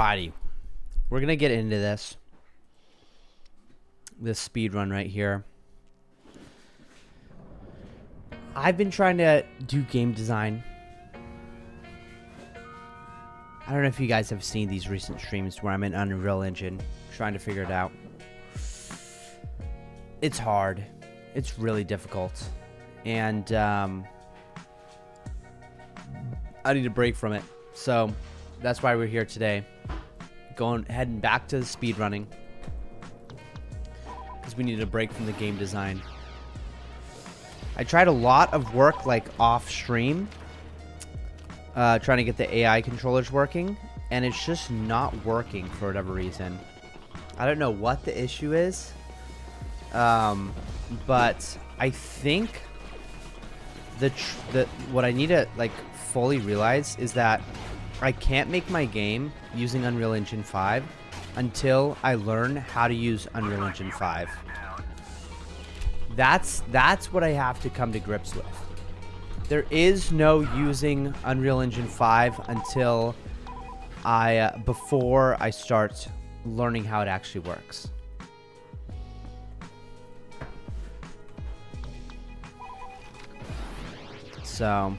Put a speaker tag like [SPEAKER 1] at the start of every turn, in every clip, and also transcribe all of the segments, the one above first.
[SPEAKER 1] Alrighty, we're gonna get into this speed run right here. I've been trying to do game design. I don't know if you guys have seen these recent streams where I'm in Unreal Engine trying to figure it out. It's hard. It's really difficult. And I need a break from it. So that's why we're here today. Heading back to the speedrunning. Because we needed a break from the game design. I tried a lot of work like off stream. Trying to get the AI controllers working. And it's just not working for whatever reason. I don't know what the issue is. But I think what I need to like fully realize is that I can't make my game using Unreal Engine 5 until I learn how to use Unreal Engine 5. That's what I have to come to grips with. There is no using Unreal Engine 5 until before I start learning how it actually works. So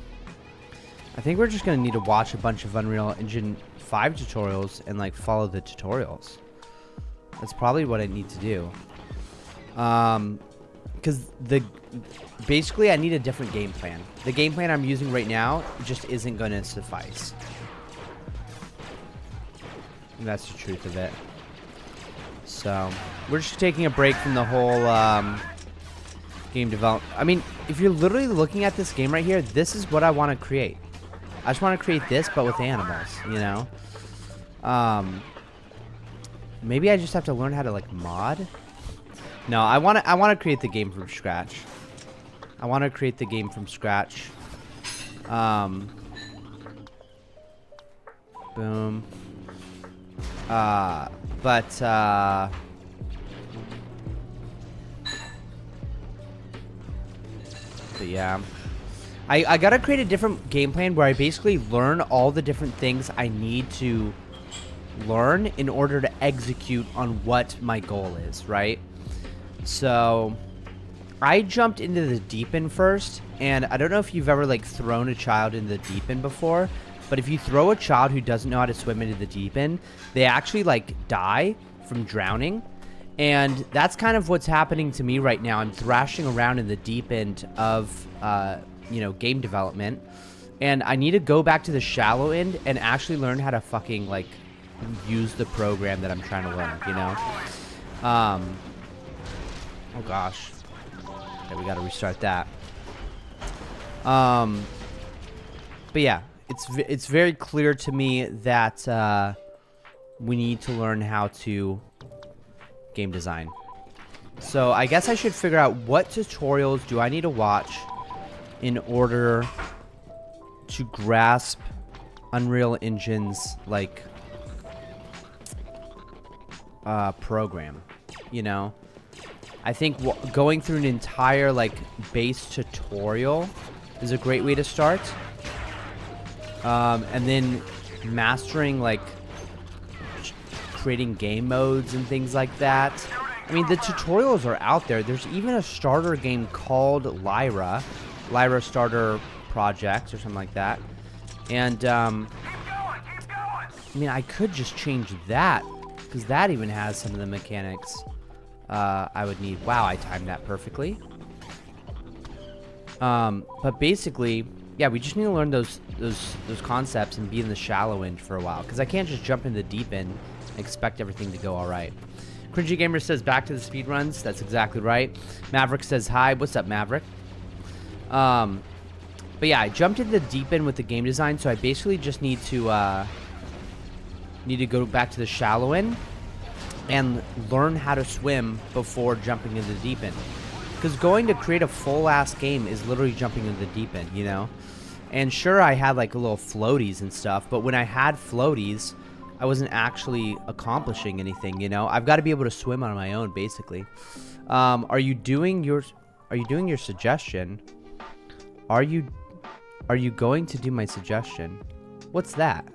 [SPEAKER 1] I think we're just gonna need to watch a bunch of Unreal Engine 5 tutorials and like follow the tutorials. That's probably what I need to do. Because basically I need a different game plan. The game plan I'm using right now just isn't gonna suffice. And that's the truth of it. So we're just taking a break from the whole game development. I mean, if you're literally looking at this game right here, this is what I want to create. I just want to create this, but with animals, you know? Maybe I just have to learn how to, like, mod? No, I want to create the game from scratch. I want to create the game from scratch. Boom. But yeah. I gotta create a different game plan where I basically learn all the different things I need to learn in order to execute on what my goal is, right? So I jumped into the deep end first, and I don't know if you've ever like thrown a child in the deep end before, but if you throw a child who doesn't know how to swim into the deep end, they actually like die from drowning. And that's kind of what's happening to me right now. I'm thrashing around in the deep end of you know, game development, and I need to go back to the shallow end and actually learn how to fucking like use the program that I'm trying to learn, you know? Oh gosh. Okay, we gotta restart that. But yeah, it's very clear to me that we need to learn how to game design. So I guess I should figure out what tutorials do I need to watch in order to grasp Unreal Engine's like program, you know? I think going through an entire like base tutorial is a great way to start, and then mastering like creating game modes and things like that. I mean, the tutorials are out there. There's even a starter game called Lyra Starter Project or something like that. And I mean, I could just change that because that even has some of the mechanics I would need. Wow, I timed that perfectly. But basically, yeah, we just need to learn those concepts and be in the shallow end for a while, because I can't just jump in the deep end and expect everything to go all right. Cringy Gamer says back to the speedruns. That's exactly right. Maverick says hi. What's up, Maverick? But yeah, I jumped into the deep end with the game design, so I basically just need to go back to the shallow end and learn how to swim before jumping into the deep end. Because going to create a full-ass game is literally jumping into the deep end, you know? And sure, I had like little floaties and stuff, but when I had floaties, I wasn't actually accomplishing anything, you know? I've got to be able to swim on my own, basically. Are you doing your suggestion? Are you going to do my suggestion? What's that?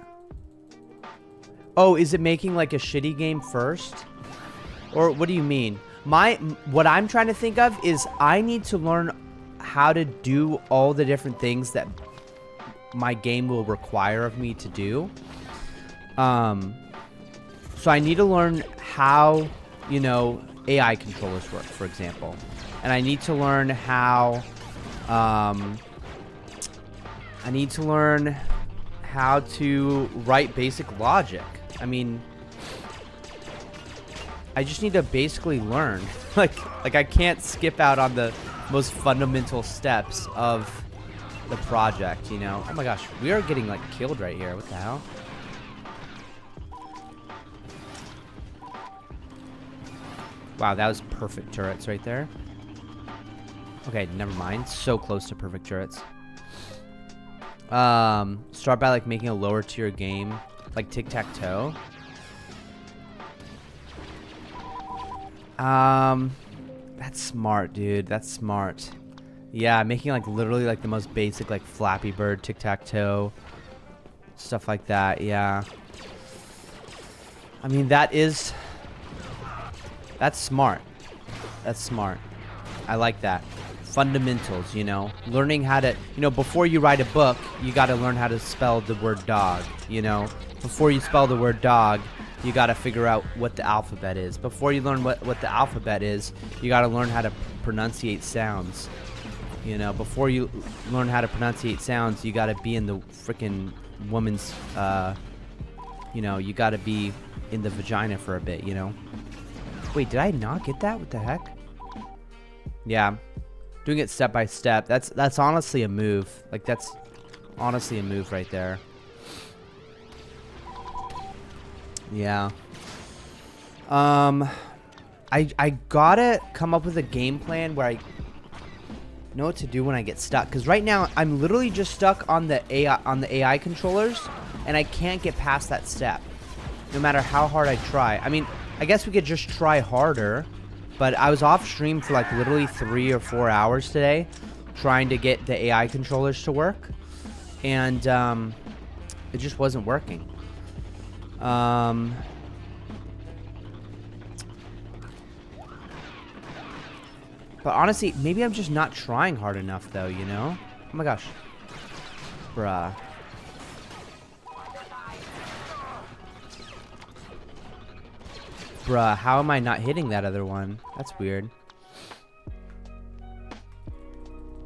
[SPEAKER 1] Oh, is it making like a shitty game first? Or what do you mean? What I'm trying to think of is I need to learn how to do all the different things that my game will require of me to do. So I need to learn how, you know, AI controllers work, for example. And I need to learn how, to write basic logic. I mean, I just need to basically learn. like I can't skip out on the most fundamental steps of the project, you know? Oh my gosh, we are getting like killed right here. What the hell? Wow, that was perfect turrets right there. Okay, never mind. So close to perfect turrets. Start by like making a lower tier game, like tic-tac-toe. That's smart, dude. That's smart. Yeah, making like literally like the most basic like Flappy Bird, tic-tac-toe, stuff like that. Yeah. I mean, that's smart. That's smart. I like that. Fundamentals, you know, learning how to, you know, before you write a book, you got to learn how to spell the word dog, you know, before you spell the word dog, you got to figure out what the alphabet is. Before you learn what the alphabet is, you got to learn how to pronunciate sounds, you know, before you learn how to pronunciate sounds, you got to be in the freaking woman's, you know, you got to be in the vagina for a bit, you know. Wait, did I not get that? What the heck? Yeah. Doing it step by step. That's honestly a move. Like, that's honestly a move right there. Yeah. I gotta come up with a game plan where I know what to do when I get stuck. Because right now, I'm literally just stuck on the AI controllers, and I can't get past that step. No matter how hard I try. I mean, I guess we could just try harder. But I was off stream for like literally 3 or 4 hours today trying to get the AI controllers to work. And it just wasn't working. But honestly, maybe I'm just not trying hard enough though, you know? Oh my gosh. Bruh. Bruh, how am I not hitting that other one? That's weird.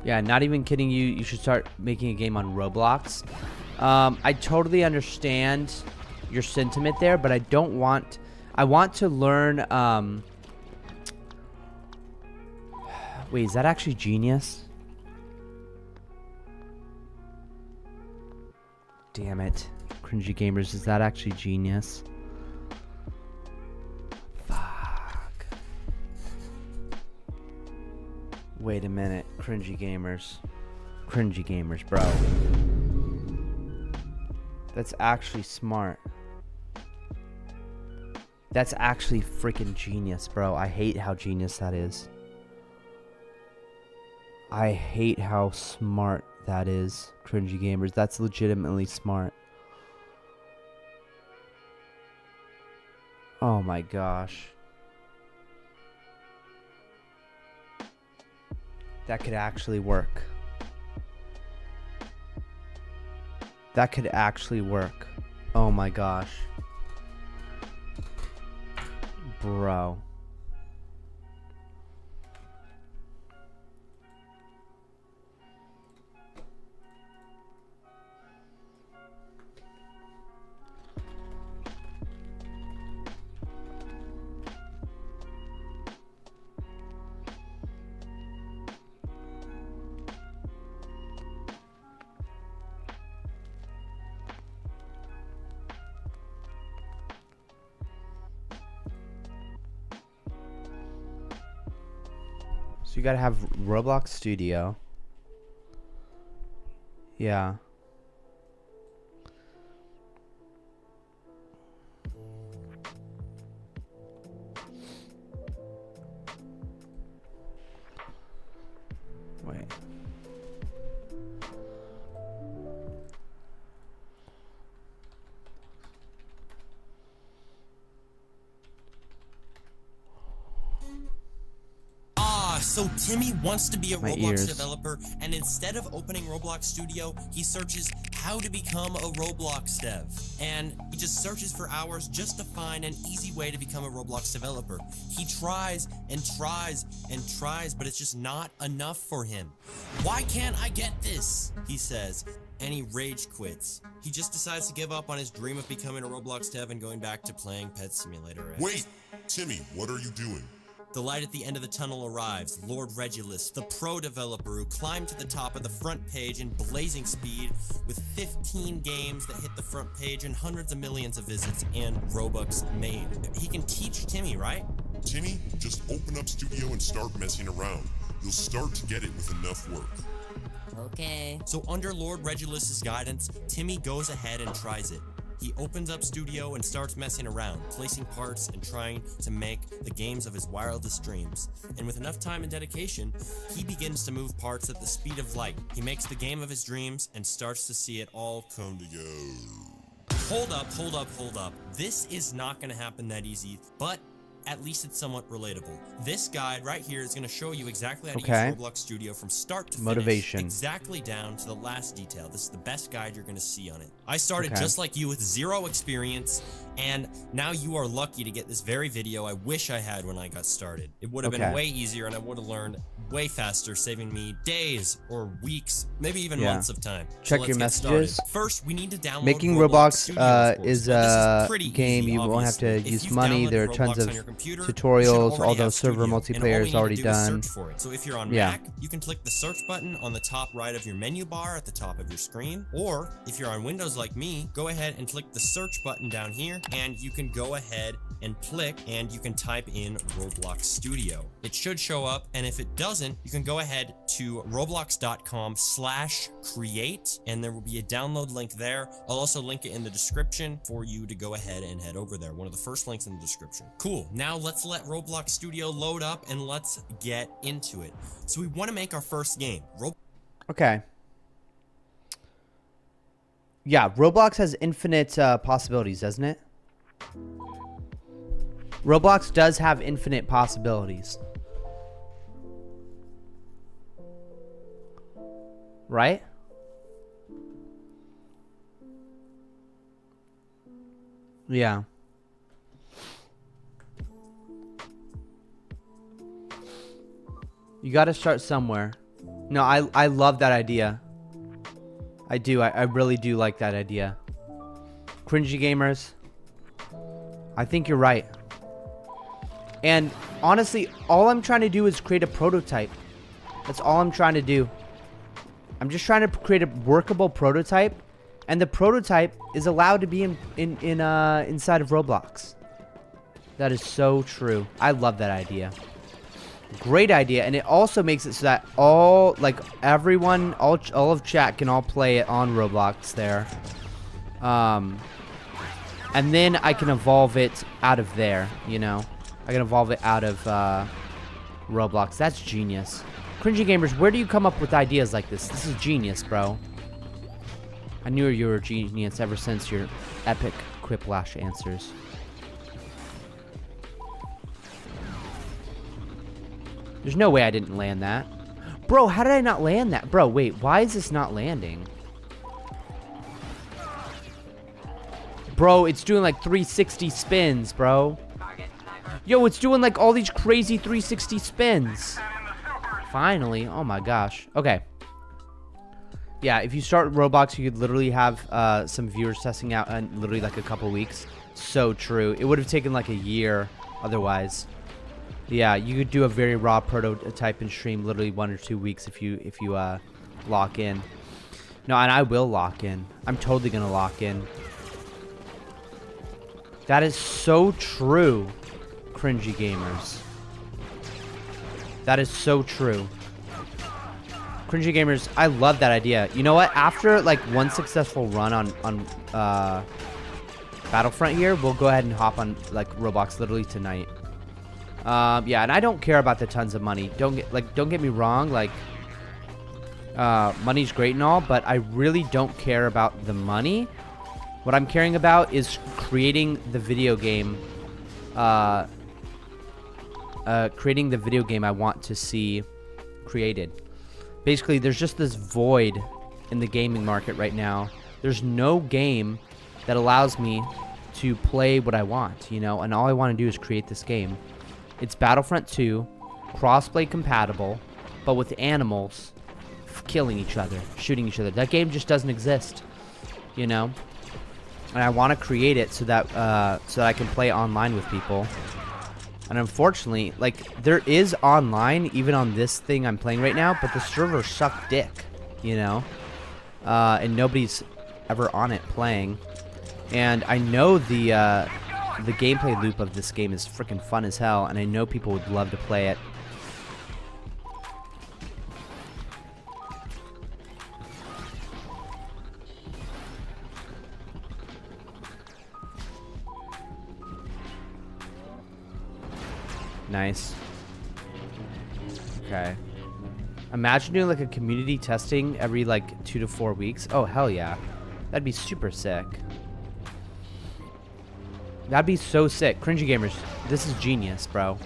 [SPEAKER 1] Yeah, not even kidding you. You should start making a game on Roblox. I totally understand your sentiment there, but I don't want... I want to learn... Wait, is that actually genius? Damn it. Cringy gamers, is that actually genius? Wait a minute, cringy gamers. Cringy gamers, bro. That's actually smart. That's actually freaking genius, bro. I hate how genius that is. I hate how smart that is, cringy gamers. That's legitimately smart. Oh my gosh. That could actually work. That could actually work. Oh my gosh. Bro. So you gotta have Roblox Studio. Yeah. Wait.
[SPEAKER 2] So Timmy wants to be a
[SPEAKER 1] My
[SPEAKER 2] Roblox
[SPEAKER 1] ears.
[SPEAKER 2] developer, and instead of opening Roblox Studio, he searches how to become a Roblox dev. And he just searches for hours just to find an easy way to become a Roblox developer. He tries and tries and tries, but it's just not enough for him. Why can't I get this? He says, and he rage quits. He just decides to give up on his dream of becoming a Roblox dev and going back to playing Pet Simulator.
[SPEAKER 3] Wait! Timmy, what are you doing?
[SPEAKER 2] The light at the end of the tunnel arrives. Lord Regulus, the pro developer who climbed to the top of the front page in blazing speed with 15 games that hit the front page and hundreds of millions of visits and Robux made. He can teach Timmy, right?
[SPEAKER 3] Timmy, just open up Studio and start messing around. You'll start to get it with enough work.
[SPEAKER 4] Okay.
[SPEAKER 2] So under Lord Regulus's guidance, Timmy goes ahead and tries it. He opens up Studio and starts messing around, placing parts and trying to make the games of his wildest dreams. And with enough time and dedication, he begins to move parts at the speed of light. He makes the game of his dreams and starts to see it all come together. Hold up. This is not going to happen that easy, but at least it's somewhat relatable. This guide right here is going to show you exactly how to use Roblox Studio from start to finish, exactly down to the last detail. This is the best guide you're going to see on it. I started just like you with zero experience, and now you are lucky to get this very video I wish I had when I got started. It would have been way easier, and I would have learned way faster, saving me days or weeks, maybe even months of time.
[SPEAKER 1] Check your messages.
[SPEAKER 2] First, we need to download
[SPEAKER 1] Making Roblox is a game you won't have to use money. There are tons of tutorials, although server multiplayer is already done.
[SPEAKER 2] So if you're on Mac, you can click the search button on the top right of your menu bar at the top of your screen. Or if you're on Windows like me, go ahead and click the search button down here, and you can go ahead and click and you can type in Roblox Studio. It should show up, and if it doesn't, you can go ahead to roblox.com/create, and there will be a download link there. I'll also link it in the description for you to go ahead and head over there. One of the first links in the description. Cool. Now let's let Roblox Studio load up and let's get into it. So we want to make our first game.
[SPEAKER 1] Okay. Yeah, Roblox has infinite possibilities, doesn't it? Roblox does have infinite possibilities. Right? Yeah. You gotta start somewhere. No, I love that idea. I do. I really do like that idea. Cringy gamers. I think you're right. And honestly, all I'm trying to do is create a prototype. That's all I'm trying to do. I'm just trying to create a workable prototype, and the prototype is allowed to be inside of Roblox. That is so true. I love that idea. Great idea, and it also makes it so that everyone, all of chat can all play it on Roblox there. And then I can evolve it out of there, you know. I can evolve it out of Roblox. That's genius. Cringy gamers, where do you come up with ideas like this? This is genius, bro. I knew you were a genius ever since your epic quiplash answers. There's no way I didn't land that. Bro, how did I not land that? Bro, wait, why is this not landing? Bro, it's doing like 360 spins, bro. Yo, it's doing like all these crazy 360 spins. Finally. Oh my gosh. Okay. Yeah, if you start Roblox, you could literally have some viewers testing out in literally like a couple weeks. So true. It would have taken like a year otherwise. Yeah, you could do a very raw prototype and stream literally 1 or 2 weeks if you lock in. No, and I will lock in. I'm totally gonna lock in. That is so true, cringy gamers. That is so true. Cringy gamers, I love that idea. You know what? After like one successful run on Battlefront here, we'll go ahead and hop on like Roblox literally tonight. Yeah, and I don't care about the tons of money. Don't get me wrong. Like, money's great and all, but I really don't care about the money. What I'm caring about is creating the video game creating the video game I want to see created. Basically, there's just this void in the gaming market right now. There's no game that allows me to play what I want, you know, and all I want to do is create this game. It's Battlefront 2, crossplay compatible, but with animals killing each other, shooting each other. That game just doesn't exist, you know, and I want to create it so that I can play online with people. And unfortunately, like, there is online even on this thing I'm playing right now, but the servers suck dick, you know, and nobody's ever on it playing. And I know the gameplay loop of this game is freaking fun as hell, and I know people would love to play it. Nice. Okay. Imagine doing like a community testing every like 2 to 4 weeks. Oh, hell yeah. That'd be super sick. That'd be so sick. Cringy gamers, this is genius, bro.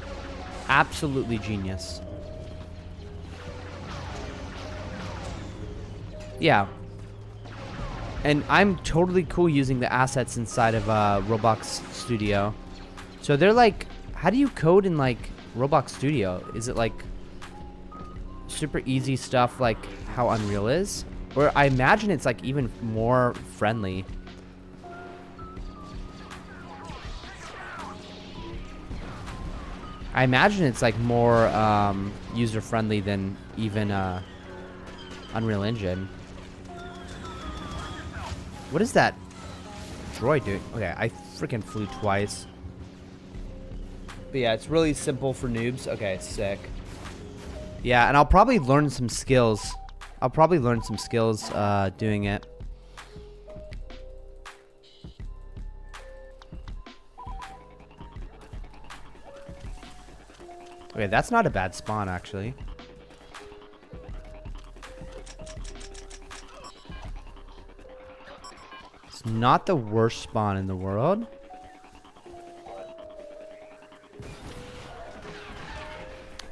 [SPEAKER 1] Absolutely genius. Yeah. And I'm totally cool using the assets inside of Roblox Studio. So they're like, how do you code in like Roblox Studio? Is it like super easy stuff like how Unreal is? Or I imagine it's like even more friendly. I imagine it's like more user-friendly than even Unreal Engine. What is that droid doing? Okay, I freaking flew twice. But yeah, it's really simple for noobs. Okay, sick. Yeah, and I'll probably learn some skills. I'll probably learn some skills doing it. Okay, that's not a bad spawn, actually. It's not the worst spawn in the world.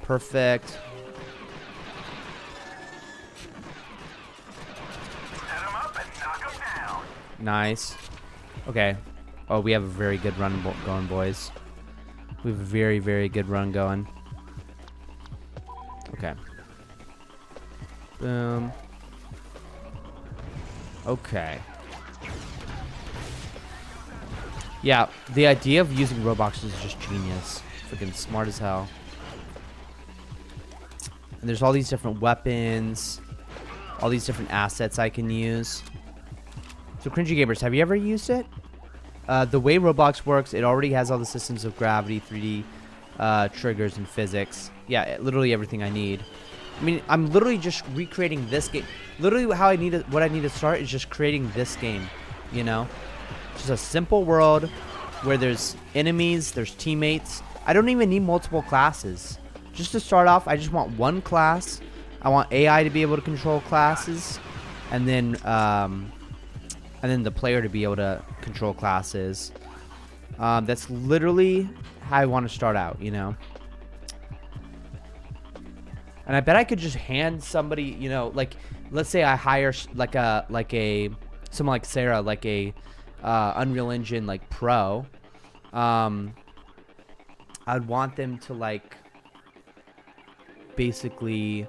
[SPEAKER 1] Perfect. Nice. Okay. Oh, we have a very good run going, boys. We have a very, very good run going. Okay. Boom. Okay. Yeah, the idea of using Roblox is just genius. Freaking smart as hell. And there's all these different weapons, all these different assets I can use. So, cringy gamers, have you ever used it? The way Roblox works, it already has all the systems of gravity, 3D triggers, and physics. Yeah, literally everything I need. I mean, I'm literally just recreating this game. Literally, how I need to, what I need to start is just creating this game. You know, just a simple world where there's enemies, there's teammates. I don't even need multiple classes. Just to start off, I just want one class. I want AI to be able to control classes, and then the player to be able to control classes. That's literally how I want to start out, you know. And I bet I could just hand somebody, you know, like, let's say I hire someone like Sarah, like a Unreal Engine like pro. I'd want them to like basically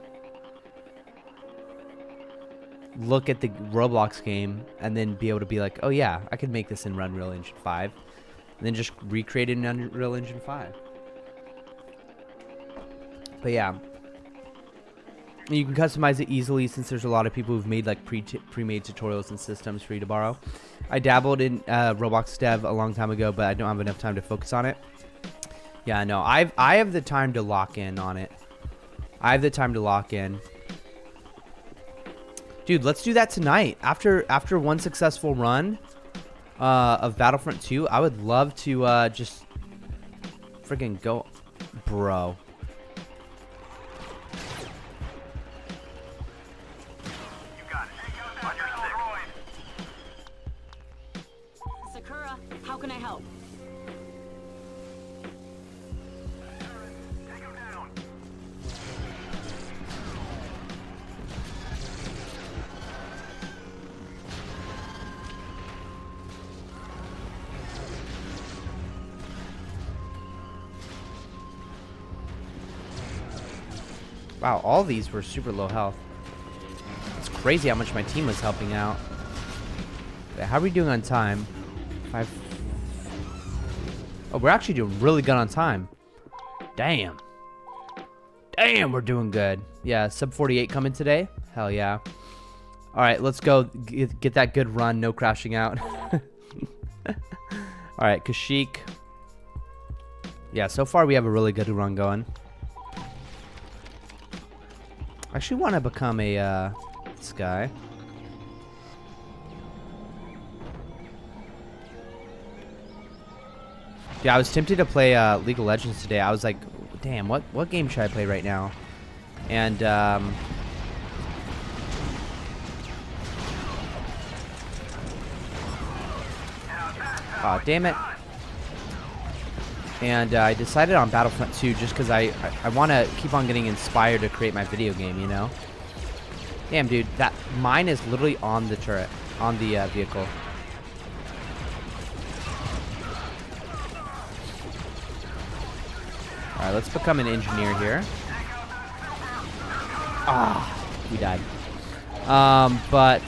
[SPEAKER 1] look at the Roblox game and then be able to be like, oh yeah, I could make this in Unreal Engine 5, and then just recreate it in Unreal Engine 5. But yeah, you can customize it easily since there's a lot of people who've made like pre-made tutorials and systems for you to borrow. I dabbled in Roblox dev a long time ago, but I don't have enough time to focus on it. Yeah, no, I have the time to lock in on it. I have the time to lock in. Dude, let's do that tonight. After one successful run of Battlefront 2, I would love to just freaking go, bro.
[SPEAKER 5] Sakura, how can I help?
[SPEAKER 1] Wow, all these were super low health. It's crazy how much my team was helping out. Okay, how are we doing on time? 5. Oh, we're actually doing really good on time. Damn. Damn, we're doing good. Yeah, sub 48 coming today. Hell yeah. All right, let's go get that good run. No crashing out. All right, Kashyyyk. Yeah, so far we have a really good run going. I actually want to become a this guy. Yeah, I was tempted to play League of Legends today. I was like, damn, what game should I play right now? And oh, damn it. And I decided on Battlefront 2 just because I want to keep on getting inspired to create my video game, you know? Damn, dude, that mine is literally on the turret, on the vehicle. Alright, let's become an engineer here. Ah, we died. But,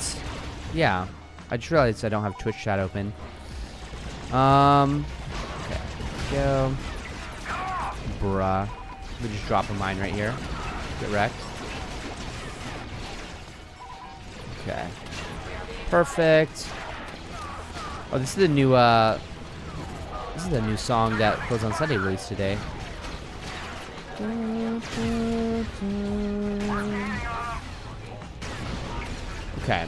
[SPEAKER 1] yeah. I just realized I don't have Twitch chat open. Okay, go. Bruh. We just drop a mine right here. Get wrecked. Okay. Perfect. Oh, this is the new, song that Close on Sunday released today. Okay.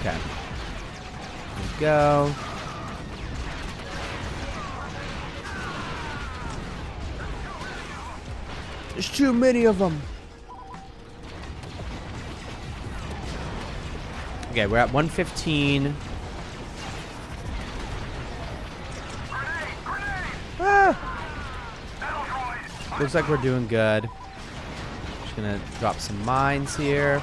[SPEAKER 1] Okay. There we go. There's too many of them. Okay, we're at 115. Ah! Looks like we're doing good. Just gonna drop some mines here.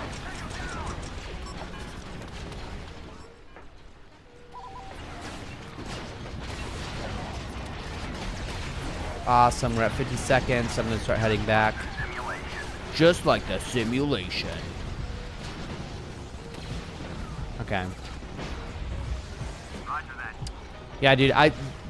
[SPEAKER 1] Awesome, we're at 50 seconds, so I'm gonna start heading back. Just like the simulation. Okay. Yeah, dude,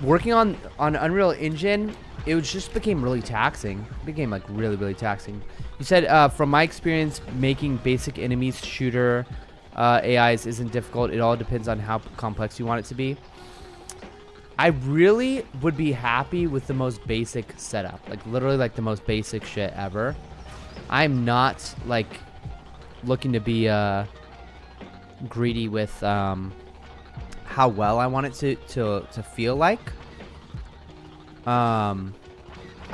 [SPEAKER 1] working on Unreal Engine, it just became really taxing. It became like really taxing. You said from my experience, making basic enemies shooter AIs isn't difficult. It all depends on how complex you want it to be. I really would be happy with the most basic setup, like literally like the most basic shit ever. I'm not like looking to be greedy with how well I want it to feel like. I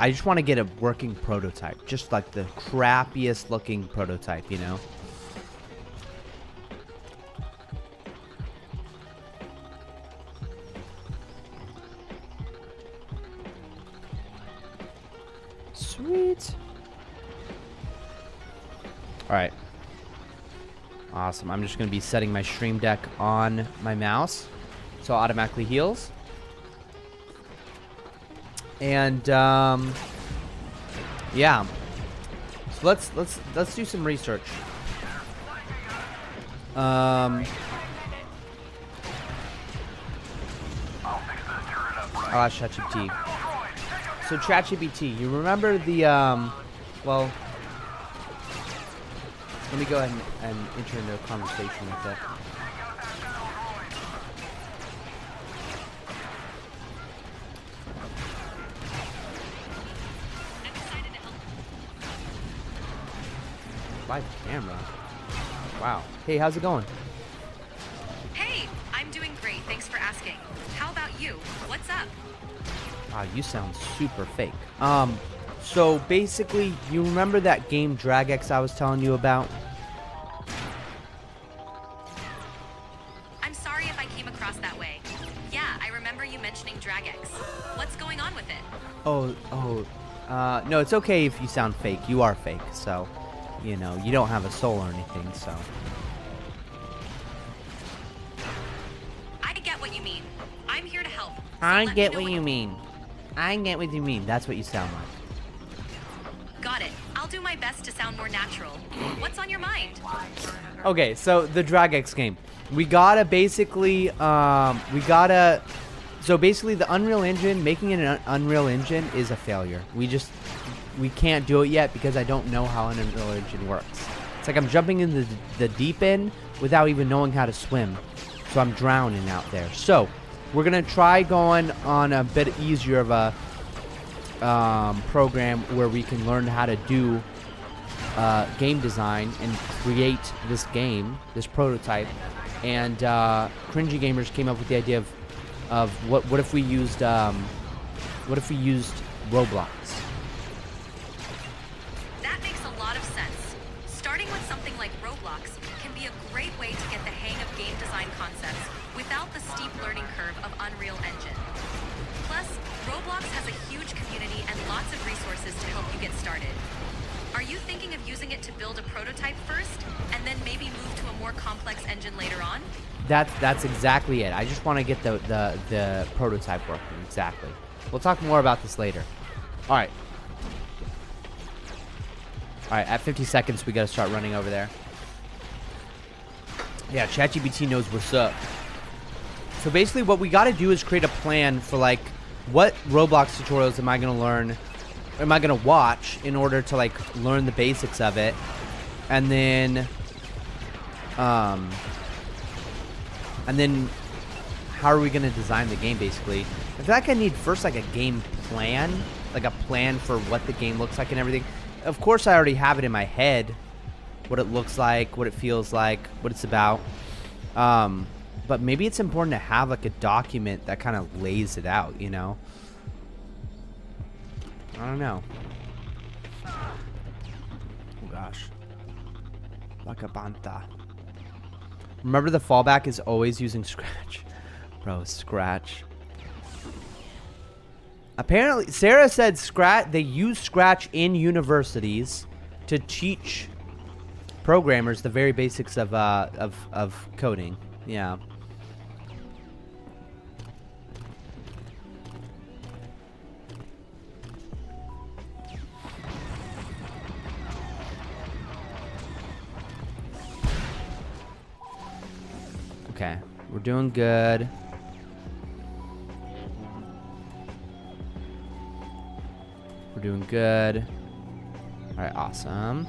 [SPEAKER 1] just want to get a working prototype, just like the crappiest looking prototype, you know. Sweet. All right. Awesome. I'm just going to be setting my stream deck on my mouse so it automatically heals. And yeah. So let's do some research. I'll ask ChatGPT. So ChatGPT, you remember the well, let me go ahead and enter into a conversation with it. Live camera. Wow. Hey, how's it going?
[SPEAKER 5] Hey, I'm doing great. Thanks for asking. How about you? What's up?
[SPEAKER 1] Wow, you sound super fake. So basically, you remember that game DragX I was telling you about?
[SPEAKER 5] I'm sorry if I came across that way. Yeah, I remember you mentioning DragX. What's going on with it?
[SPEAKER 1] No, it's okay if you sound fake. You are fake, so, you know, you don't have a soul or anything, so. I
[SPEAKER 5] let me
[SPEAKER 1] get
[SPEAKER 5] know
[SPEAKER 1] what
[SPEAKER 5] when
[SPEAKER 1] you mean. I get what you mean. That's what you sound like.
[SPEAKER 5] Got it. I'll do my best to sound more natural. What's on your mind?
[SPEAKER 1] Okay, so the DragX game. We gotta basically, so basically the Unreal Engine, making it an Unreal Engine is a failure. We can't do it yet because I don't know how an Unreal Engine works. It's like I'm jumping into the deep end without even knowing how to swim. So I'm drowning out there. So we're gonna try going on a bit easier of a program where we can learn how to do game design and create this game, this prototype. And Cringy Gamers came up with the idea of what if we used Roblox.
[SPEAKER 5] That makes a lot of sense. Starting with something like Roblox can be a great way to get the hang of game design concepts without the steep learning curve of Unreal Engine. Plus, Roblox has a huge community and lots of resources to help you get started. Are you thinking of using it to build a prototype first, and then maybe move to a more complex engine later on?
[SPEAKER 1] That's exactly it. I just want to get the prototype working. Exactly. We'll talk more about this later. All right. All right. At 50 seconds, we got to start running over there. Yeah, ChatGPT knows what's up. So basically, what we got to do is create a plan for like what Roblox tutorials am I going to learn. Am I going to watch in order to like learn the basics of it, and then how are we going to design the game basically? I feel like I need first like a game plan, like a plan for what the game looks like and everything. Of course I already have it in my head, what it looks like, what it feels like, what it's about. But maybe it's important to have like a document that kind of lays it out, you know? I don't know. Oh gosh. Lakabanta. Remember the fallback is always using Scratch. Bro, Scratch. Apparently, Sarah said they use Scratch in universities to teach programmers the very basics of coding. Yeah. Okay, we're doing good. We're doing good. All right, awesome.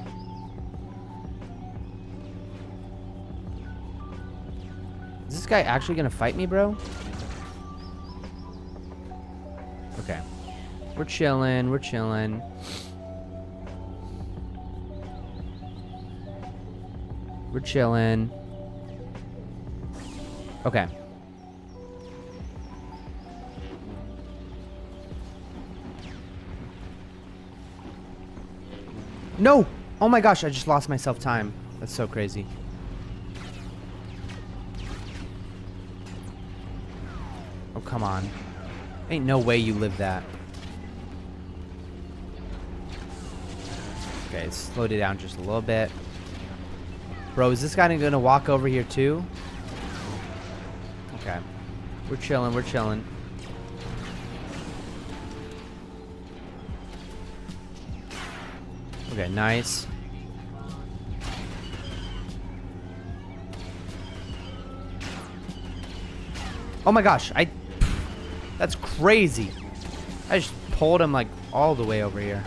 [SPEAKER 1] Is this guy actually gonna fight me, bro? Okay. We're chilling, we're chilling. We're chilling. Okay. No! Oh my gosh, I just lost myself time. That's so crazy. Oh, come on. Ain't no way you live that. Okay, slowed it down just a little bit. Bro, is this guy gonna walk over here too? Okay. We're chilling, we're chilling. Okay, nice. Oh my gosh, that's crazy. I just pulled him like all the way over here.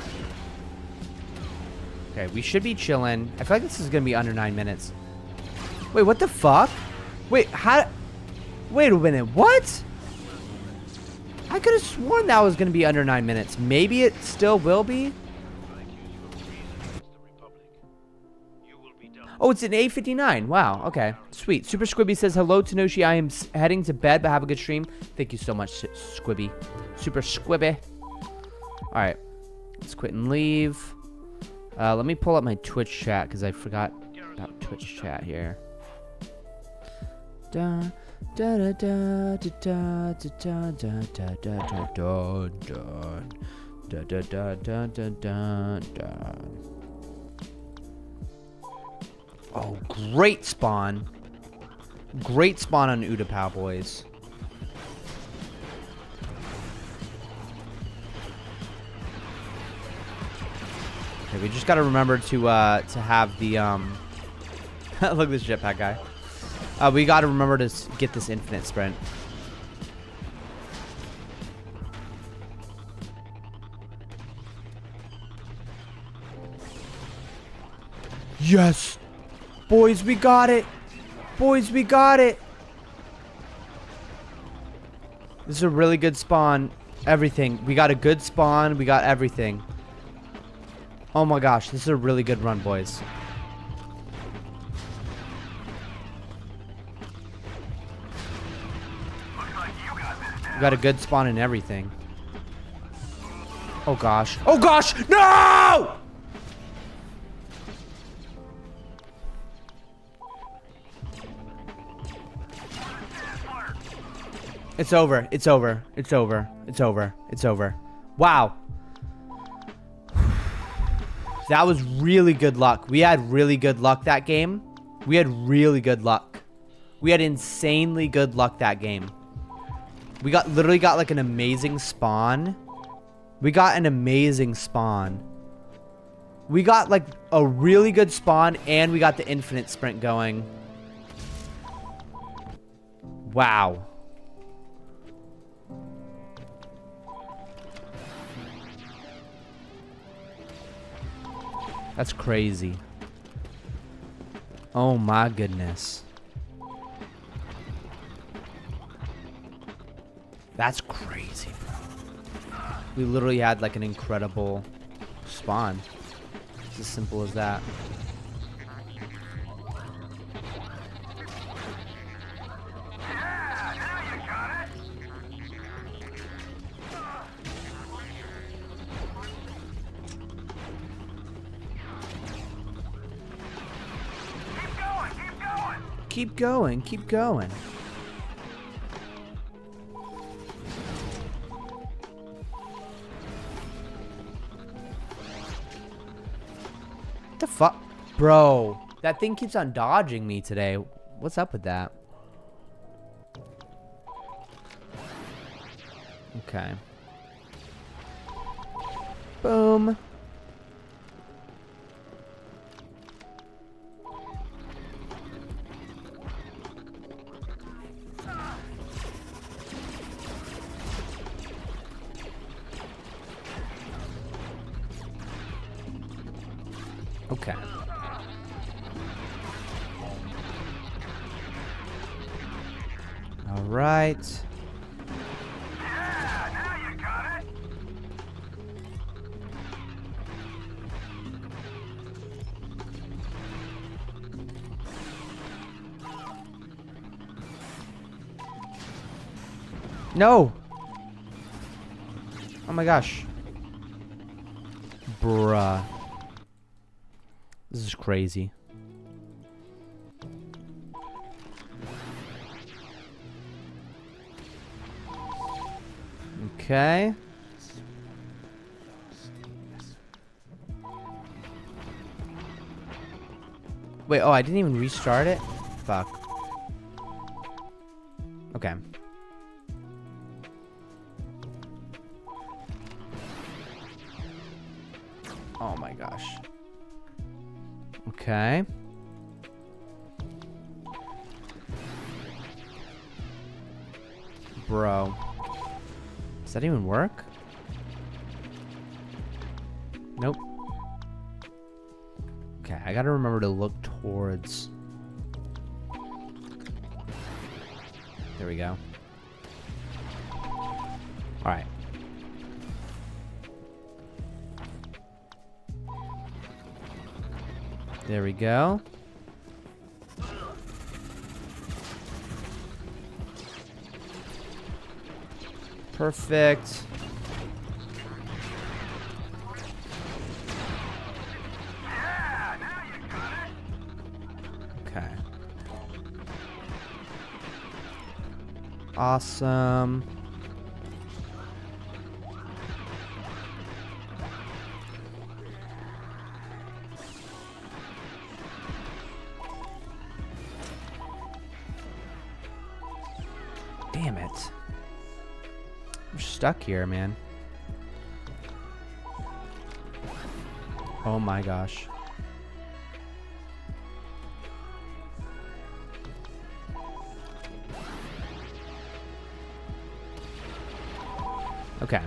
[SPEAKER 1] Okay, we should be chilling. I feel like this is gonna be under 9 minutes. Wait, what the fuck? Wait, how? Wait a minute, what? I could have sworn that was gonna be under 9 minutes. Maybe it still will be. Oh, it's an 8:59. Wow. Okay. Sweet. Super Squibby says, hello, Tanoshi. I am heading to bed, but have a good stream. Thank you so much, Squibby. Super Squibby. All right. Let's quit and leave. Let me pull up my Twitch chat because I forgot about Twitch chat here. Da da da da da da da da da da da da da da da. Oh, great spawn. Great spawn on Utapau, boys. Okay, we just gotta remember to have the look at this jetpack guy. We gotta remember to get this infinite sprint. Yes! Boys, we got it! Boys, we got it! This is a really good spawn. Everything. We got a good spawn. We got everything. Oh my gosh, this is a really good run, boys. We got a good spawn and everything. Oh gosh. Oh gosh! No! It's over. It's over. It's over. It's over. It's over. Wow. That was really good luck. We had really good luck that game. We had really good luck. We had insanely good luck that game. We literally got like an amazing spawn. We got an amazing spawn. We got like a really good spawn and we got the infinite sprint going. Wow. That's crazy. Oh my goodness. That's crazy, bro. We literally had like an incredible spawn. It's as simple as that. Keep going, keep going. What the fuck? Bro, that thing keeps on dodging me today. What's up with that? Okay. Boom. Okay. All right.
[SPEAKER 6] Yeah, now you got it.
[SPEAKER 1] No. Oh my gosh. Bruh. This is crazy. Okay. Wait, oh, I didn't even restart it? Fuck. Okay. Oh my gosh. Okay. Bro. Does that even work? Nope. Okay, I gotta remember to look towards... There we go. Alright. There we go. Perfect. Okay. Awesome. Damn it. I'm stuck here, man. Oh my gosh. Okay.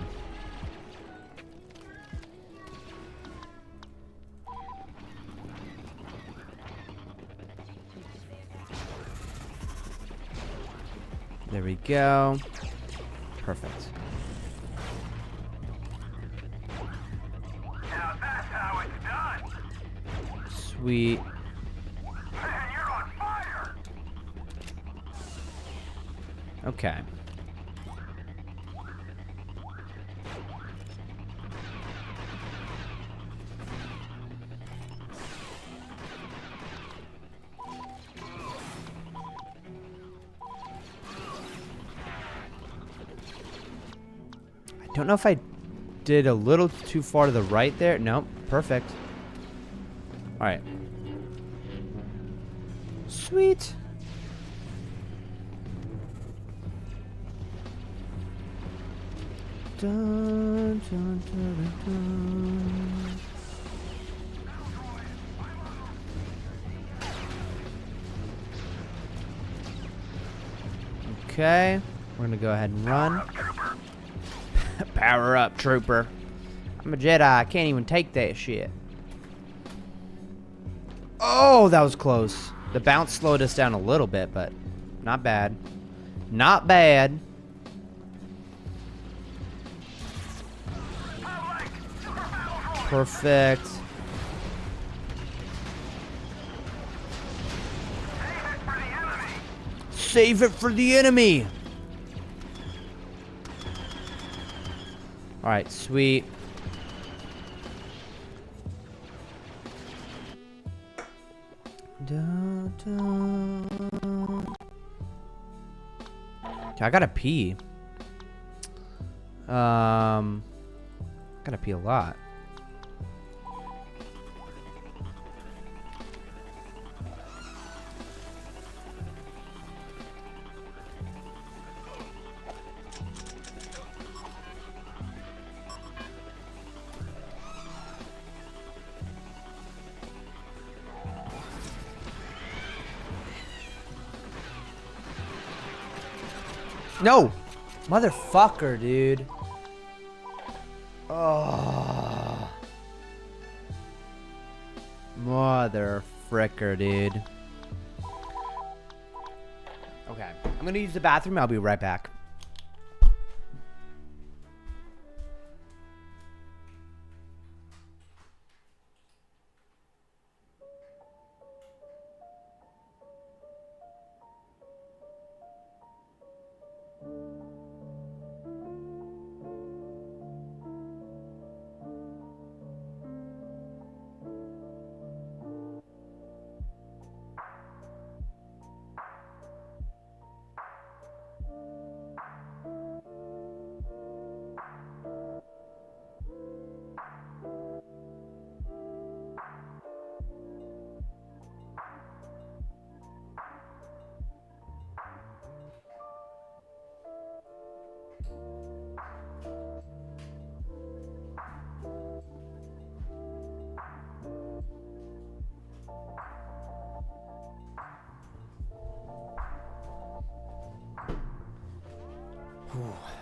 [SPEAKER 1] There we go. Perfect.
[SPEAKER 6] Now that's how it's done.
[SPEAKER 1] Sweet.
[SPEAKER 6] Man, you're on fire.
[SPEAKER 1] Okay. I don't know if I did a little too far to the right there. Nope. Perfect. All right. Sweet. Dun, dun, dun, dun. Okay, we're gonna go ahead and run. Power up, trooper. I'm a Jedi. I can't even take that shit. Oh, that was close. The bounce slowed us down a little bit, but not bad. Not bad. Perfect. Save it for the enemy. All right, sweet. Dun, dun. I gotta pee. Gotta pee a lot. No! Motherfucker, dude. Oh. Mother fricker, dude. Okay. I'm gonna use the bathroom. I'll be right back.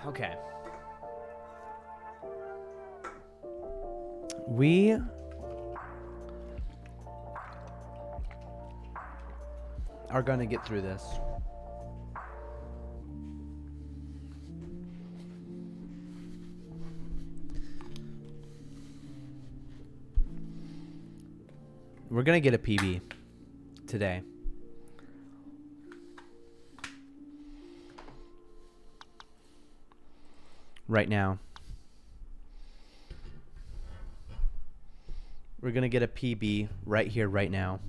[SPEAKER 1] Okay. We are going to get through this. We're going to get a PB today. Right now. We're going to get a PB right here, right now.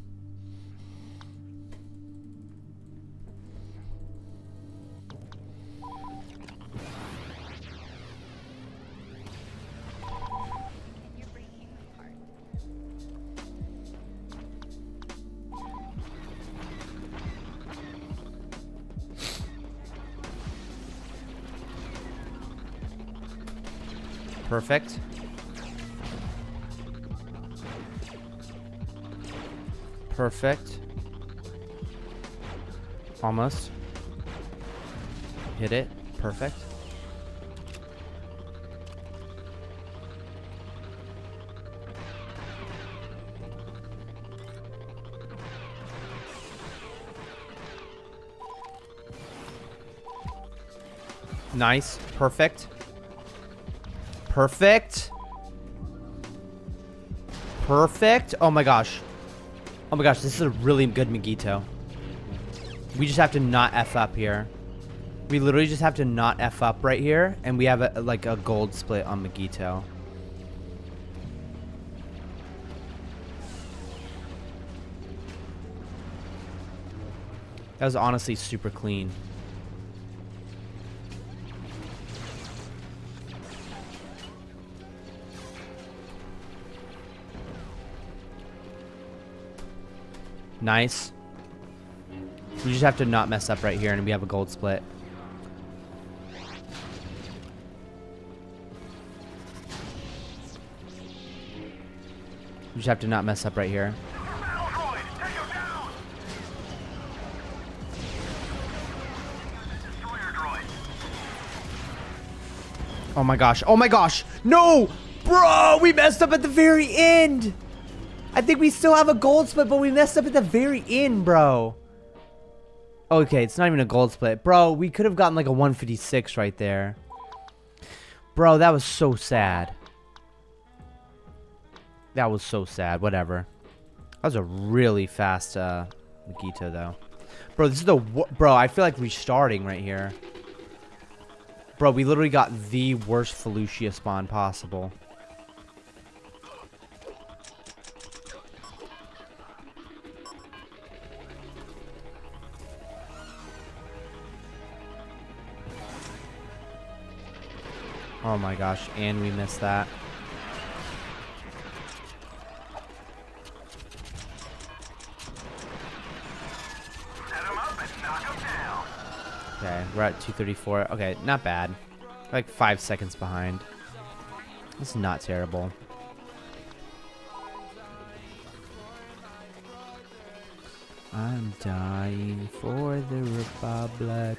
[SPEAKER 1] Perfect. Perfect. Almost. Hit it. Perfect. Nice. Perfect. Perfect. Perfect. Oh my gosh. Oh my gosh, this is a really good Magito. We just have to not F up here. We literally just have to not F up right here, and we have a, like a gold split on Magito. That was honestly super clean. Nice. We just have to not mess up right here, and we have a gold split. We just have to not mess up right here. Oh my gosh. Oh my gosh. No! Bro, we messed up at the very end. I think we still have a gold split, but we messed up at the very end, bro. Okay, it's not even a gold split. Bro, we could have gotten like a 156 right there. Bro, that was so sad. That was so sad. Whatever. That was a really fast Magito, though. Bro, this is the... Bro, I feel like restarting right here. Bro, we literally got the worst Felucia spawn possible. Oh my gosh, and we missed that. Okay, we're at 234. Okay, not bad. Like 5 seconds behind. That's not terrible. I'm dying for the Republic.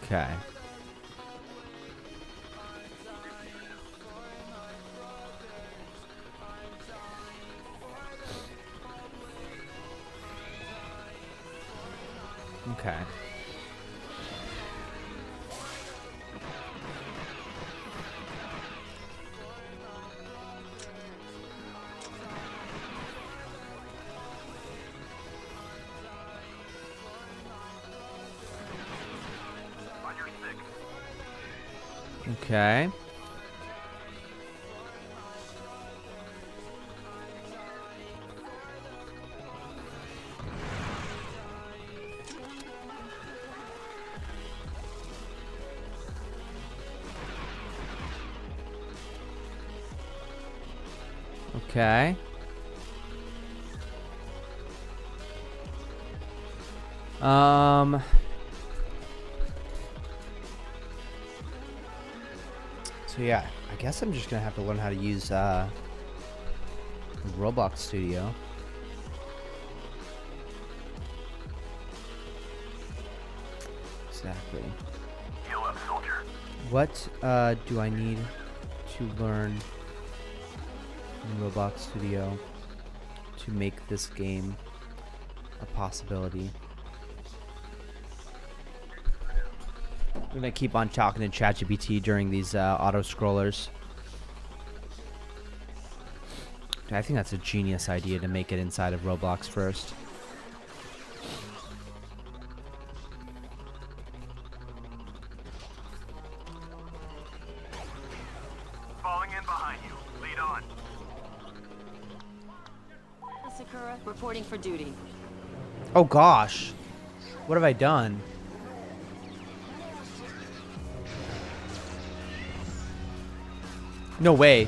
[SPEAKER 1] Okay. Okay. Okay. Okay. So yeah, I guess I'm just gonna have to learn how to use Roblox Studio. Exactly.
[SPEAKER 6] Heal up, soldier.
[SPEAKER 1] What do I need to learn in Roblox Studio to make this game a possibility? I'm gonna keep on talking to ChatGPT during these auto scrollers. I think that's a genius idea to make it inside of Roblox first.
[SPEAKER 6] Falling in behind you. Lead on.
[SPEAKER 4] Sakura, reporting for duty.
[SPEAKER 1] Oh gosh, what have I done? No way.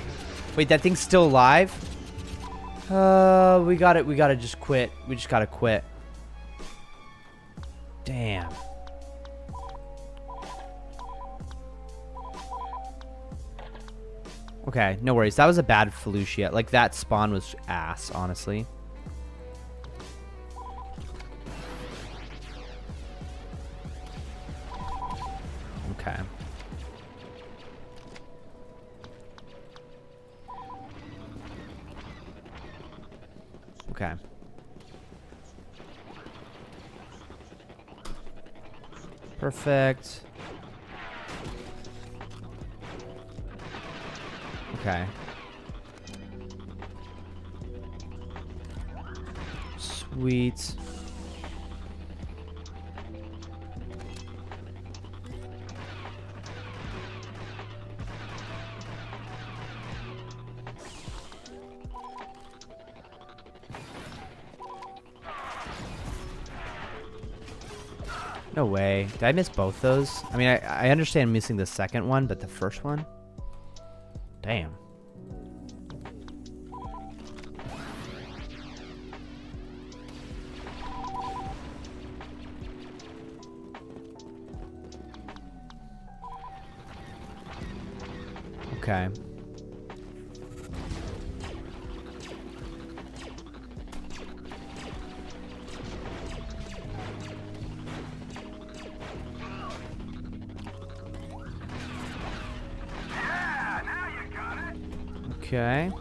[SPEAKER 1] Wait, that thing's still alive? We gotta just quit. We just gotta quit. Damn. Okay, no worries. That was a bad Felucia. Like, that spawn was ass, honestly. Okay. Okay. Perfect. Okay. Sweet. No way. Did I miss both those? I mean, I understand missing the second one, but the first one? Damn. Okay.
[SPEAKER 6] Yeah, now you got it.
[SPEAKER 1] Okay.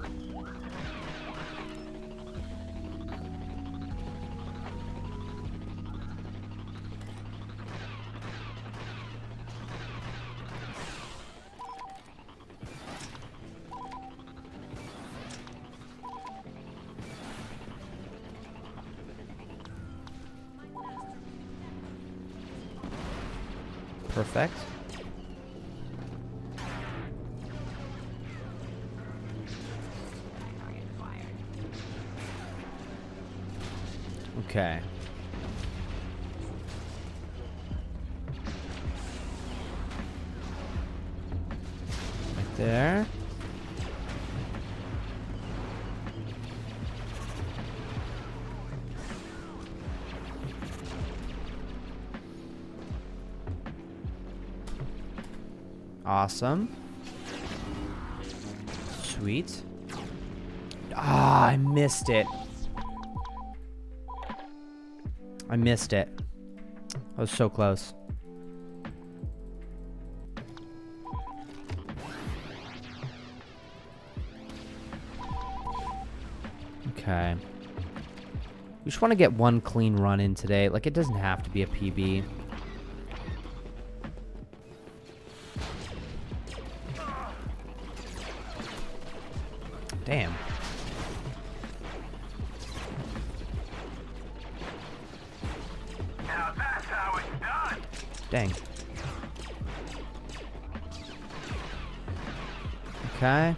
[SPEAKER 1] Perfect. Okay. Right there. Awesome. Sweet. Ah, I missed it. I missed it. I was so close. Okay. We just want to get one clean run in today. Like, it doesn't have to be a PB. Damn.
[SPEAKER 6] Now that's how it's done.
[SPEAKER 1] Dang. Okay.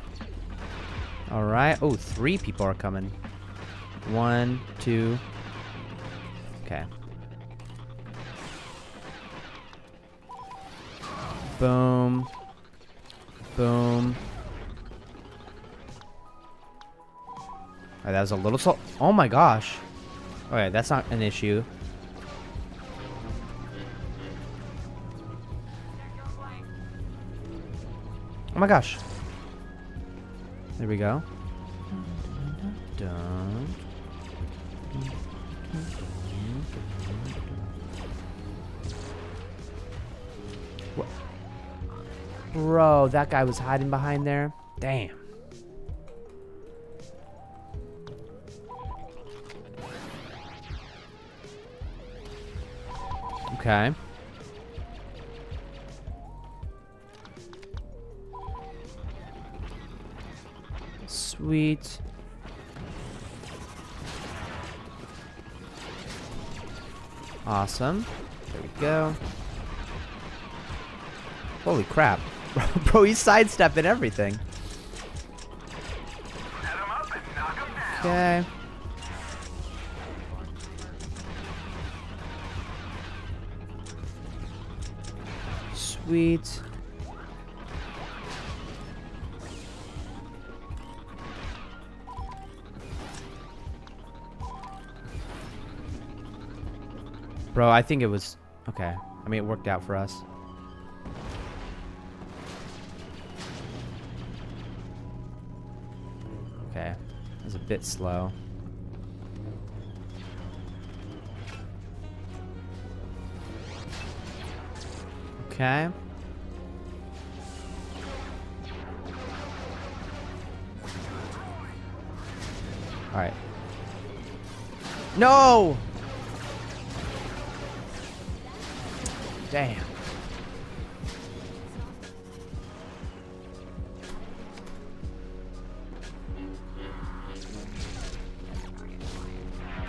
[SPEAKER 1] All right. Oh, 3 people are coming. 1, 2. Okay. Boom. Boom. Alright, that was a little slow. Oh my gosh. Okay, that's not an issue. Oh my gosh. There we go. What? Bro, that guy was hiding behind there. Damn. Okay. Sweet. Awesome. There we go. Holy crap. Bro, he's sidestepping everything.
[SPEAKER 6] Set 'em up and knock 'em down.
[SPEAKER 1] Okay. Sweet. Bro, I think it was... Okay. I mean, it worked out for us. bit slow. Okay. All right. No! Damn.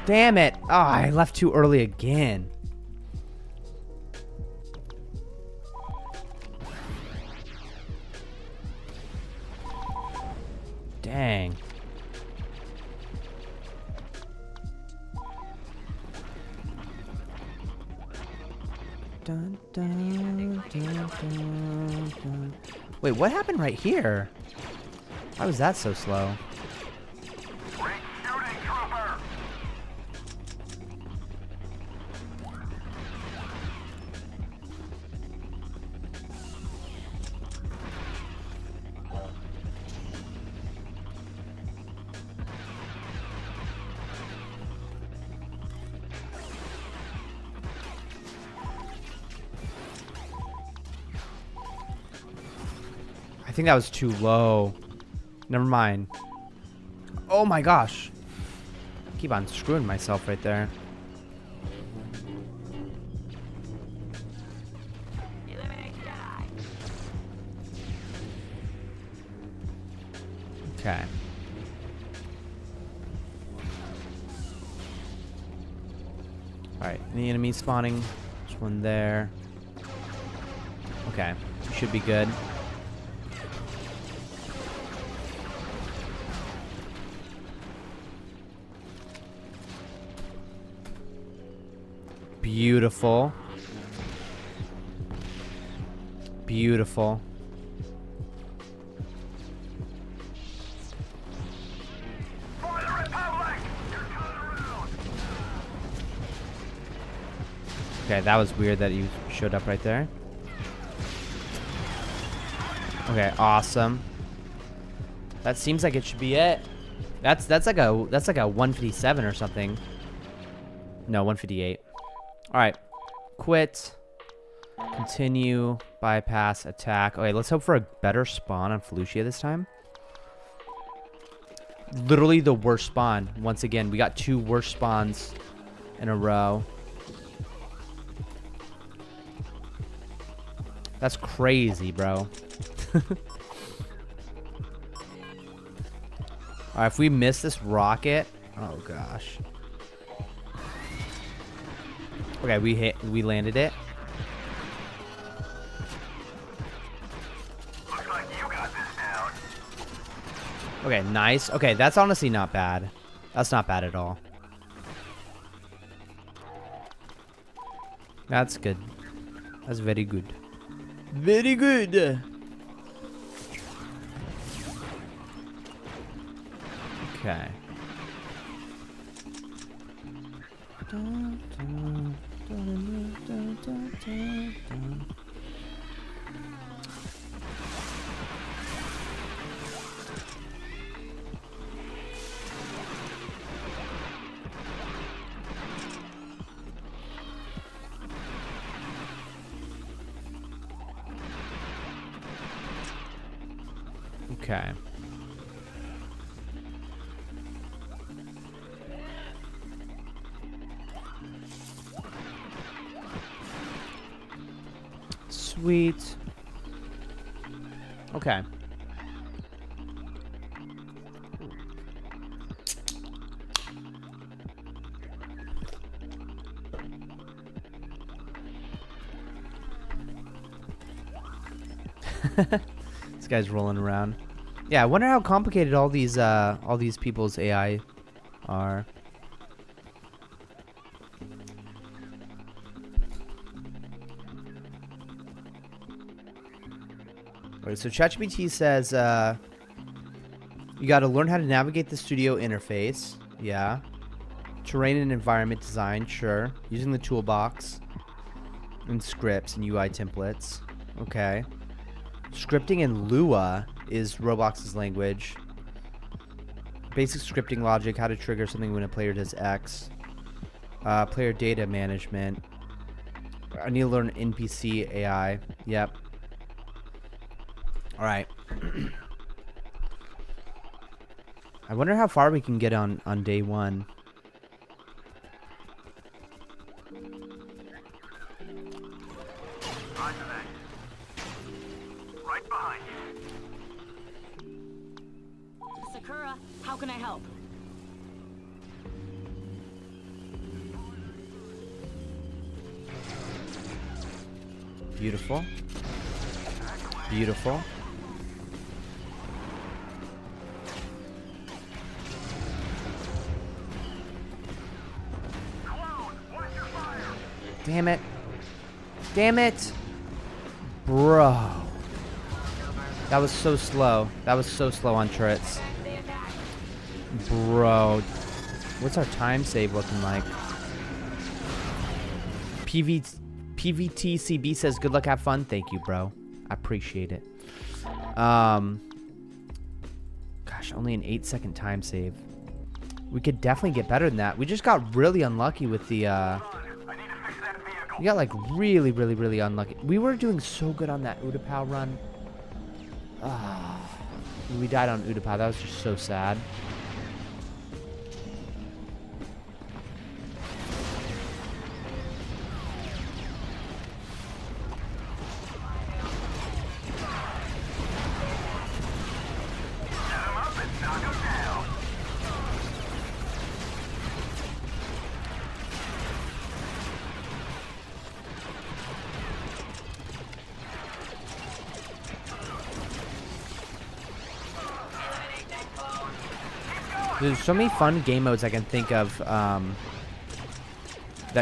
[SPEAKER 1] Damn it. Oh, I left too early again. Dang. Dun, dun, dun, dun, dun. Wait, what happened right here? Why was that so slow?
[SPEAKER 6] Great shooting, trooper.
[SPEAKER 1] I think that was too low. Never mind. Oh my gosh. Keep on screwing myself right there. Okay. Alright, any enemies spawning? There's one there. Okay, should be good. Beautiful. Beautiful.
[SPEAKER 6] For the Republic! You're coming around!
[SPEAKER 1] Okay, that was weird that you showed up right there. Okay, awesome. That seems like it should be it. That's like a 157 or something. No, 158. All right, quit. Continue. Bypass. Attack. Okay, let's hope for a better spawn on Felucia this time. Literally the worst spawn. Once again, we got 2 worst spawns in a row. That's crazy, bro. Alright, if we miss this rocket... Oh, gosh. Okay, we landed it.
[SPEAKER 6] Looks like you got this down.
[SPEAKER 1] Okay, nice. Okay, that's honestly not bad. That's not bad at all. That's good. That's very good. Very good. Okay. Okay. Sweet. Okay. This guy's rolling around. Yeah, I wonder how complicated all these people's AI are. Alright, so ChatGPT says you got to learn how to navigate the studio interface. Yeah. Terrain and environment design, sure. Using the toolbox and scripts and UI templates. Okay. Scripting in Lua is Roblox's language. Basic scripting logic, how to trigger something when a player does X. Player data management. I need to learn NPC AI. Yep. Alright. I wonder how far we can get on day 1.
[SPEAKER 6] Roger that. Right behind you.
[SPEAKER 4] Sakura, how can I help?
[SPEAKER 1] Beautiful. Beautiful. Damn it. Damn it. Bro. That was so slow. That was so slow on turrets. Bro. What's our time save looking like? PVTCB says, good luck, have fun. Thank you, bro. I appreciate it. Gosh, only an 8-second time save. We could definitely get better than that. We just got really unlucky with the, we got like really, really, really unlucky. We were doing so good on that Utapau run. We died on Utapau. That was just so sad. There's so many fun game modes I can think of that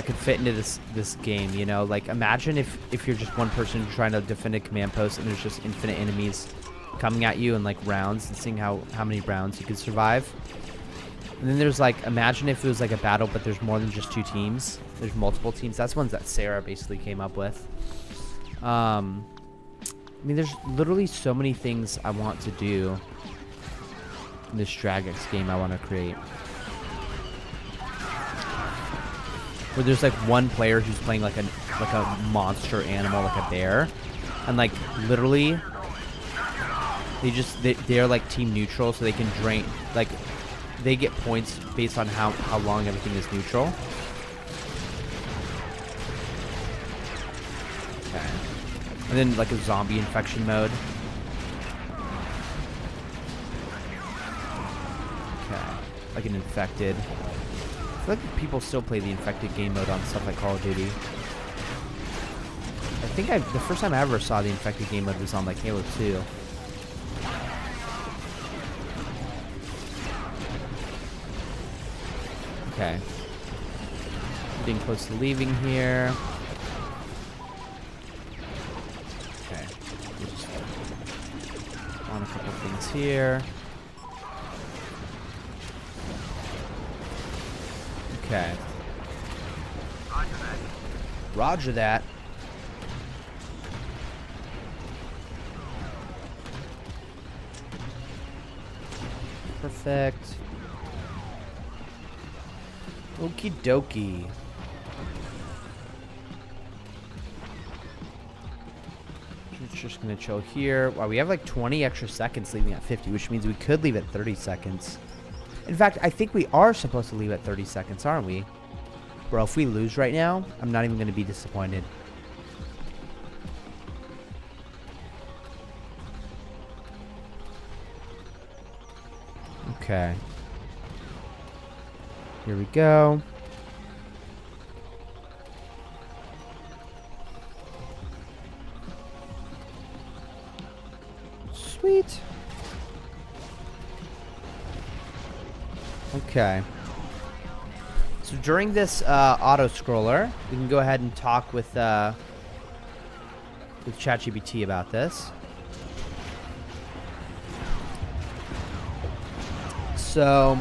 [SPEAKER 1] could fit into this game, you know? Like, imagine if you're just one person trying to defend a command post and there's just infinite enemies coming at you in, like, rounds and seeing how many rounds you could survive. And then there's, like, imagine if it was, like, a battle, but there's more than just 2 teams. There's multiple teams. That's ones that Sarah basically came up with. I mean, there's literally so many things I want to do in this Dragex game I want to create. Where there's like one player who's playing like a monster animal, like a bear, and like literally they're like team neutral, so they can drain, like they get points based on how long everything is neutral. Okay. And then like a zombie infection mode. Like an infected. I feel like people still play the infected game mode on stuff like Call of Duty. I think the first time I ever saw the infected game mode was on like Halo 2. Okay. Getting close to leaving here. Okay. We'll just on a couple things here. Okay. Roger that. Perfect. Okie dokie. Just gonna chill here. Wow, we have like 20 extra seconds leaving at 50, which means we could leave at 30 seconds. In fact, I think we are supposed to leave at 30 seconds, aren't we? Bro, if we lose right now, I'm not even going to be disappointed. Okay. Here we go. Sweet. Okay. So during this auto scroller, we can go ahead and talk with ChatGPT about this. So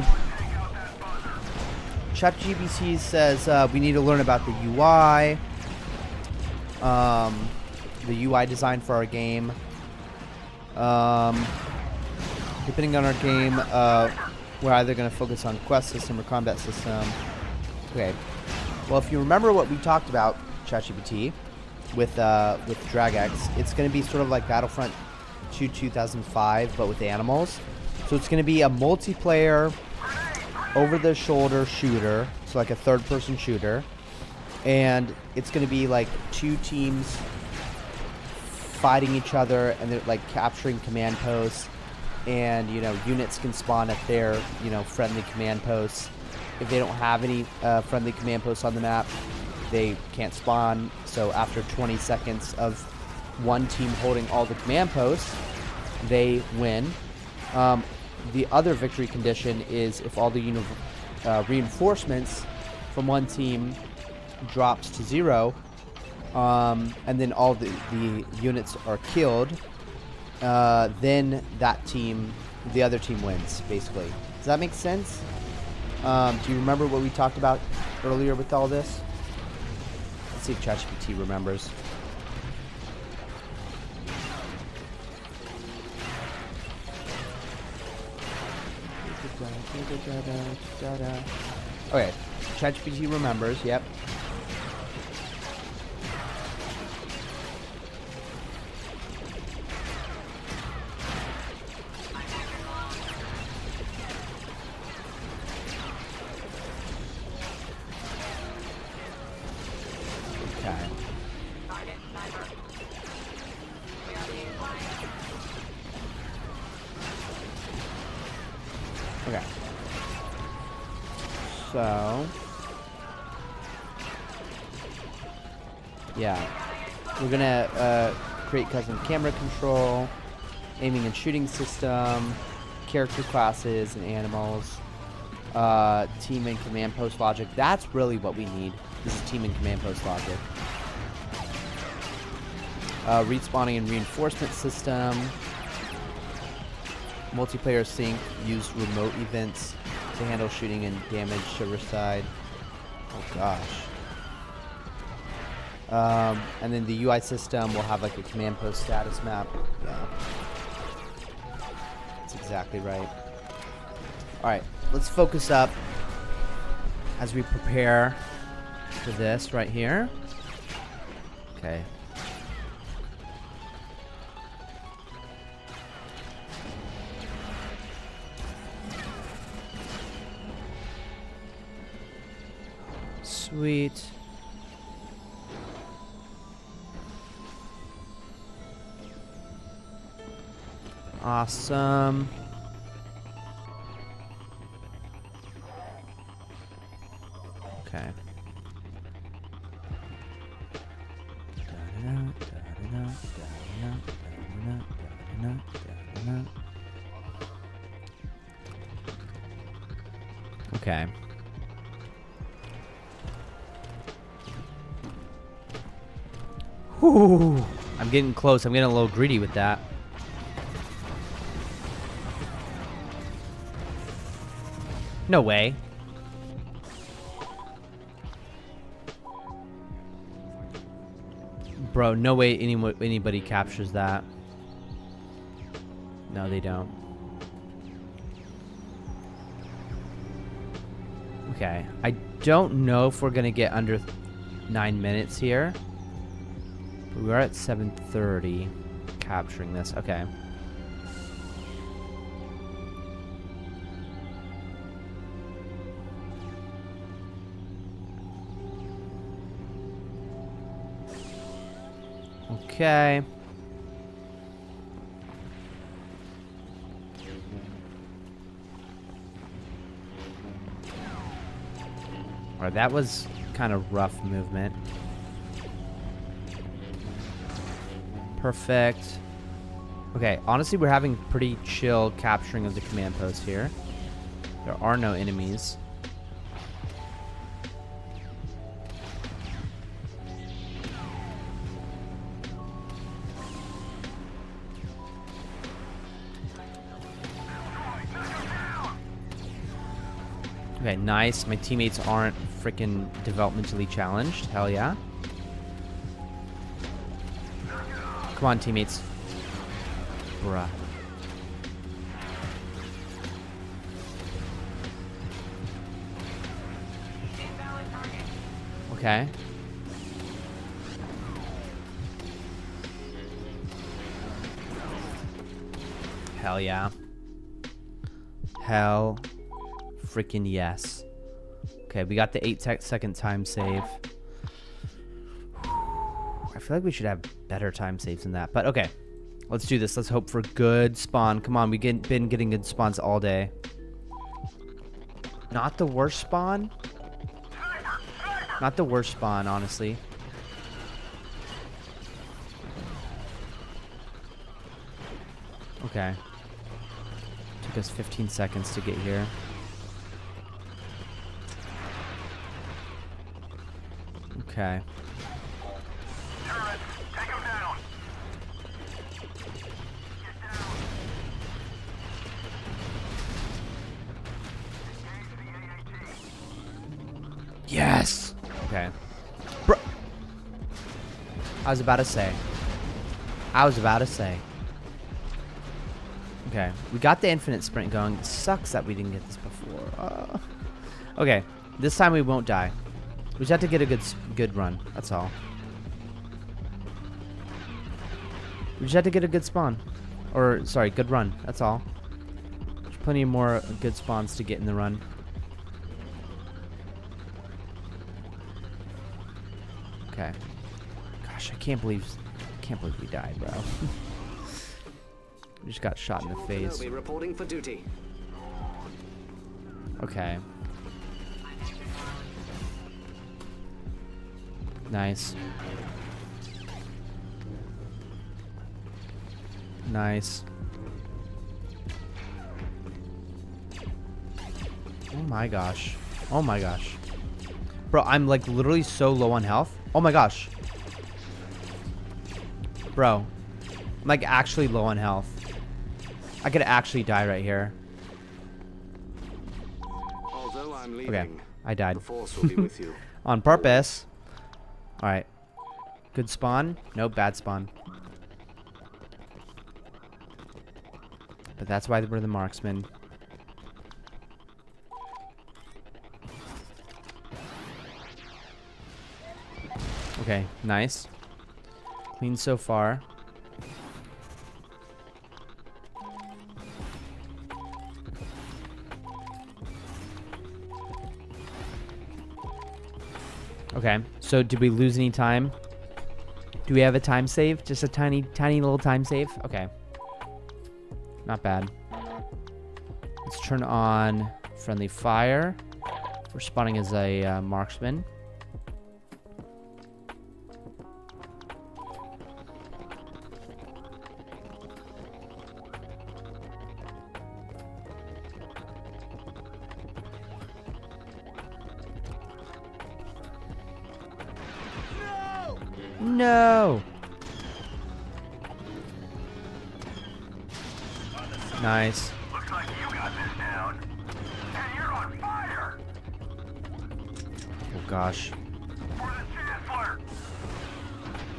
[SPEAKER 1] ChatGPT says we need to learn about the UI, design for our game. Depending on our game, we're either going to focus on quest system or combat system. Okay. Well, if you remember what we talked about, ChatGPT, with DragX, it's going to be sort of like Battlefront 2 2005, but with animals. So it's going to be a multiplayer, over-the-shoulder shooter, so like a third-person shooter. And it's going to be like two teams fighting each other, and they're like capturing command posts. And, you know, units can spawn at their, you know, friendly command posts. If they don't have any friendly command posts on the map, they can't spawn. So after 20 seconds of one team holding all the command posts, they win. The other victory condition is if all the reinforcements from one team drops to 0, and then all the units are killed, then that team, the other team wins, basically. Does that make sense? Do you remember what we talked about earlier with all this? Let's see if ChatGPT remembers. Okay, ChatGPT remembers, yep. Okay. So, yeah, we're gonna create custom camera control, aiming and shooting system, character classes and animals, team and command post logic. That's really what we need. This is team and command post logic. Respawning and reinforcement system. Multiplayer sync, use remote events to handle shooting and damage server side. Oh gosh. And then the UI system will have like a command post status map. Yeah. That's exactly right. Alright, let's focus up as we prepare for this right here. Okay. Sweet. Awesome. Okay. Okay. Whew. I'm getting close. I'm getting a little greedy with that. No way. Bro, no way anybody captures that. No, they don't. Okay. I don't know if we're going to get under 9 minutes here. But we are at 7:30 capturing this. Okay. Okay. Alright, that was kind of rough movement. Perfect. Okay, honestly, we're having pretty chill capturing of the command post here. There are no enemies. Okay, nice. My teammates aren't freaking developmentally challenged. Hell yeah. Come on, teammates. Bruh. Okay. Hell yeah. Hell freaking yes. Okay, we got the 8-second time save. I feel like we should have better time saves than that. But okay, let's do this. Let's hope for good spawn. Come on, we've been getting good spawns all day. Not the worst spawn. Not the worst spawn, honestly. Okay. Took us 15 seconds to get here. Okay.
[SPEAKER 6] Turret, take him down.
[SPEAKER 1] Yes! Okay. Bro. I was about to say. Okay. We got the infinite sprint going. It sucks that we didn't get this before. Okay. This time we won't die. We just have to get a good run. That's all. We just have to get a good spawn. Or, sorry, good run. That's all. There's plenty of more good spawns to get in the run. Okay. Gosh, I can't believe we died, bro. We just got shot in the face.
[SPEAKER 7] Reporting for duty.
[SPEAKER 1] Okay. Nice. Nice. Oh my gosh. Oh my gosh. Bro, I'm like literally so low on health. Oh my gosh. Bro. I'm like actually low on health. I could actually die right here.
[SPEAKER 7] Although I'm leaving,
[SPEAKER 1] Okay. I died.
[SPEAKER 7] the force will be with you.
[SPEAKER 1] On purpose. Alright. Good spawn. Nope, bad spawn. But that's why we're the marksman. Okay, nice. Clean so far. Okay, so did we lose any time? Do we have a time save? Just a tiny little time save? Okay. Not bad. Let's turn on friendly fire. We're spawning as a marksman. No! Nice.
[SPEAKER 6] Looks like you got this down. And you're on fire.
[SPEAKER 1] Oh gosh.
[SPEAKER 6] For the Chancellor.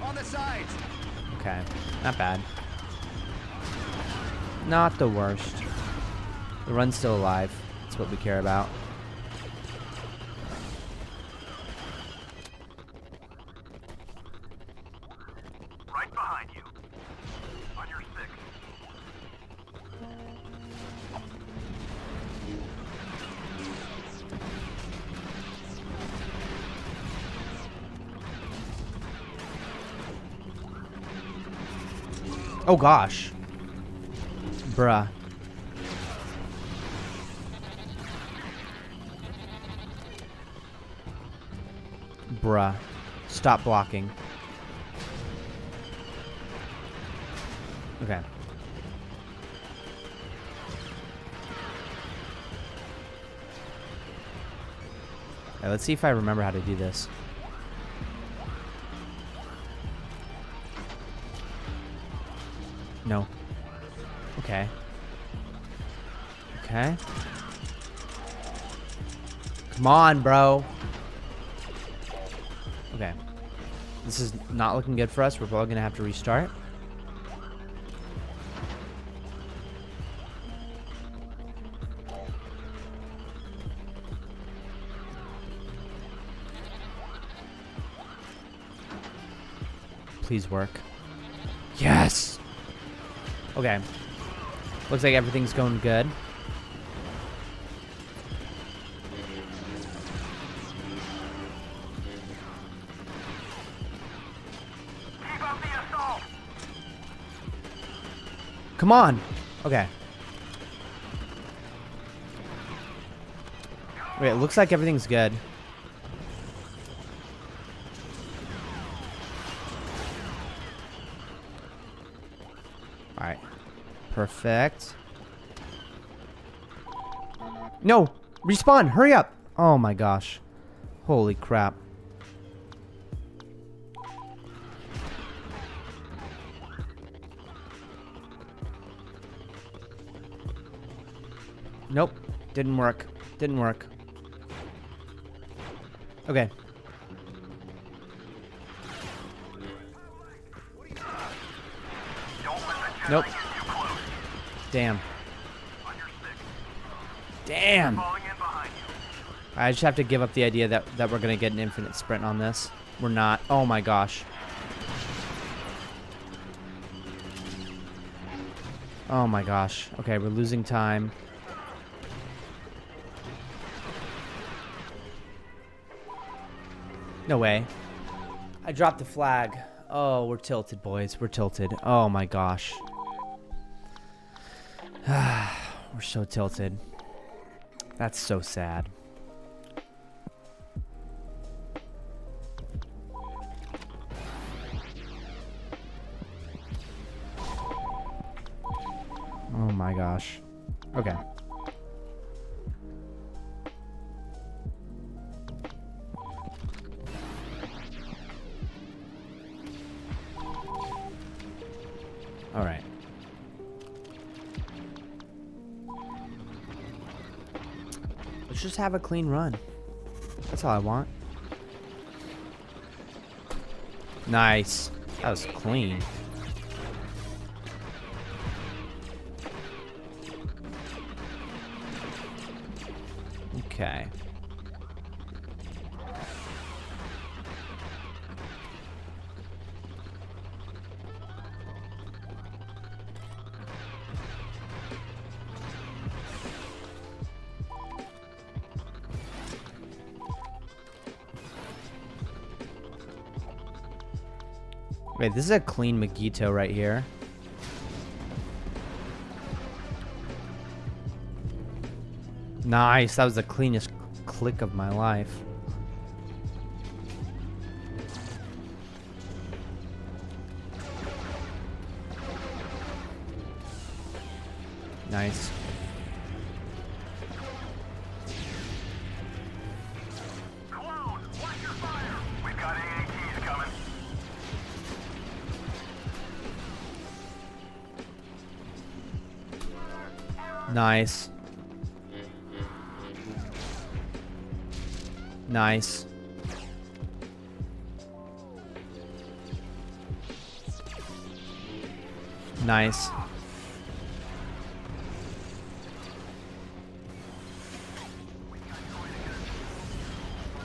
[SPEAKER 6] On the sides.
[SPEAKER 1] Okay. Not bad. Not the worst. The run's still alive. That's what we care about.
[SPEAKER 6] Right behind you. On your six.
[SPEAKER 1] Oh gosh. Bruh. Bruh. Stop blocking. Okay. Alright, let's see if I remember how to do this. No. Okay. Okay. Come on, bro. Okay. This is not looking good for us. We're probably gonna have to restart. please work. Yes! Okay. Looks like everything's going good.
[SPEAKER 6] Keep up the assault.
[SPEAKER 1] Come on! Okay. Wait, it looks like everything's good. Alright. Perfect. No! Respawn! Hurry up! Oh my gosh. Holy crap. Nope. Didn't work. Didn't work. Okay. Nope. Damn. Damn.
[SPEAKER 6] Falling in behind you.
[SPEAKER 1] I just have to give up the idea that we're going to get an infinite sprint on this. We're not. Oh my gosh. Oh my gosh. Okay, we're losing time. No way. I dropped the flag. Oh, we're tilted, boys. We're tilted. Oh my gosh. We're so tilted. That's so sad. Oh my gosh. Okay. All right. Let's just have a clean run. That's all I want. Nice. That was clean. Okay. Wait, this is a clean Magito right here. Nice. That was the cleanest click of my life. Nice.
[SPEAKER 6] Clone, watch your fire. We've got AATs coming.
[SPEAKER 1] Nice. Nice. Nice.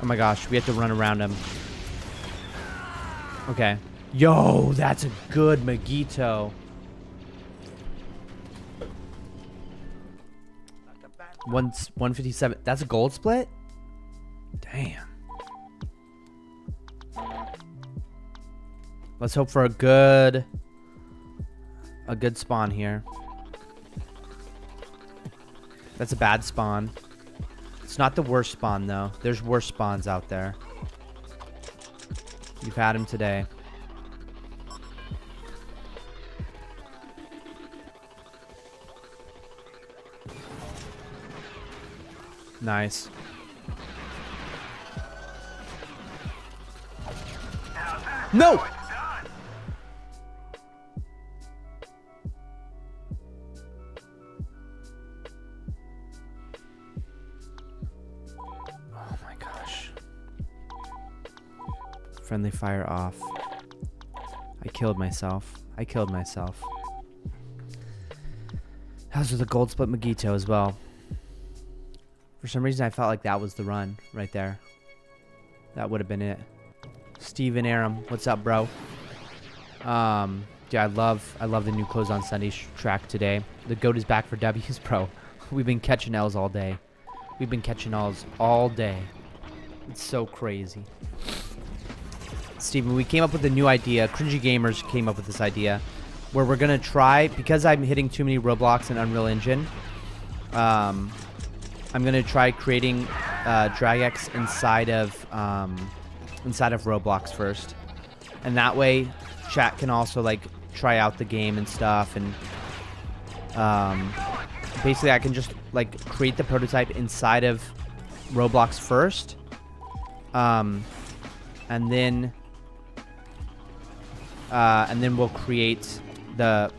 [SPEAKER 1] Oh my gosh, we have to run around him. Okay. Yo, that's a good Magito. 157. That's a gold split? Damn. Let's hope for a good spawn here. That's a bad spawn. It's not the worst spawn though. There's worse spawns out there. You've had him today. Nice. No! Oh my gosh. Friendly fire off. I killed myself. I killed myself. How's with the gold split Magito as well? For some reason I felt like that was the run right there. That would have been it. Steven Aram, what's up, bro? Dude, I love the new Close on Sundays track today. The GOAT is back for W's, bro. We've been catching L's all day. We've been catching L's all day. It's so crazy. Steven, we came up with a new idea. Cringy Gamers came up with this idea where we're going to try, because I'm hitting too many Roblox and Unreal Engine, I'm going to try creating DragX inside of Roblox first. And that way, chat can also, like, try out the game and stuff. And basically, I can just, like, create the prototype inside of Roblox first. And then we'll create the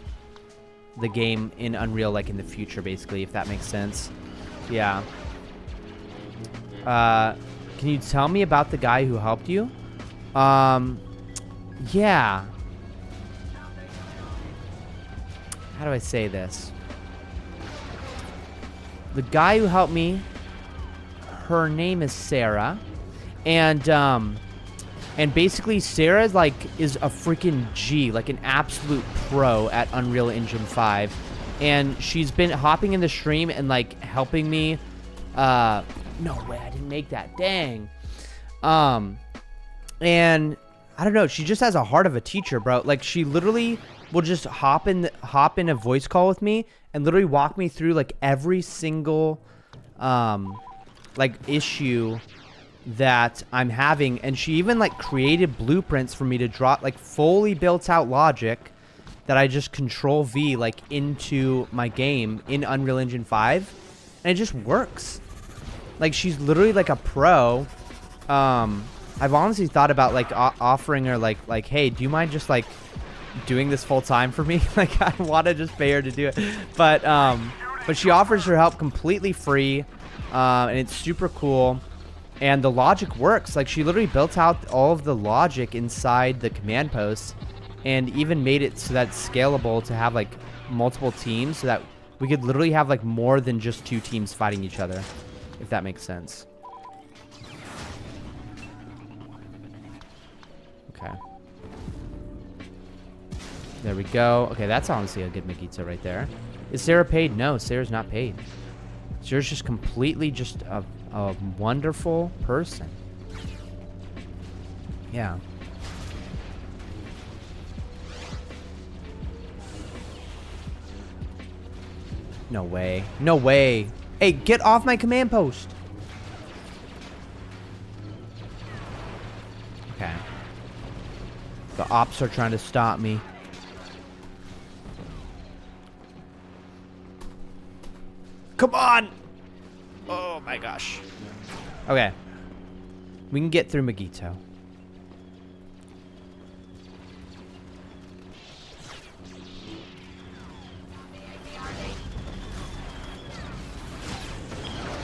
[SPEAKER 1] game in Unreal, like, in the future, basically, if that makes sense. Yeah. Can you tell me about the guy who helped you? Yeah. How do I say this? The guy who helped me, her name is Sarah. And basically Sarah is a freaking G, like an absolute pro at Unreal Engine 5. And she's been hopping in the stream and, like, helping me. No way, I didn't make that. Dang. And I don't know, she just has a heart of a teacher, bro. Like, she literally will just hop in a voice call with me and literally walk me through, like, every single like, issue that I'm having. And she even, like, created blueprints for me to draw, like, fully built out logic that I just Control V, like, into my game in Unreal Engine 5, and it just works. Like, she's literally, like, a pro. I've honestly thought about, like, offering her, like, hey, do you mind just, like, doing this full time for me? Like, I want to just pay her to do it. But she offers her help completely free, and it's super cool. And the logic works. Like, she literally built out all of the logic inside the command posts and even made it so that it's scalable to have, like, multiple teams so that we could literally have, like, more than just 2 teams fighting each other, if that makes sense. Okay. There we go. Okay, that's honestly a good Mikita right there. Is Sarah paid? No, Sarah's not paid. Sarah's just completely just a wonderful person. Yeah. No way. No way. Hey, get off my command post. Okay. The ops are trying to stop me. Come on! Oh my gosh. Okay. We can get through Magito.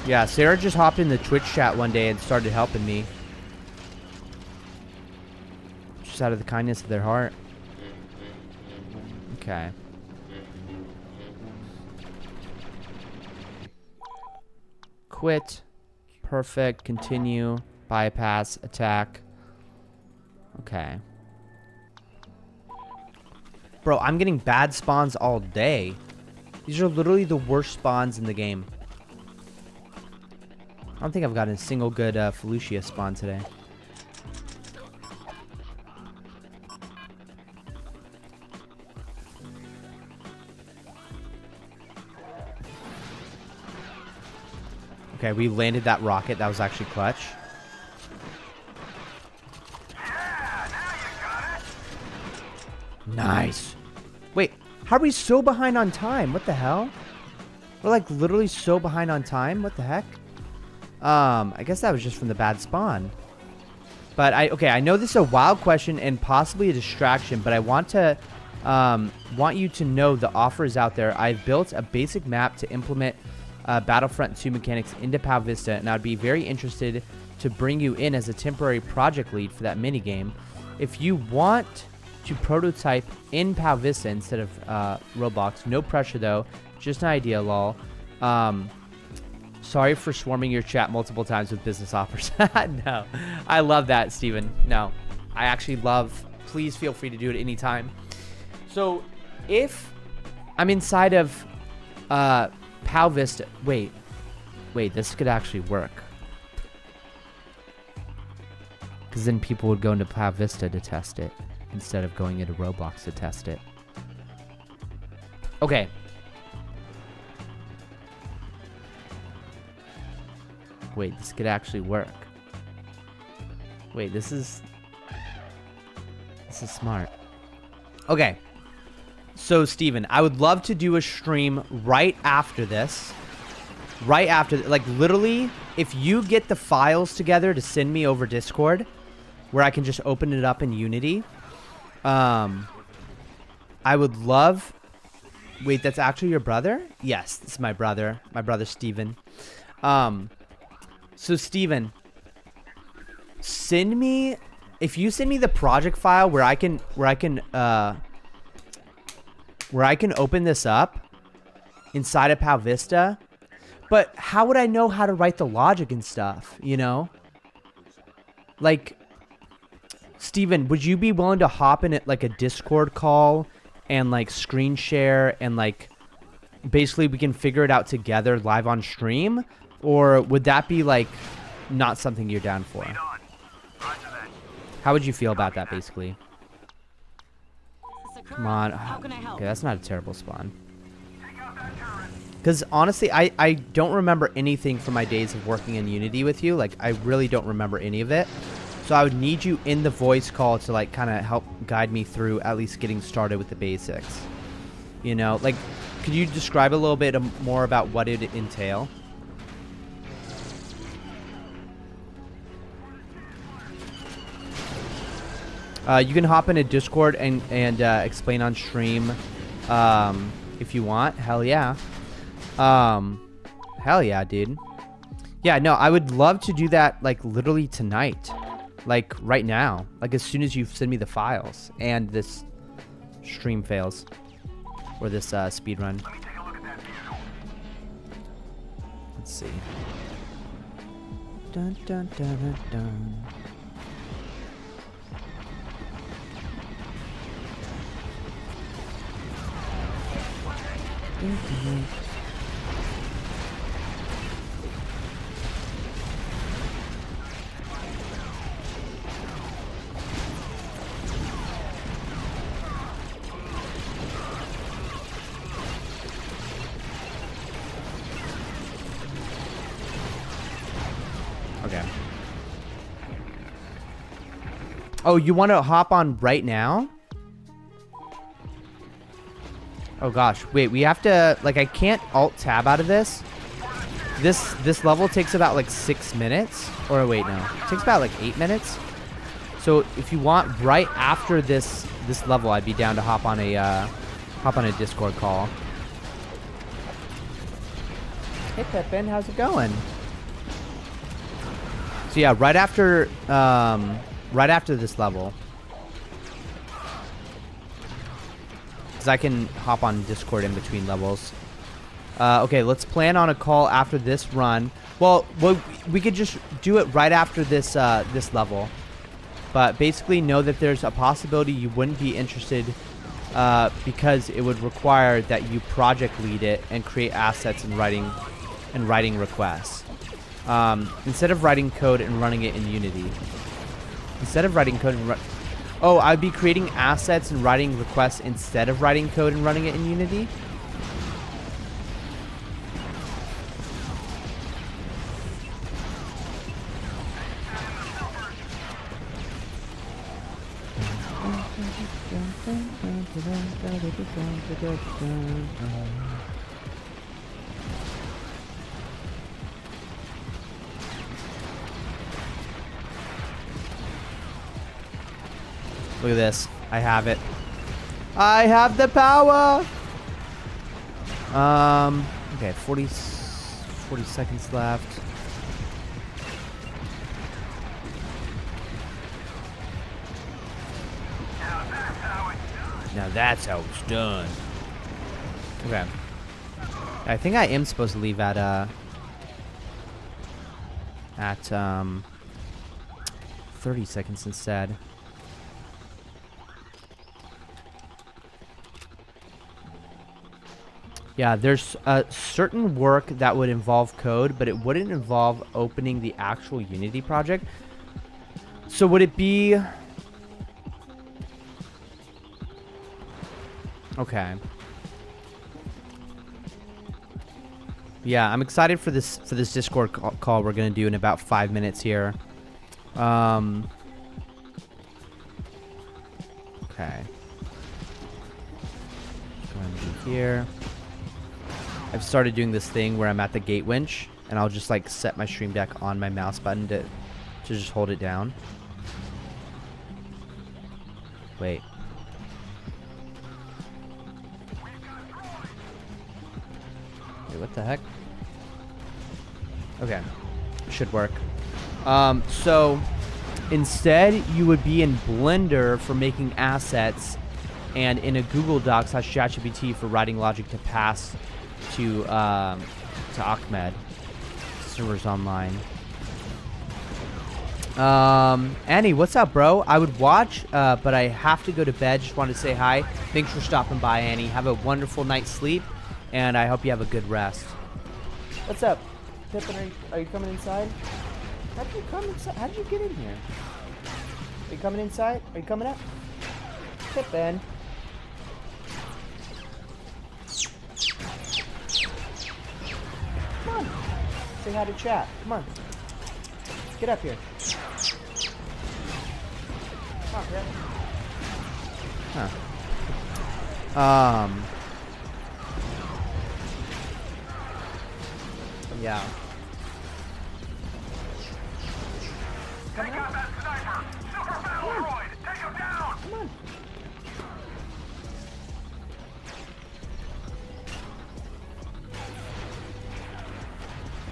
[SPEAKER 1] Yeah, Sarah just hopped in the Twitch chat one day and started helping me. Just out of the kindness of their heart. Okay. Quit. Perfect. Continue. Bypass. Attack. Okay. Bro, I'm getting bad spawns all day. These are literally the worst spawns in the game. I don't think I've gotten a single good Felucia spawn today. Okay, we landed that rocket. That was actually clutch.
[SPEAKER 6] Yeah, now you got it.
[SPEAKER 1] Nice. Wait, how are we so behind on time? What the hell? We're like literally so behind on time. What the heck? I guess that was just from the bad spawn. But I know this is a wild question and possibly a distraction, but I want you to know the offer is out there. I've built a basic map to implement Battlefront 2 mechanics into PoW Vista, and I'd be very interested to bring you in as a temporary project lead for that minigame. If you want to prototype in PoW Vista instead of Roblox, no pressure though, just an idea, lol. Sorry for swarming your chat multiple times with business offers. No, I love that, Steven. No, I actually love please feel free to do it anytime. So if I'm inside of Pal Vista, wait, this could actually work. Because then people would go into Pal Vista to test it instead of going into Roblox to test it. Okay. Wait, this could actually work. Wait, this is smart. Okay. So, Steven, I would love to do a stream right after this. Right after, like, literally, if you get the files together to send me over Discord, where I can just open it up in Unity, I would love... Wait, that's actually your brother? Yes, it's my brother. My brother, Steven. So, Steven, send me... If you send me the project file where I can open this up inside of Pal Vista, but how would I know how to write the logic and stuff, you know? Like, Steven, would you be willing to hop in at like a Discord call and like screen share and like basically we can figure it out together live on stream? Or would that be like not something you're down for? How would you feel about that, basically?
[SPEAKER 4] Sakura,
[SPEAKER 1] Come on.
[SPEAKER 4] how can I help?
[SPEAKER 1] Okay, that's not a terrible spawn. Because honestly, I don't remember anything from my days of working in Unity with you. Like, I really don't remember any of it. So I would need you in the voice call to like kind of help guide me through at least getting started with the basics. You know, like, could you describe a little bit more about what it would entail? You can hop into Discord and explain on stream if you want. Hell yeah. Hell yeah, dude. Yeah, no, I would love to do that like literally tonight. Like right now. Like as soon as you send me the files and this stream fails. Or this speedrun. Let's see. Dun dun dun dun dun. Okay. Oh, you want to hop on right now? Oh gosh, wait, we have to, like, I can't alt tab out of this. This level takes about like 6 minutes. Or wait, no, it takes about like 8 minutes. So if you want right after this level, I'd be down to hop on a Discord call. Hey Pippin, how's it going? So yeah, right after this level. Because I can hop on Discord in between levels. Okay, let's plan on a call after this run. Well, we could just do it right after this this level. But basically know that there's a possibility you wouldn't be interested because it would require that you project lead it and create assets and writing requests. Instead of writing code and running it in Unity. Oh, I'd be creating assets and writing requests instead of writing code and running it in Unity? Look at this. I have it. I have the power! Okay, 40 seconds left. Now that's how it's done. Okay. I think I am supposed to leave at 30 seconds instead. Yeah, there's certain work that would involve code, but it wouldn't involve opening the actual Unity project. So would it be... Okay. Yeah, I'm excited for this Discord call we're gonna do in about 5 minutes here. Okay. Go ahead and do here. I've started doing this thing where I'm at the gate winch, and I'll just like set my stream deck on my mouse button to just hold it down. Wait. Wait, what the heck? Okay. Should work. So instead you would be in Blender for making assets and in a Google Docs / ChatGPT for writing logic to pass to Ahmed. Servers online. Annie, what's up, bro? I would watch, but I have to go to bed. Just wanted to say hi. Thanks for stopping by, Annie. Have a wonderful night's sleep, and I hope you have a good rest. What's up? Pippin, are you coming inside? How'd you come inside? How'd you get in here? Are you coming inside? Are you coming up? Pippin. Come on. Say hi to chat. Come on. Get up here. Come on, Pip. Huh. Yeah.
[SPEAKER 6] Take out that sniper! Super battle droid! Take him down!
[SPEAKER 1] Come on.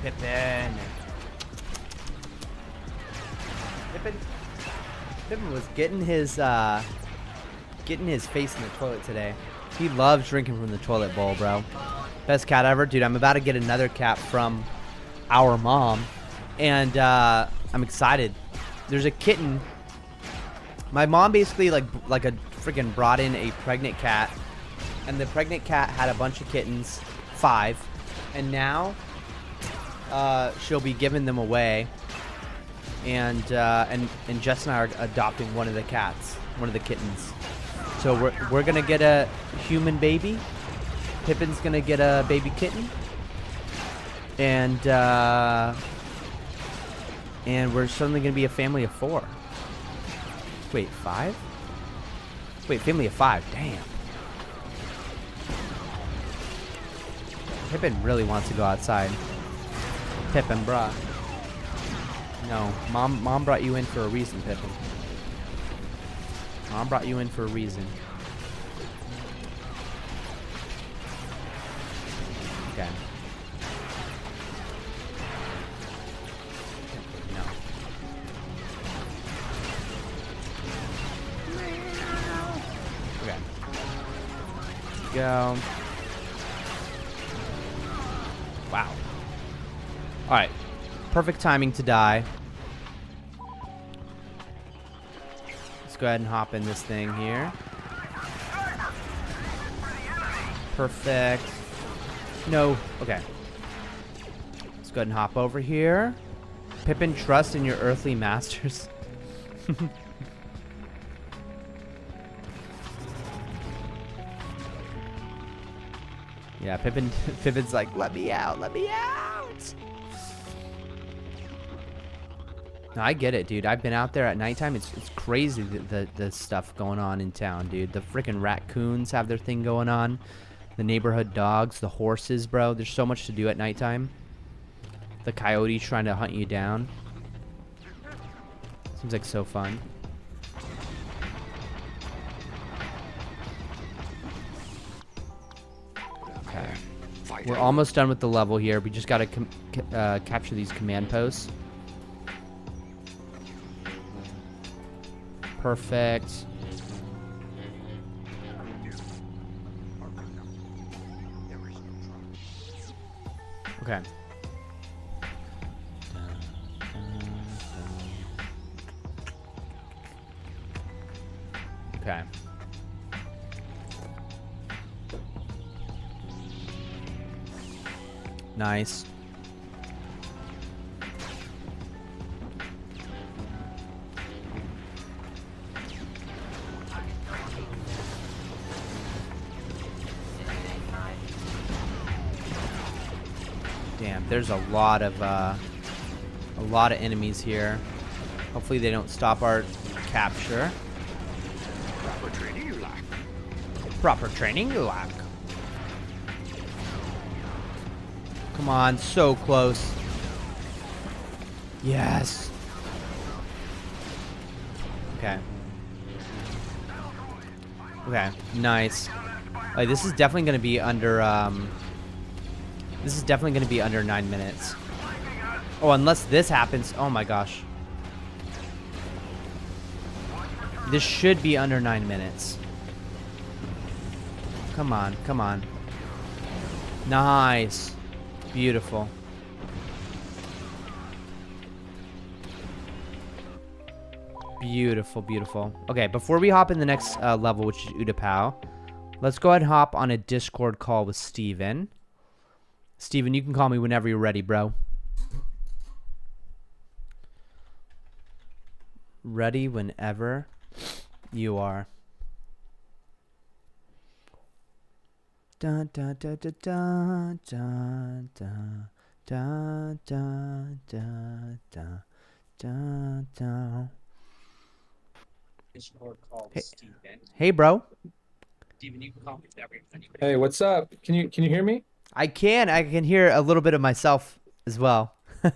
[SPEAKER 1] Pippin. Pippin was getting his face in the toilet today. He loves drinking from the toilet bowl, bro. Best cat ever. Dude, I'm about to get another cat from our mom. And I'm excited. There's a kitten. My mom basically like a freaking brought in a pregnant cat. And the pregnant cat had a bunch of kittens. 5. And now she'll be giving them away. And Jess and I are adopting one of the cats. One of the kittens. So we're gonna get a human baby. Pippin's gonna get a baby kitten, and we're suddenly gonna be a family of 4. Wait, 5? Wait, family of 5. Damn. Pippin really wants to go outside. Pippin, bruh. No, mom brought you in for a reason, Pippin. Mom brought you in for a reason. Okay. No. Okay. Go. Wow. Alright. Perfect timing to die. Let's go ahead and hop in this thing here. Perfect. No. Okay. Let's go ahead and hop over here. Pippin, trust in your earthly masters. Yeah, Pippin's like, let me out, let me out. No, I get it, dude. I've been out there at nighttime. It's crazy the stuff going on in town, dude. The freaking raccoons have their thing going on. The neighborhood dogs, the horses, bro. There's so much to do at nighttime. The coyotes trying to hunt you down. Seems like so fun. Okay. We're almost done with the level here. We just got to capture these command posts. Perfect. Okay. Okay. Nice. Damn, there's a lot of enemies here. Hopefully they don't stop our capture.
[SPEAKER 7] Proper training you lack.
[SPEAKER 1] Proper training you lack. Come on, so close. Yes. Okay. Okay, nice. Like, this is definitely going to be under, this is definitely going to be under 9 minutes. Oh, unless this happens. Oh my gosh. This should be under 9 minutes. Come on, come on. Nice. Beautiful. Beautiful, beautiful. Okay, before we hop in the next level, which is Utapau, let's go ahead and hop on a Discord call with Steven. Steven, you can call me whenever you're ready, bro. Ready whenever you are. Dun dun dun dun dun dun dun dun dun dun dun dun dun. Hey, hey, bro.
[SPEAKER 8] Hey, what's up? Can you hear me?
[SPEAKER 1] I can hear a little bit of myself as well on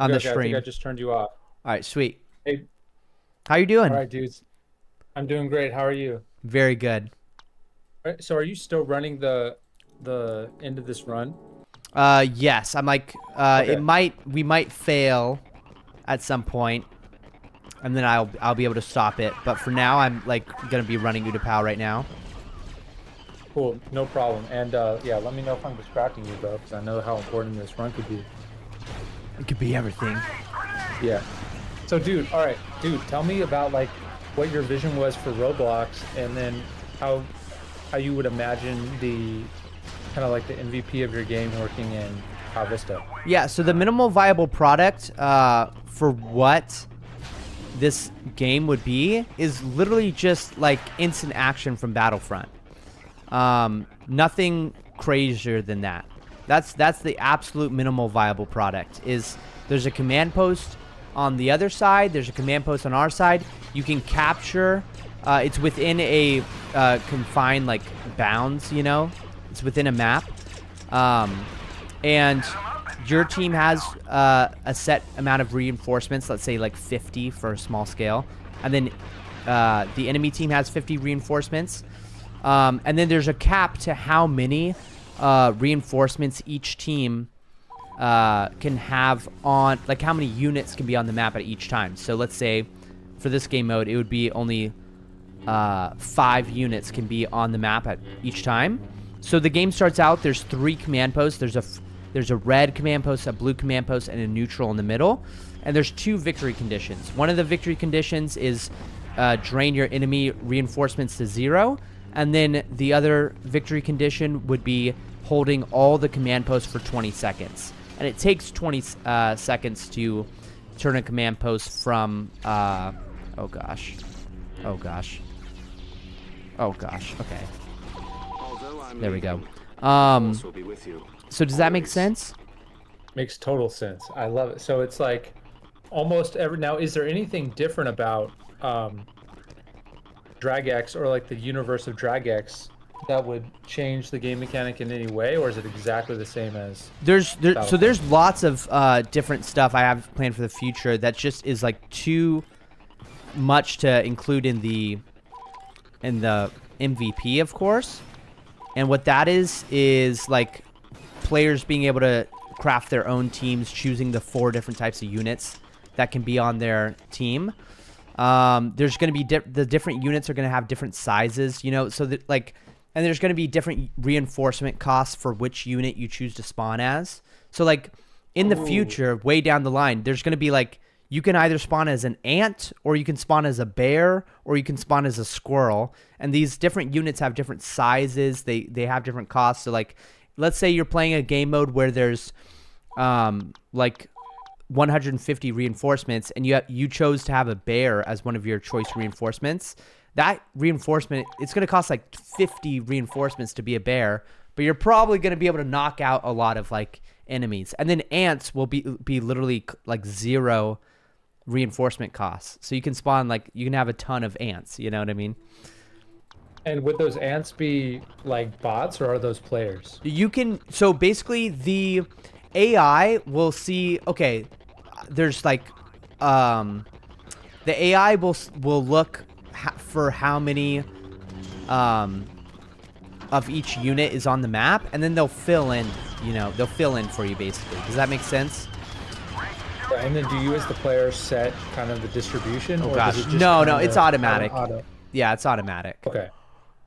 [SPEAKER 1] the
[SPEAKER 8] Okay, I
[SPEAKER 1] stream.
[SPEAKER 8] think I just turned you off.
[SPEAKER 1] All right, sweet.
[SPEAKER 8] Hey,
[SPEAKER 1] How you doing?
[SPEAKER 8] all right, dudes. I'm doing great. How are you?
[SPEAKER 1] Very good.
[SPEAKER 8] All right, so are you still running the end of this run?
[SPEAKER 1] Yes. I'm like,
[SPEAKER 8] Okay.
[SPEAKER 1] we might fail at some point, and then I'll be able to stop it. But for now, I'm like gonna be running Utapau right now.
[SPEAKER 8] Cool, no problem. And yeah, let me know if I'm distracting you, bro, because I know how important this run could be.
[SPEAKER 1] It could be everything.
[SPEAKER 8] Yeah. So, dude, all right, dude, tell me about like what your vision was for Roblox, and then how you would imagine the kind of like the MVP of your game working in How Vista.
[SPEAKER 1] Yeah. So the minimal viable product for what this game would be is literally just like instant action from Battlefront. Nothing crazier than that. That's the absolute minimal viable product. Is there's a command post on the other side, there's a command post on our side. You can capture, it's within a confined like bounds, you know, it's within a map, and your team has a set amount of reinforcements, let's say like 50 for a small scale, and then the enemy team has 50 reinforcements. And then there's a cap to how many reinforcements each team can have on, like how many units can be on the map at each time. So let's say for this game mode, it would be only 5 units can be on the map at each time. So the game starts out, there's 3 command posts. There's a red command post, a blue command post, and a neutral in the middle. And there's 2 victory conditions. One of the victory conditions is drain your enemy reinforcements to 0. And then the other victory condition would be holding all the command posts for 20 seconds. And it takes 20 seconds to turn a command post from, oh gosh. Oh gosh. Oh gosh, okay.
[SPEAKER 7] Although I'm
[SPEAKER 1] There we go.
[SPEAKER 7] leaving, Force will be with you.
[SPEAKER 1] So does that make
[SPEAKER 7] Always.
[SPEAKER 1] sense?
[SPEAKER 8] Makes total sense. I love it. So it's like almost every now. Is there anything different about DragX or like the universe of DragX that would change the game mechanic in any way, or is it exactly the same as?
[SPEAKER 1] So there's lots of different stuff I have planned for the future that just is like too much to include in the MVP, of course. And what that is like players being able to craft their own teams, choosing the 4 different types of units that can be on their team. There's going to be the different units are going to have different sizes, you know, so that like, and there's going to be different reinforcement costs for which unit you choose to spawn as. So like in the future, way down the line, there's going to be like, you can either spawn as an ant, or you can spawn as a bear, or you can spawn as a squirrel. And these different units have different sizes. They have different costs. So like let's say you're playing a game mode where there's like 150 reinforcements, and you chose to have a bear as one of your choice reinforcements. That reinforcement, it's going to cost like 50 reinforcements to be a bear, but you're probably going to be able to knock out a lot of like enemies. And then ants will be literally like 0 reinforcement costs. So you can spawn, like, you can have a ton of ants, you know what I mean?
[SPEAKER 8] And would those ants be like bots, or are those players?
[SPEAKER 1] You can, so basically the AI will see, okay, there's like, the AI will look for how many of each unit is on the map, and then they'll fill in, they'll fill in for you basically. Does that make sense?
[SPEAKER 8] Yeah, and then do you as the player set kind of the distribution?
[SPEAKER 1] Oh
[SPEAKER 8] or
[SPEAKER 1] gosh,
[SPEAKER 8] does it just
[SPEAKER 1] no,
[SPEAKER 8] kinda
[SPEAKER 1] it's automatic.
[SPEAKER 8] auto?
[SPEAKER 1] Yeah, it's automatic.
[SPEAKER 8] Okay.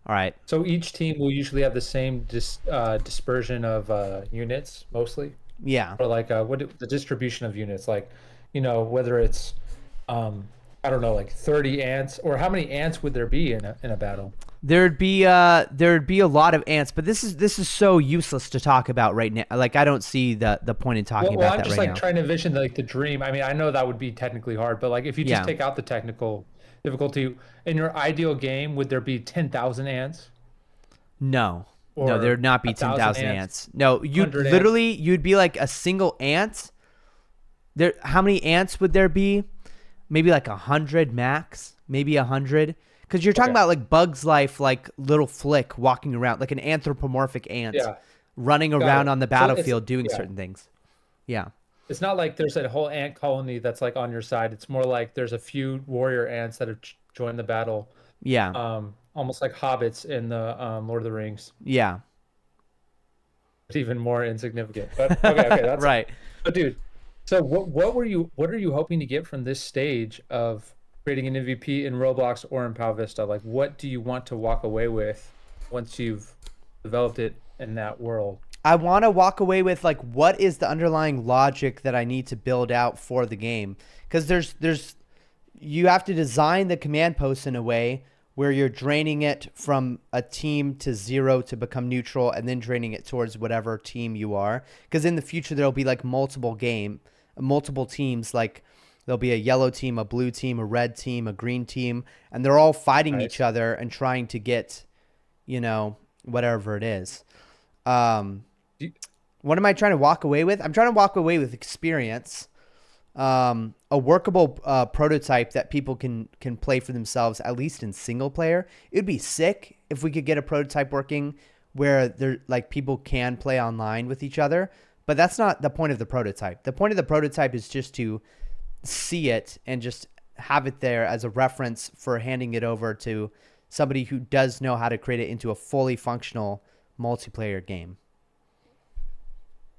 [SPEAKER 1] All right.
[SPEAKER 8] So each team will usually have the same dispersion of units, mostly?
[SPEAKER 1] Yeah.
[SPEAKER 8] Or like the distribution of units, like, whether it's I don't know, like 30 ants, or how many ants would there be in a battle?
[SPEAKER 1] There'd be a lot of ants, but this is so useless to talk about right now. Like, I don't see the point in talking about
[SPEAKER 8] I'm
[SPEAKER 1] that
[SPEAKER 8] just
[SPEAKER 1] right
[SPEAKER 8] like
[SPEAKER 1] now.
[SPEAKER 8] trying to envision like the dream. I mean, I know that would be technically hard, but like if you just take out the technical difficulty in your ideal game, would there be 10,000 ants?
[SPEAKER 1] No,
[SPEAKER 8] Or
[SPEAKER 1] there'd not be
[SPEAKER 8] 1,000
[SPEAKER 1] 10,000
[SPEAKER 8] ants?
[SPEAKER 1] ants. No, you'd
[SPEAKER 8] 100
[SPEAKER 1] literally you'd be like a single ant. There, how many ants would there be? Maybe like 100 max, maybe 100. Because you're talking
[SPEAKER 8] Okay.
[SPEAKER 1] about like Bug's Life, like little Flick walking around, like an anthropomorphic ant running around
[SPEAKER 8] it.
[SPEAKER 1] on the
[SPEAKER 8] So it's-
[SPEAKER 1] battlefield doing
[SPEAKER 8] yeah.
[SPEAKER 1] certain things. Yeah.
[SPEAKER 8] It's not like there's a whole ant colony that's like on your side. It's more like there's a few warrior ants that have joined the battle.
[SPEAKER 1] Yeah.
[SPEAKER 8] Almost like hobbits in the Lord of the Rings.
[SPEAKER 1] Yeah.
[SPEAKER 8] It's even more insignificant. But okay, that's
[SPEAKER 1] Right.
[SPEAKER 8] But dude, so what are you hoping to get from this stage of creating an MVP in Roblox or in Pal Vista? Like, what do you want to walk away with once you've developed it in that world?
[SPEAKER 1] I want to walk away with like, what is the underlying logic that I need to build out for the game? Because you have to design the command post in a way where you're draining it from a team to 0 to become neutral, and then draining it towards whatever team you are. Because in the future, there'll be like multiple teams, like there'll be a yellow team, a blue team, a red team, a green team, and they're all fighting each other and trying to get, whatever it is. What am I trying to walk away with? I'm trying to walk away with experience. A workable prototype that people can play for themselves, at least in single player. It would be sick if we could get a prototype working where people can play online with each other, but that's not the point of the prototype. The point of the prototype is just to see it and just have it there as a reference for handing it over to somebody who does know how to create it into a fully functional multiplayer game.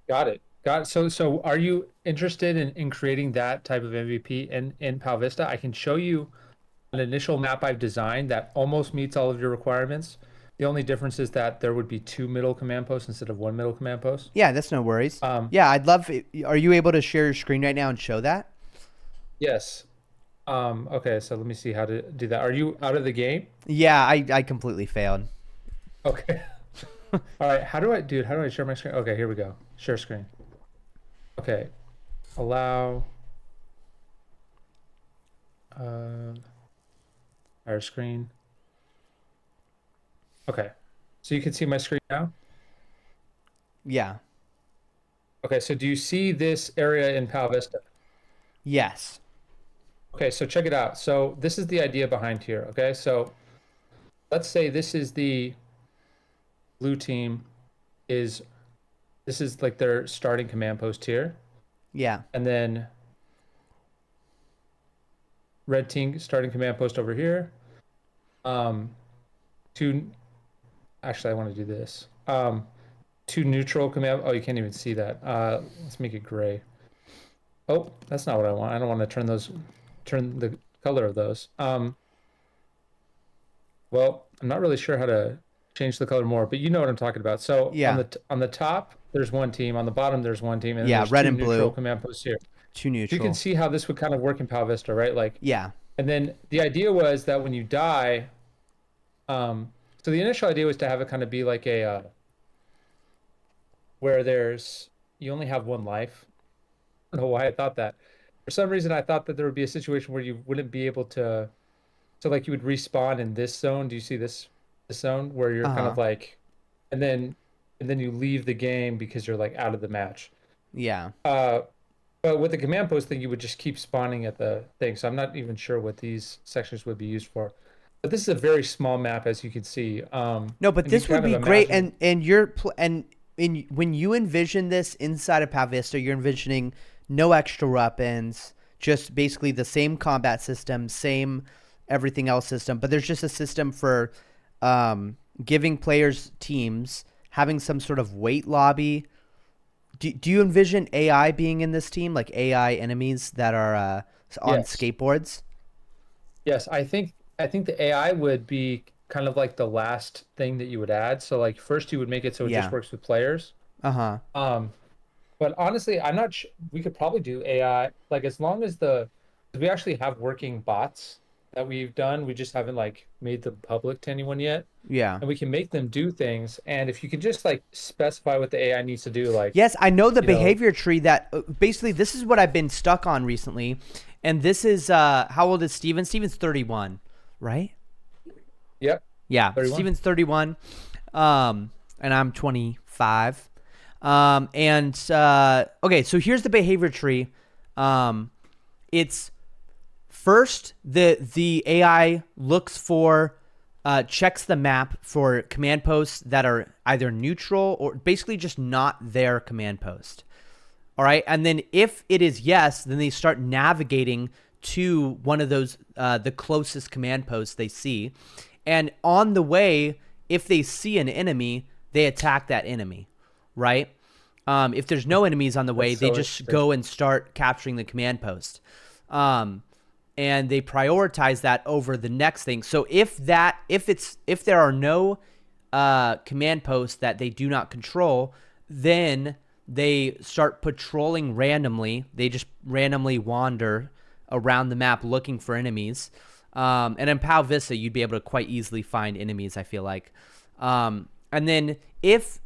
[SPEAKER 8] Got it. So are you interested in creating that type of MVP in Pal Vista? I can show you an initial map I've designed that almost meets all of your requirements. The only difference is that there would be 2 middle command posts instead of 1 middle command post.
[SPEAKER 1] Yeah, that's no worries. Yeah, I'd love it. Are you able to share your screen right now and show that?
[SPEAKER 8] Yes. Okay, so let me see how to do that. Are you out of the game?
[SPEAKER 1] Yeah, I completely failed.
[SPEAKER 8] Okay. All right. How do I share my screen? Okay, here we go. Share screen. Okay. Allow. Our screen. Okay. So you can see my screen now?
[SPEAKER 1] Yeah.
[SPEAKER 8] Okay, so do you see this area in Pal Vista?
[SPEAKER 1] Yes.
[SPEAKER 8] Okay, so check it out. So this is the idea behind here. Okay, so let's say this is the blue team this is like their starting command post here.
[SPEAKER 1] Yeah.
[SPEAKER 8] And then red team starting command post over here. Actually I want to do this. 2 neutral command. Oh, you can't even see that. Let's make it gray. Oh, that's not what I want. I don't want to turn the color of those. Well, I'm not really sure how to change the color more, but you know what I'm talking about. So
[SPEAKER 1] yeah.
[SPEAKER 8] on the top, there's 1 team. On the bottom, there's 1 team. And
[SPEAKER 1] yeah,
[SPEAKER 8] there's
[SPEAKER 1] red
[SPEAKER 8] 2
[SPEAKER 1] and blue
[SPEAKER 8] command posts here.
[SPEAKER 1] 2 neutral.
[SPEAKER 8] You can see how this would kind of work in Pal Vista, right? Like,
[SPEAKER 1] yeah.
[SPEAKER 8] And then the idea was that when you die, so the initial idea was to have it kind of be like where you only have one life. I don't know why I thought that. For some reason, I thought that there would be a situation where you wouldn't be able to. So like you would respawn in this zone. Do you see this zone where you're kind
[SPEAKER 1] Uh-huh.
[SPEAKER 8] of like, and then you leave the game because you're like out of the match.
[SPEAKER 1] Yeah.
[SPEAKER 8] But with the command post thing, you would just keep spawning at the thing. So I'm not even sure what these sections would be used for. But this is a very small map, as you can see.
[SPEAKER 1] No, but
[SPEAKER 8] and you
[SPEAKER 1] this would
[SPEAKER 8] kind
[SPEAKER 1] be
[SPEAKER 8] of
[SPEAKER 1] great.
[SPEAKER 8] imagine-
[SPEAKER 1] And you're when you envision this inside of Pal Vista, you're envisioning no extra weapons, just basically the same combat system, same everything else system. But there's just a system for giving players teams, having some sort of weight lobby. Do you envision AI being in this team, like AI enemies that are on
[SPEAKER 8] Yes.
[SPEAKER 1] skateboards?
[SPEAKER 8] Yes, I think the AI would be kind of like the last thing that you would add. So like first you would make it so it
[SPEAKER 1] Yeah.
[SPEAKER 8] just works with players.
[SPEAKER 1] Uh-huh.
[SPEAKER 8] But honestly, I'm not sure. We could probably do AI, like as long as we actually have working bots that we've done. We just haven't like made them public to anyone yet.
[SPEAKER 1] Yeah.
[SPEAKER 8] And we can make them do things. And if you can just like specify what the AI needs to do, like
[SPEAKER 1] Yes, I know the
[SPEAKER 8] you know-
[SPEAKER 1] behavior tree that basically this is what I've been stuck on recently. And this is how old is Steven? Steven's 31, right?
[SPEAKER 8] Yep.
[SPEAKER 1] Yeah,
[SPEAKER 8] 31.
[SPEAKER 1] Steven's 31. And I'm 25. Okay, so here's the behavior tree. It's first the AI looks for checks the map for command posts that are either neutral or basically just not their command post. All right. And then if it is yes, then they start navigating to one of those, the closest command posts they see. And on the way, if they see an enemy, they attack that enemy. Right. If there's no enemies on the way,
[SPEAKER 8] That's
[SPEAKER 1] they
[SPEAKER 8] so
[SPEAKER 1] just
[SPEAKER 8] interesting.
[SPEAKER 1] go and start capturing the command post. And they prioritize that over the next thing. So if there are no command posts that they do not control, then they start patrolling randomly. They just randomly wander around the map looking for enemies. And in Pal Vista, you'd be able to quite easily find enemies, I feel like. And then if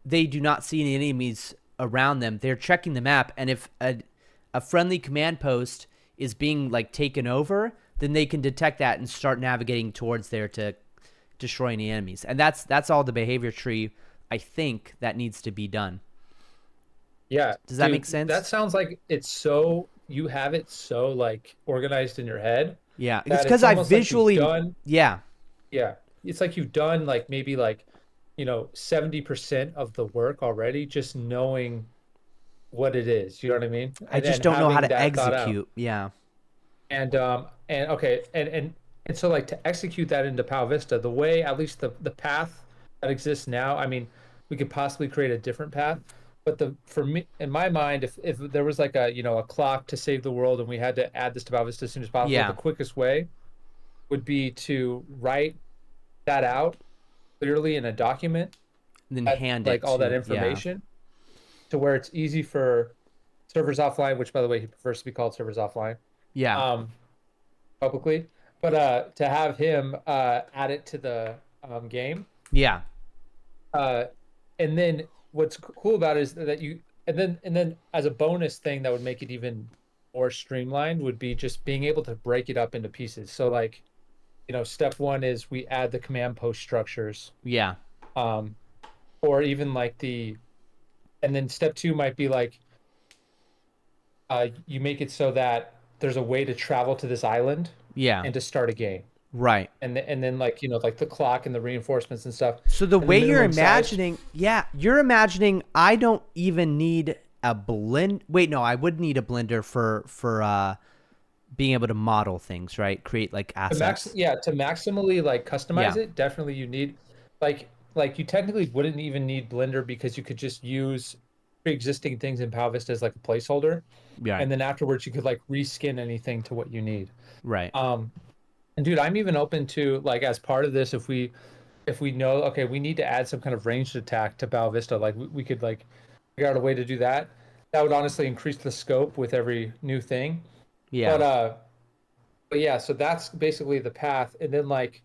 [SPEAKER 1] they do not see any enemies around them, they're checking the map. And if a friendly command post is being like taken over, then they can detect that and start navigating towards there to destroy any enemies. And that's all the behavior tree, I think, that needs to be done.
[SPEAKER 8] Yeah.
[SPEAKER 1] Does that
[SPEAKER 8] dude,
[SPEAKER 1] make sense?
[SPEAKER 8] That sounds like you have it so like organized in your head.
[SPEAKER 1] Yeah,
[SPEAKER 8] that
[SPEAKER 1] it's because I
[SPEAKER 8] almost like you've
[SPEAKER 1] visually,
[SPEAKER 8] done-
[SPEAKER 1] yeah,
[SPEAKER 8] Yeah. It's like you've done like maybe like, 70% of the work already, just knowing what it is. You know what I mean?
[SPEAKER 1] I
[SPEAKER 8] And
[SPEAKER 1] just
[SPEAKER 8] then
[SPEAKER 1] don't know how
[SPEAKER 8] having
[SPEAKER 1] to
[SPEAKER 8] that thought out.
[SPEAKER 1] execute. Yeah,
[SPEAKER 8] And okay, and so like to execute that into Pal Vista, the way, at least the path that exists now, I mean, we could possibly create a different path, but for me, in my mind, if there was like a clock to save the world and we had to add this to Pal Vista as soon as possible,
[SPEAKER 1] Yeah.
[SPEAKER 8] the quickest way would be to write that out clearly in a document,
[SPEAKER 1] and then
[SPEAKER 8] at,
[SPEAKER 1] hand
[SPEAKER 8] like
[SPEAKER 1] it
[SPEAKER 8] all
[SPEAKER 1] to,
[SPEAKER 8] that information, to where it's easy for servers offline, which by the way he prefers to be called servers offline,
[SPEAKER 1] Yeah,
[SPEAKER 8] publicly, but to have him add it to the game,
[SPEAKER 1] yeah,
[SPEAKER 8] and then what's cool about it is that and then as a bonus thing that would make it even more streamlined would be just being able to break it up into pieces. So like, step one is we add the command post structures,
[SPEAKER 1] yeah,
[SPEAKER 8] or even like and then step two might be like, you make it so that there's a way to travel to this island
[SPEAKER 1] yeah.
[SPEAKER 8] and to start a game.
[SPEAKER 1] Right.
[SPEAKER 8] And then like, like the clock and the reinforcements and stuff.
[SPEAKER 1] So the
[SPEAKER 8] And
[SPEAKER 1] way you're
[SPEAKER 8] minimum size-
[SPEAKER 1] imagining, you're imagining I don't even need a blend. Wait, no, I would need a blender for being able to model things, right? Create like
[SPEAKER 8] to
[SPEAKER 1] assets.
[SPEAKER 8] to maximally like customize
[SPEAKER 1] Yeah.
[SPEAKER 8] it, definitely you need like you technically wouldn't even need Blender because you could just use pre-existing things in Pal Vista as like a placeholder,
[SPEAKER 1] Yeah.
[SPEAKER 8] and then afterwards you could like reskin anything to what you need.
[SPEAKER 1] Right.
[SPEAKER 8] And dude, I'm even open to like, as part of this, if we know, okay, we need to add some kind of ranged attack to Pal Vista, like we could like figure out a way to do that. That would honestly increase the scope with every new thing.
[SPEAKER 1] Yeah.
[SPEAKER 8] But yeah, so that's basically the path. And then like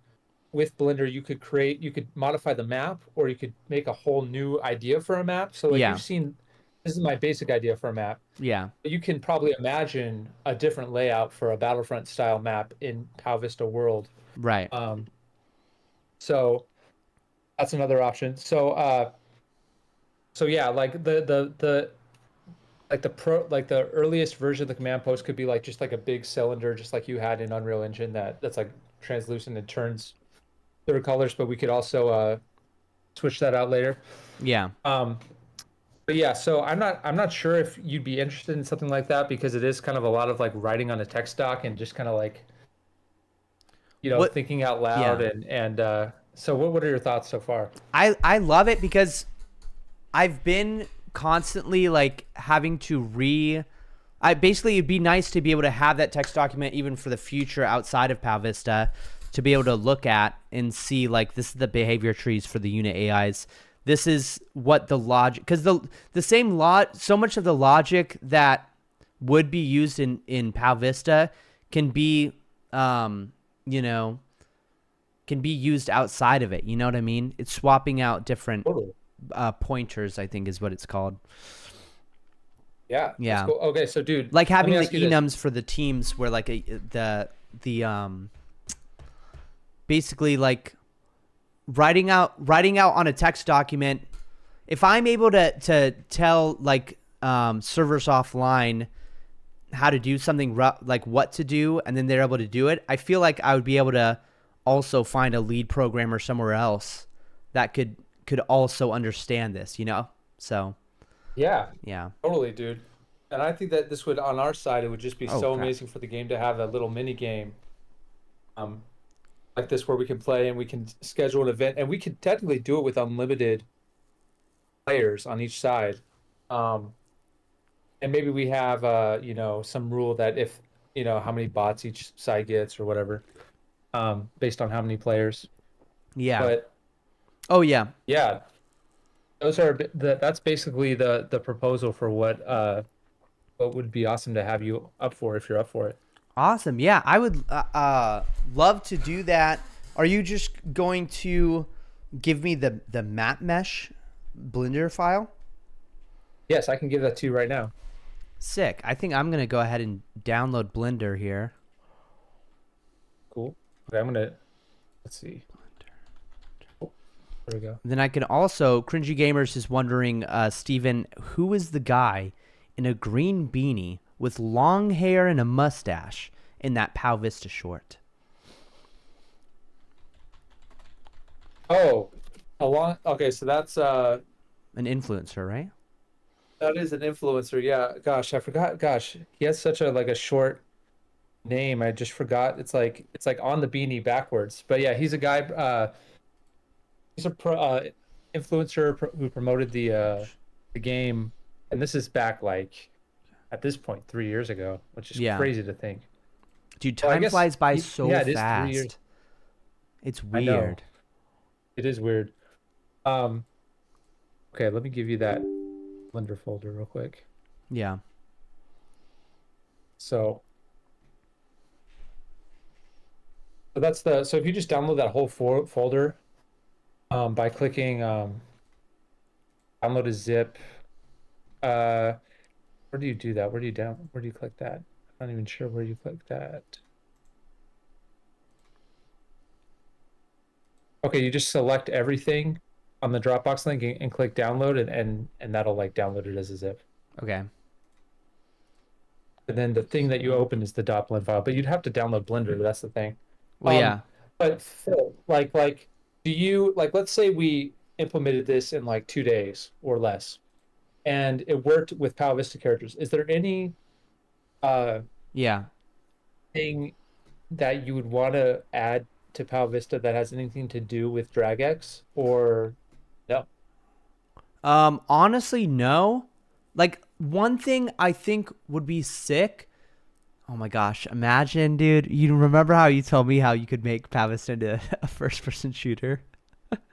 [SPEAKER 8] with Blender, you could modify the map, or you could make a whole new idea for a map. So like
[SPEAKER 1] Yeah.
[SPEAKER 8] you've seen, this is my basic idea for a map.
[SPEAKER 1] Yeah.
[SPEAKER 8] You can probably imagine a different layout for a Battlefront style map in PoW Vista world.
[SPEAKER 1] Right.
[SPEAKER 8] So that's another option. So yeah, like the like the earliest version of the command post could be like just like a big cylinder, just like you had in Unreal Engine, that's like translucent and turns third colors, but we could also switch that out later.
[SPEAKER 1] Yeah.
[SPEAKER 8] But yeah, so I'm not sure if you'd be interested in something like that, because it is kind of a lot of like writing on a text doc and just kind of like, you know, thinking out loud.
[SPEAKER 1] Yeah.
[SPEAKER 8] And so what are your thoughts so far?
[SPEAKER 1] I love it because I've been constantly like having to basically it'd be nice to be able to have that text document even for the future outside of PoW Vista, to be able to look at and see like, this is the behavior trees for the unit AIs. This is what the logic, because the same so much of the logic that would be used in PoW Vista can be you know, can be used outside of it. You know what I mean? It's swapping out different pointers, I think is what it's called.
[SPEAKER 8] Yeah.
[SPEAKER 1] Yeah.
[SPEAKER 8] Cool. Okay, so dude,
[SPEAKER 1] like having the
[SPEAKER 8] let me ask you
[SPEAKER 1] enums for the teams, where like the basically like writing out on a text document. If I'm able to tell like servers offline how to do something, like what to do, and then they're able to do it, I feel like I would be able to also find a lead programmer somewhere else that could also understand this, you know? So
[SPEAKER 8] Yeah,
[SPEAKER 1] yeah,
[SPEAKER 8] totally, dude. And I think that this would, on our side, it would just be so
[SPEAKER 1] crap.
[SPEAKER 8] amazing for the game to have a little mini game like this, where we can play and we can schedule an event, and we could technically do it with unlimited players on each side. And maybe we have you know, some rule that if, you know, how many bots each side gets or whatever, based on how many players.
[SPEAKER 1] yeah.
[SPEAKER 8] But
[SPEAKER 1] Oh yeah,
[SPEAKER 8] yeah, those are that's basically the proposal for what would be awesome to have you up for, if you're up for it.
[SPEAKER 1] awesome. Yeah, I would love to do that. Are you just going to give me the map mesh Blender file?
[SPEAKER 8] Yes, I can give that to you right now.
[SPEAKER 1] Sick. I think I'm gonna go ahead and download Blender here.
[SPEAKER 8] Cool. Okay, I'm gonna, let's see. There we go.
[SPEAKER 1] Then I can also, Cringy Gamers is wondering, Steven, who is the guy in a green beanie with long hair and a mustache in that PoW Vista short?
[SPEAKER 8] Oh, okay, so that's
[SPEAKER 1] An influencer, right?
[SPEAKER 8] that is an influencer. Yeah, gosh, I forgot. Gosh, he has such a short name. I just forgot. It's like on the beanie backwards. But yeah, he's a guy. He's a influencer who promoted the game, and this is back like at this point 3 years ago, which is crazy to think.
[SPEAKER 1] Dude,
[SPEAKER 8] Well, I
[SPEAKER 1] time
[SPEAKER 8] guess
[SPEAKER 1] flies by
[SPEAKER 8] it
[SPEAKER 1] so
[SPEAKER 8] is 3
[SPEAKER 1] fast.
[SPEAKER 8] years.
[SPEAKER 1] It's
[SPEAKER 8] I know.
[SPEAKER 1] weird.
[SPEAKER 8] It is weird. Okay, let me give you that Blender folder real quick.
[SPEAKER 1] Yeah.
[SPEAKER 8] So that's so if you just download that whole folder by clicking download a zip, where do you do that? Where do you click that? I'm not even sure where you click that. Okay, you just select everything on the Dropbox link and click download, and that'll like download it as a zip.
[SPEAKER 1] Okay.
[SPEAKER 8] And then the thing that you open is the .blend file, but you'd have to download Blender. That's the thing.
[SPEAKER 1] Well, yeah.
[SPEAKER 8] But Phil, like, do you like? Let's say we implemented this in like 2 days or less, and it worked with PoW Vista characters. Is there any
[SPEAKER 1] Yeah.
[SPEAKER 8] thing that you would want to add to PoW Vista that has anything to do with DragX, or no?
[SPEAKER 1] Honestly, no. Like, one thing I think would be sick. Oh my gosh, imagine, dude. You remember how you told me how you could make PoW Vista into a first-person shooter?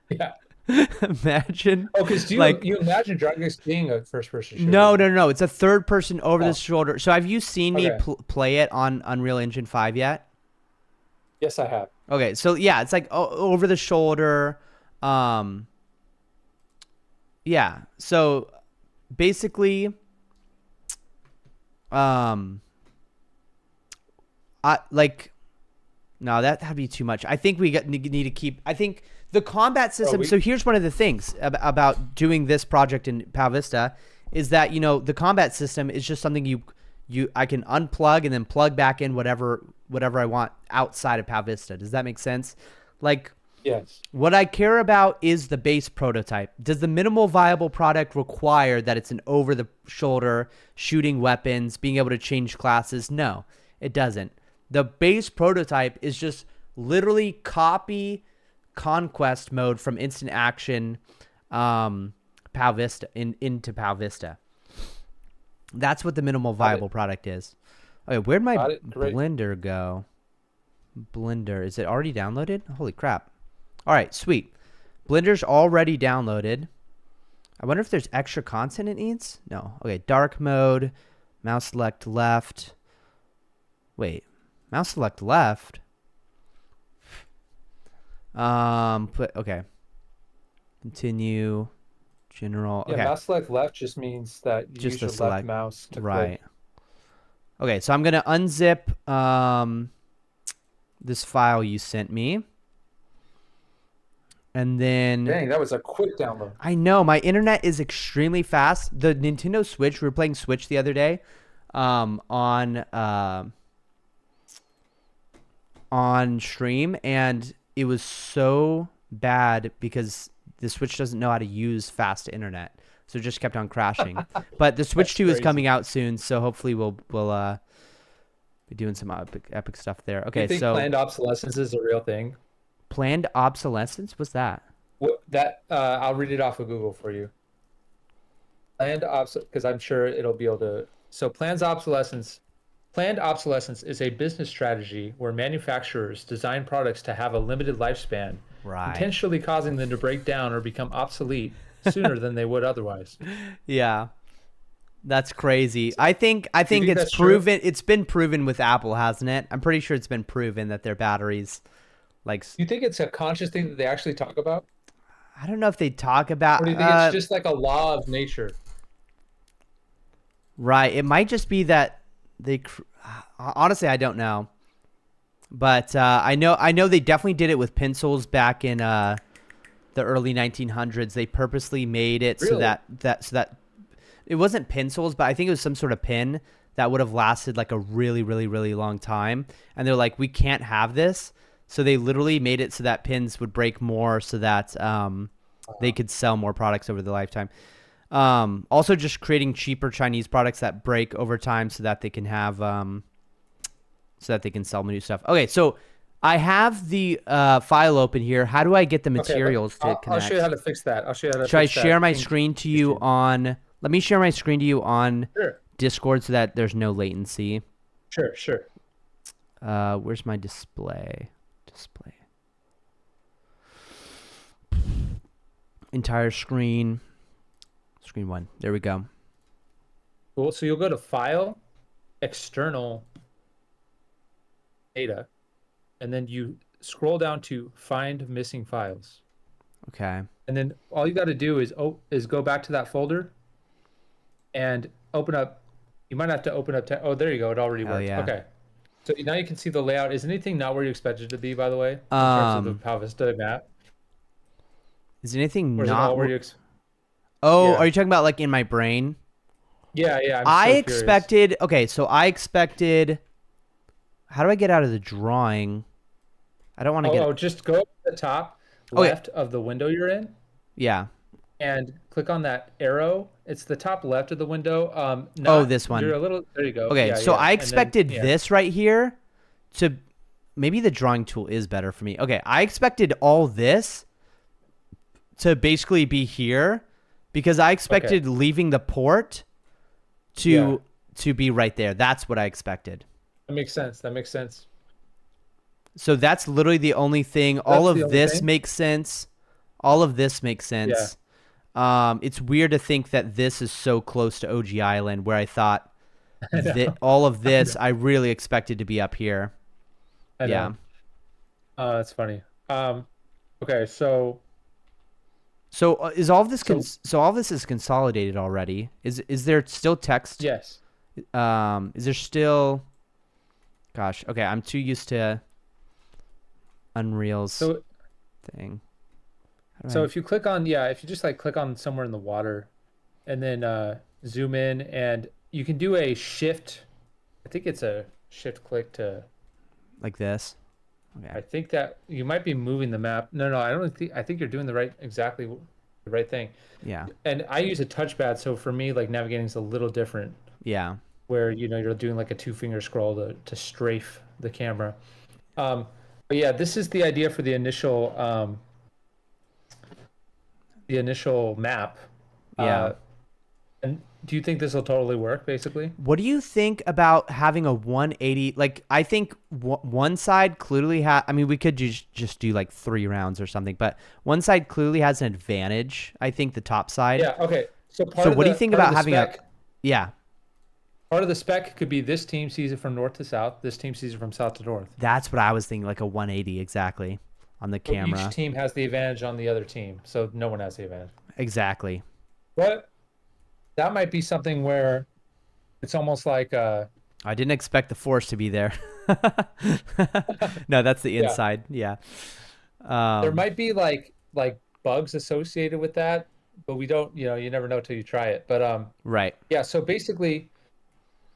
[SPEAKER 8] Yeah.
[SPEAKER 1] Imagine.
[SPEAKER 8] Oh, because you imagine DragX being a first-person shooter?
[SPEAKER 1] No. It's a third-person over the shoulder. So have you seen me
[SPEAKER 8] Okay.
[SPEAKER 1] play it on Unreal Engine 5 yet?
[SPEAKER 8] Yes, I have.
[SPEAKER 1] Okay, so yeah, it's like over the shoulder. Yeah. So basically, I like. No, that'd be too much. I think we need to keep. I think the combat system. So here's one of the things about doing this project in Pal Vista is that the combat system is just something I can unplug and then plug back in whatever I want outside of Pal Vista. Does that make sense? Like,
[SPEAKER 8] yes.
[SPEAKER 1] What I care about is the base prototype. Does the minimal viable product require that it's an over-the-shoulder shooting weapons, being able to change classes? No, it doesn't. The base prototype is just literally copy conquest mode from instant action Pal Vista into Pal Vista. That's what the minimal viable product is. Okay, where'd my Blender go? Blender, is it already downloaded? Holy crap. All right, sweet. Blender's already downloaded. I wonder if there's extra content it needs? No. Okay, dark mode, mouse select left. Wait, mouse select left? Okay. Continue. General.
[SPEAKER 8] Yeah,
[SPEAKER 1] okay.
[SPEAKER 8] mouse select left just means that you
[SPEAKER 1] Just
[SPEAKER 8] use
[SPEAKER 1] the
[SPEAKER 8] your left
[SPEAKER 1] select.
[SPEAKER 8] mouse to
[SPEAKER 1] Right.
[SPEAKER 8] click.
[SPEAKER 1] Okay, so I'm going to unzip this file you sent me. And then...
[SPEAKER 8] Dang, that was a quick download.
[SPEAKER 1] I know. My internet is extremely fast. The Nintendo Switch, we were playing Switch the other day on stream, and it was so bad because the Switch doesn't know how to use fast internet. So it just kept on crashing. But the Switch 2 is coming out soon, so hopefully we'll be doing some epic stuff there. Okay,
[SPEAKER 8] Do you think
[SPEAKER 1] so
[SPEAKER 8] planned obsolescence is a real thing?
[SPEAKER 1] Planned obsolescence? What's that?
[SPEAKER 8] I'll read it off of Google for you. Planned obsolescence, because I'm sure it'll be able to. So planned obsolescence is a business strategy where manufacturers design products to have a limited lifespan,
[SPEAKER 1] Right.
[SPEAKER 8] intentionally causing them to break down or become obsolete sooner than they would otherwise.
[SPEAKER 1] Yeah. That's crazy. I think
[SPEAKER 8] think
[SPEAKER 1] it's
[SPEAKER 8] that's true?
[SPEAKER 1] proven. It's been proven with Apple, hasn't it? I'm pretty sure it's been proven that their batteries, like,
[SPEAKER 8] Do you think it's a conscious thing that they actually talk about?
[SPEAKER 1] I don't know if they talk about.
[SPEAKER 8] Or do you think it's just like a law of nature?
[SPEAKER 1] Right. It might just be that they. Honestly, I don't know. But I know they definitely did it with pencils back in the early 1900s. They purposely made it so
[SPEAKER 8] Really?
[SPEAKER 1] that it wasn't pencils, but I think it was some sort of pen that would have lasted like a really, really, really long time. And they're like, we can't have this. So they literally made it so that pins would break more so that they could sell more products over the lifetime. Also just creating cheaper Chinese products that break over time so that they can have so that they can sell new stuff. Okay, so I have the file open here. How do I get the materials to connect?
[SPEAKER 8] I'll show you how to fix that.
[SPEAKER 1] Should I share my screen to you on... Let me share my screen to you on Discord so that there's no latency.
[SPEAKER 8] Sure.
[SPEAKER 1] Where's my display? Entire screen. Screen 1. There we go.
[SPEAKER 8] Cool. So you'll go to File, External Data, and then you scroll down to Find Missing Files.
[SPEAKER 1] Okay.
[SPEAKER 8] And then all you got to do is go back to that folder and open up. You might have to open up. Oh, there you go. It already worked.
[SPEAKER 1] Yeah.
[SPEAKER 8] Okay. So now you can see the layout. Is anything not where you expect it to be, by the way, in terms of the Pal Vista map?
[SPEAKER 1] Is anything
[SPEAKER 8] Or is it
[SPEAKER 1] not...
[SPEAKER 8] all where you
[SPEAKER 1] Oh,
[SPEAKER 8] Yeah.
[SPEAKER 1] are you talking about like in my brain?
[SPEAKER 8] Yeah.
[SPEAKER 1] I
[SPEAKER 8] so curious.
[SPEAKER 1] expected... Okay, so I expected... How do I get out of the drawing? I don't want to get...
[SPEAKER 8] Oh, just go up to the top left of the window you're in.
[SPEAKER 1] Yeah.
[SPEAKER 8] And click on that arrow. It's the top left of the window.
[SPEAKER 1] This one.
[SPEAKER 8] You're a little. There you go.
[SPEAKER 1] Okay,
[SPEAKER 8] Yeah,
[SPEAKER 1] so
[SPEAKER 8] yeah.
[SPEAKER 1] I
[SPEAKER 8] And then-
[SPEAKER 1] expected
[SPEAKER 8] yeah.
[SPEAKER 1] this right here to... Maybe the drawing tool is better for me. Okay, I expected all this to basically be here because I expected leaving the port to be right there. That's what I expected.
[SPEAKER 8] That makes sense.
[SPEAKER 1] So that's literally the only thing. All
[SPEAKER 8] the
[SPEAKER 1] of
[SPEAKER 8] only
[SPEAKER 1] this
[SPEAKER 8] thing?
[SPEAKER 1] makes sense. All of this makes sense. It's weird to think that this is so close to OG Island where I thought that all of this I really expected to be up here.
[SPEAKER 8] I know.
[SPEAKER 1] Yeah.
[SPEAKER 8] That's funny. Okay, so
[SPEAKER 1] So is all of this
[SPEAKER 8] so
[SPEAKER 1] so all of this is consolidated already? Is there still text?
[SPEAKER 8] yes.
[SPEAKER 1] Is there still? Gosh, okay, I'm too used to Unreal's
[SPEAKER 8] So
[SPEAKER 1] thing. How do
[SPEAKER 8] so
[SPEAKER 1] I-
[SPEAKER 8] if you click on, yeah, if you just like click on somewhere in the water, and then zoom in, and you can do a shift. I think it's a shift click to.
[SPEAKER 1] like this?
[SPEAKER 8] I
[SPEAKER 1] Okay.
[SPEAKER 8] think that you might be moving the map. No, no, I don't think. I think you're doing the right, exactly the right thing.
[SPEAKER 1] Yeah.
[SPEAKER 8] And I use a touchpad, so for me, like navigating is a little different.
[SPEAKER 1] Yeah.
[SPEAKER 8] Where you're doing like a 2-finger scroll to strafe the camera. But yeah, this is the idea for the initial map.
[SPEAKER 1] Yeah.
[SPEAKER 8] And do you think this will totally work, basically?
[SPEAKER 1] What do you think about having a 180? Like, I think one side clearly I mean, we could just do like 3 rounds or something, but one side clearly has an advantage. I think the top side.
[SPEAKER 8] Yeah. Okay. So
[SPEAKER 1] So what do you think about having
[SPEAKER 8] spec,
[SPEAKER 1] Yeah,
[SPEAKER 8] part of the spec could be this team sees it from north to south, this team sees it from south to north.
[SPEAKER 1] that's what I was thinking, like a 180 exactly on the
[SPEAKER 8] So
[SPEAKER 1] camera.
[SPEAKER 8] each team has the advantage on the other team, so no one has the advantage.
[SPEAKER 1] Exactly.
[SPEAKER 8] But that might be something where it's almost like
[SPEAKER 1] I didn't expect the force to be there. No, that's the
[SPEAKER 8] Yeah.
[SPEAKER 1] inside. Yeah.
[SPEAKER 8] there might be like bugs associated with that, but we don't, you never know till you try it. But
[SPEAKER 1] Right.
[SPEAKER 8] yeah, so basically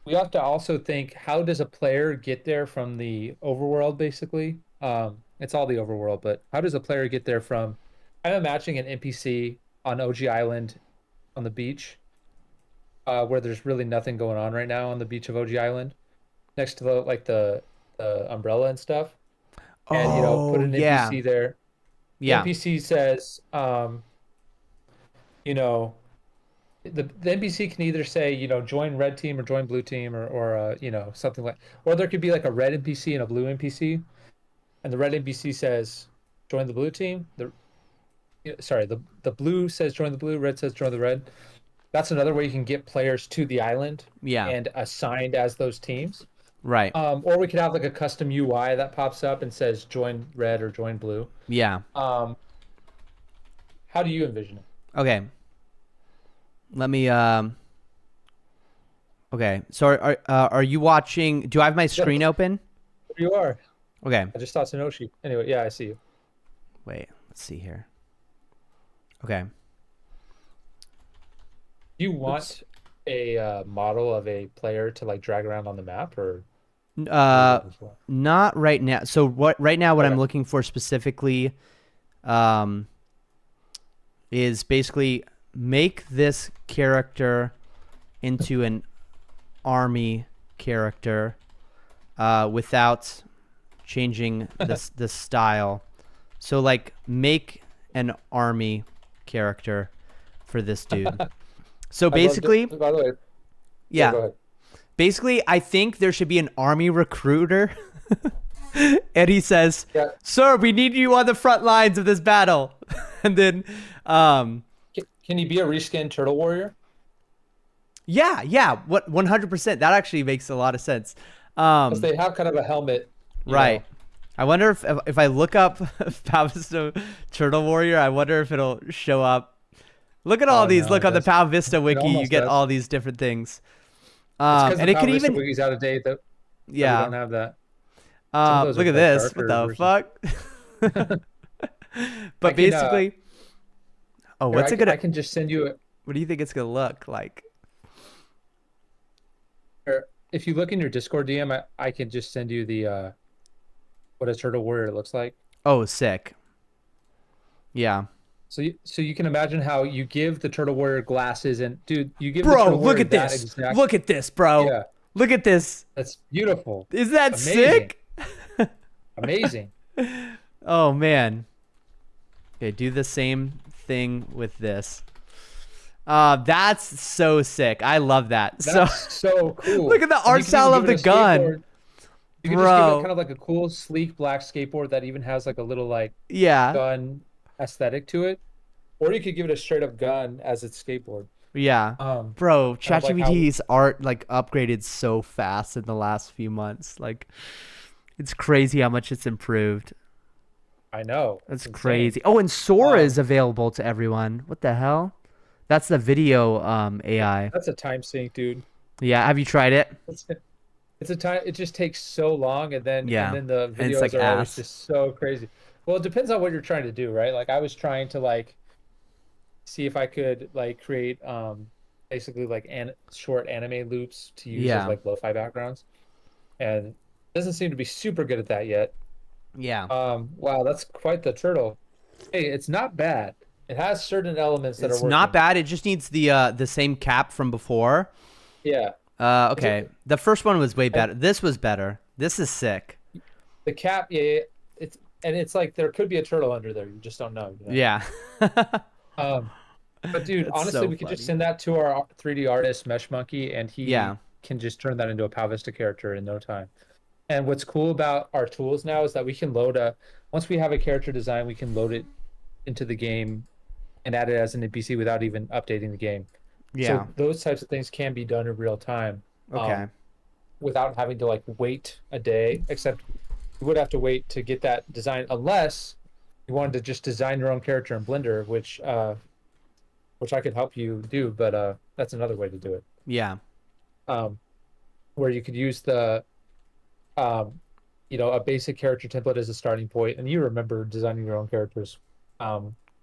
[SPEAKER 8] we have to also think, how does a player get there from the overworld, basically? It's all the overworld, but how does a player get there from, I'm imagining an NPC on OG Island on the beach, where there's really nothing going on right now on the beach of OG Island, next to the umbrella and stuff. And put an
[SPEAKER 1] yeah.
[SPEAKER 8] NPC there.
[SPEAKER 1] Yeah.
[SPEAKER 8] NPC says, the NPC can either say, join red team or join blue team, or something like, or there could be like a red NPC and a blue NPC, and the red NPC says join the blue team. The blue says join the blue, red says join the red. That's another way you can get players to the island
[SPEAKER 1] Yeah.
[SPEAKER 8] and assigned as those teams.
[SPEAKER 1] Right.
[SPEAKER 8] Or we could have like a custom UI that pops up and says join red or join blue.
[SPEAKER 1] Yeah.
[SPEAKER 8] How do you envision it?
[SPEAKER 1] Okay. Let me Okay. So are you watching? Do I have my screen open?
[SPEAKER 8] There you are.
[SPEAKER 1] Okay.
[SPEAKER 8] I just thought Sonoshi. Anyway, yeah, I see you.
[SPEAKER 1] Wait, let's see here. Okay.
[SPEAKER 8] Do you want a model of a player to like drag around on the map, or
[SPEAKER 1] Not right now. So right now what I'm
[SPEAKER 8] Okay.
[SPEAKER 1] looking for specifically is basically make this character into an army character without changing the style. So like make an army character for this dude. So basically,
[SPEAKER 8] by the way,
[SPEAKER 1] yeah.
[SPEAKER 8] go ahead.
[SPEAKER 1] Basically, I think there should be an army recruiter. And he says,
[SPEAKER 8] Yeah.
[SPEAKER 1] "Sir, we need you on the front lines of this battle." And then
[SPEAKER 8] Can he be a reskinned turtle warrior?
[SPEAKER 1] yeah, what 100%. That actually makes a lot of sense.
[SPEAKER 8] Because they have kind of a helmet. you
[SPEAKER 1] Right.
[SPEAKER 8] know.
[SPEAKER 1] I wonder if I look up Palvista Turtle Warrior, I wonder if it'll show up. Look at all
[SPEAKER 8] Oh,
[SPEAKER 1] these.
[SPEAKER 8] no,
[SPEAKER 1] Look
[SPEAKER 8] it
[SPEAKER 1] on the
[SPEAKER 8] does.
[SPEAKER 1] Pal Vista wiki, you
[SPEAKER 8] almost
[SPEAKER 1] get
[SPEAKER 8] does.
[SPEAKER 1] all these different things.
[SPEAKER 8] It's 'cause
[SPEAKER 1] And
[SPEAKER 8] the
[SPEAKER 1] it could
[SPEAKER 8] Pal Vista
[SPEAKER 1] even
[SPEAKER 8] wiki's out of date. That we
[SPEAKER 1] yeah.
[SPEAKER 8] don't have that. Some of those
[SPEAKER 1] Look
[SPEAKER 8] are,
[SPEAKER 1] at
[SPEAKER 8] like,
[SPEAKER 1] this. What
[SPEAKER 8] darker
[SPEAKER 1] the
[SPEAKER 8] versions.
[SPEAKER 1] fuck? But
[SPEAKER 8] I can,
[SPEAKER 1] basically, oh,
[SPEAKER 8] Here,
[SPEAKER 1] what's it gonna?
[SPEAKER 8] I can just send you a.
[SPEAKER 1] What do you think it's gonna look like?
[SPEAKER 8] Or if you look in your Discord DM, I can just send you the what a turtle warrior looks like.
[SPEAKER 1] Oh, sick. Yeah,
[SPEAKER 8] So you can imagine how you give the turtle warrior glasses, and dude, you give the
[SPEAKER 1] bro,
[SPEAKER 8] turtle
[SPEAKER 1] look
[SPEAKER 8] warrior
[SPEAKER 1] at
[SPEAKER 8] that
[SPEAKER 1] this.
[SPEAKER 8] exact-
[SPEAKER 1] Look at this, bro.
[SPEAKER 8] Yeah,
[SPEAKER 1] Look at this.
[SPEAKER 8] that's beautiful.
[SPEAKER 1] Is that
[SPEAKER 8] Amazing.
[SPEAKER 1] sick?
[SPEAKER 8] Amazing.
[SPEAKER 1] Oh man. Okay, do the same thing with this. That's so sick. I love that.
[SPEAKER 8] That's so cool.
[SPEAKER 1] Look at the
[SPEAKER 8] And
[SPEAKER 1] art
[SPEAKER 8] you can
[SPEAKER 1] style
[SPEAKER 8] even
[SPEAKER 1] of
[SPEAKER 8] give it
[SPEAKER 1] the
[SPEAKER 8] a
[SPEAKER 1] gun.
[SPEAKER 8] skateboard. You can just give
[SPEAKER 1] Bro.
[SPEAKER 8] it kind of like a cool, sleek black skateboard that even has like a little like
[SPEAKER 1] yeah,
[SPEAKER 8] gun aesthetic to it, or you could give it a straight up gun as its skateboard.
[SPEAKER 1] yeah. Bro,
[SPEAKER 8] kind of like how-
[SPEAKER 1] ChatGPT's art like upgraded so fast in the last few months. Like, it's crazy how much it's improved.
[SPEAKER 8] I know.
[SPEAKER 1] That's
[SPEAKER 8] It's insane.
[SPEAKER 1] crazy. Oh, and Sora is available to everyone. What the hell? That's the video AI.
[SPEAKER 8] That's a time sink, dude.
[SPEAKER 1] Yeah, have you tried it?
[SPEAKER 8] It's a time. It just takes so long, and then
[SPEAKER 1] Yeah,
[SPEAKER 8] the
[SPEAKER 1] and it's
[SPEAKER 8] videos
[SPEAKER 1] like
[SPEAKER 8] are always
[SPEAKER 1] ass.
[SPEAKER 8] just so crazy. Well, it depends on what you're trying to do, right? Like I was trying to like see if I could like create basically like short anime loops to use as
[SPEAKER 1] Yeah.
[SPEAKER 8] like lo-fi backgrounds, and it doesn't seem to be super good at that yet.
[SPEAKER 1] Yeah.
[SPEAKER 8] Wow, that's quite the turtle. Hey, it's not bad. It has certain elements that are
[SPEAKER 1] It's
[SPEAKER 8] working.
[SPEAKER 1] not bad. It just needs the same cap from before.
[SPEAKER 8] Yeah.
[SPEAKER 1] Okay. The first one was way better. This was better. This is sick.
[SPEAKER 8] The cap, yeah, it's like there could be a turtle under there. You just don't know. You know?
[SPEAKER 1] Yeah.
[SPEAKER 8] But dude,
[SPEAKER 1] That's
[SPEAKER 8] honestly,
[SPEAKER 1] so
[SPEAKER 8] we could just
[SPEAKER 1] funny.
[SPEAKER 8] send that to our 3D artist Mesh Monkey, and he
[SPEAKER 1] Yeah.
[SPEAKER 8] can just turn that into a Palvista character in no time. And what's cool about our tools now is that we can once we have a character design, we can load it into the game and add it as an NPC without even updating the game.
[SPEAKER 1] Yeah.
[SPEAKER 8] So those types of things can be done in real time.
[SPEAKER 1] Okay.
[SPEAKER 8] Without having to like wait a day, except you would have to wait to get that design unless you wanted to just design your own character in Blender, which I could help you do, but that's another way to do it.
[SPEAKER 1] Yeah.
[SPEAKER 8] Where you could use the a basic character template as a starting point, and you remember designing your own characters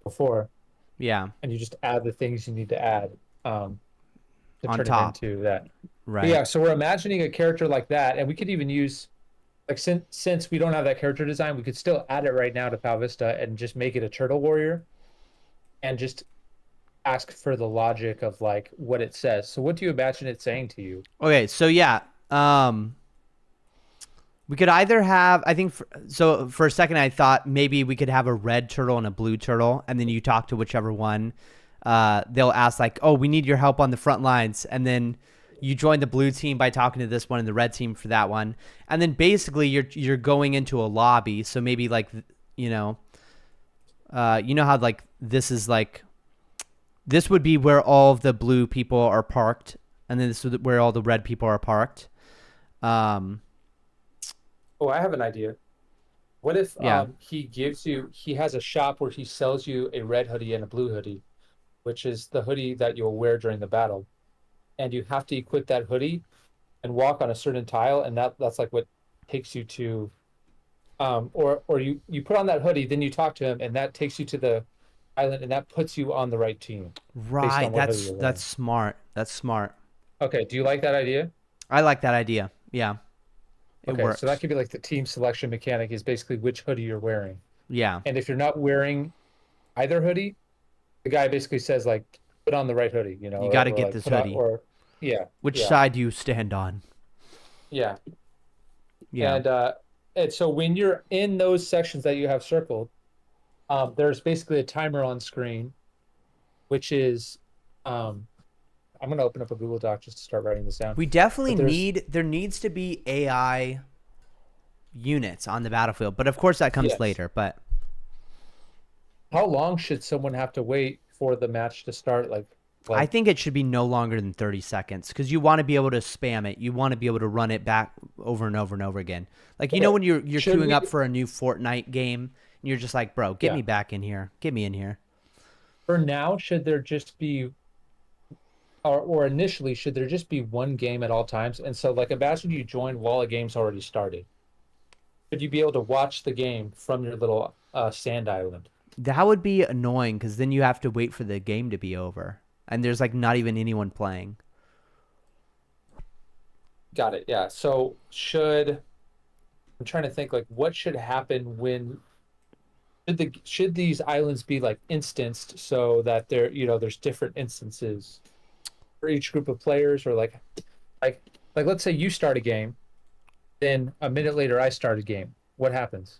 [SPEAKER 8] before,
[SPEAKER 1] Yeah.
[SPEAKER 8] and you just add the things you need to add to
[SPEAKER 1] On
[SPEAKER 8] turn
[SPEAKER 1] top.
[SPEAKER 8] it into that.
[SPEAKER 1] Right.
[SPEAKER 8] But yeah, so we're imagining a character like that, and we could even use like since we don't have that character design, we could still add it right now to Palvista and just make it a turtle warrior, and just ask for the logic of like what it says. So what do you imagine it saying to you?
[SPEAKER 1] Okay, so yeah, we could either have, I think, for a second I thought maybe we could have a red turtle and a blue turtle, and then you talk to whichever one. They'll ask like, oh, we need your help on the front lines, and then you join the blue team by talking to this one and the red team for that one, and then basically you're going into a lobby. So maybe like you know how like this is like, this would be where all of the blue people are parked, and then this is where all the red people are parked.
[SPEAKER 8] Oh, I have an idea. What if
[SPEAKER 1] Yeah.
[SPEAKER 8] he has a shop where he sells you a red hoodie and a blue hoodie, which is the hoodie that you'll wear during the battle, and you have to equip that hoodie and walk on a certain tile, and that's like what takes you to or you put on that hoodie, then you talk to him, and that takes you to the island, and that puts you on the right team.
[SPEAKER 1] Right. That's smart. That's smart.
[SPEAKER 8] Okay, do you like that idea?
[SPEAKER 1] I like that idea. Yeah. It
[SPEAKER 8] Okay,
[SPEAKER 1] works.
[SPEAKER 8] so that could be like the team selection mechanic is basically which hoodie you're wearing.
[SPEAKER 1] Yeah.
[SPEAKER 8] And if you're not wearing either hoodie, the guy basically says like, put on the right hoodie, you know.
[SPEAKER 1] You got to
[SPEAKER 8] or,
[SPEAKER 1] get
[SPEAKER 8] like,
[SPEAKER 1] this
[SPEAKER 8] put on-
[SPEAKER 1] hoodie.
[SPEAKER 8] yeah.
[SPEAKER 1] Which
[SPEAKER 8] yeah,
[SPEAKER 1] side do you stand on?
[SPEAKER 8] Yeah.
[SPEAKER 1] Yeah.
[SPEAKER 8] And so when you're in those sections that you have circled, there's basically a timer on screen, which is I'm going to open up a Google Doc just to start writing this down.
[SPEAKER 1] We definitely there needs to be AI units on the battlefield, but of course that comes
[SPEAKER 8] Yes.
[SPEAKER 1] later. But
[SPEAKER 8] How long should someone have to wait for the match to start? Like
[SPEAKER 1] I think it should be no longer than 30 seconds because you want to be able to spam it. You want to be able to run it back over and over and over again. Like, you know, when you're
[SPEAKER 8] Should
[SPEAKER 1] queuing
[SPEAKER 8] we-
[SPEAKER 1] up for a new Fortnite game and you're just like, bro, get
[SPEAKER 8] Yeah.
[SPEAKER 1] me back in here. Get me in here.
[SPEAKER 8] for now, should there just be, or initially, should there just be one game at all times? And so, like, imagine you join while a game's already started. Should you be able to watch the game from your little sand island?
[SPEAKER 1] That would be annoying because then you have to wait for the game to be over. And there's like not even anyone playing.
[SPEAKER 8] Got it. Yeah. So I'm trying to think like what should happen when should these islands be like instanced so that there's different instances for each group of players, or like let's say you start a game, then a minute later I start a game. What happens?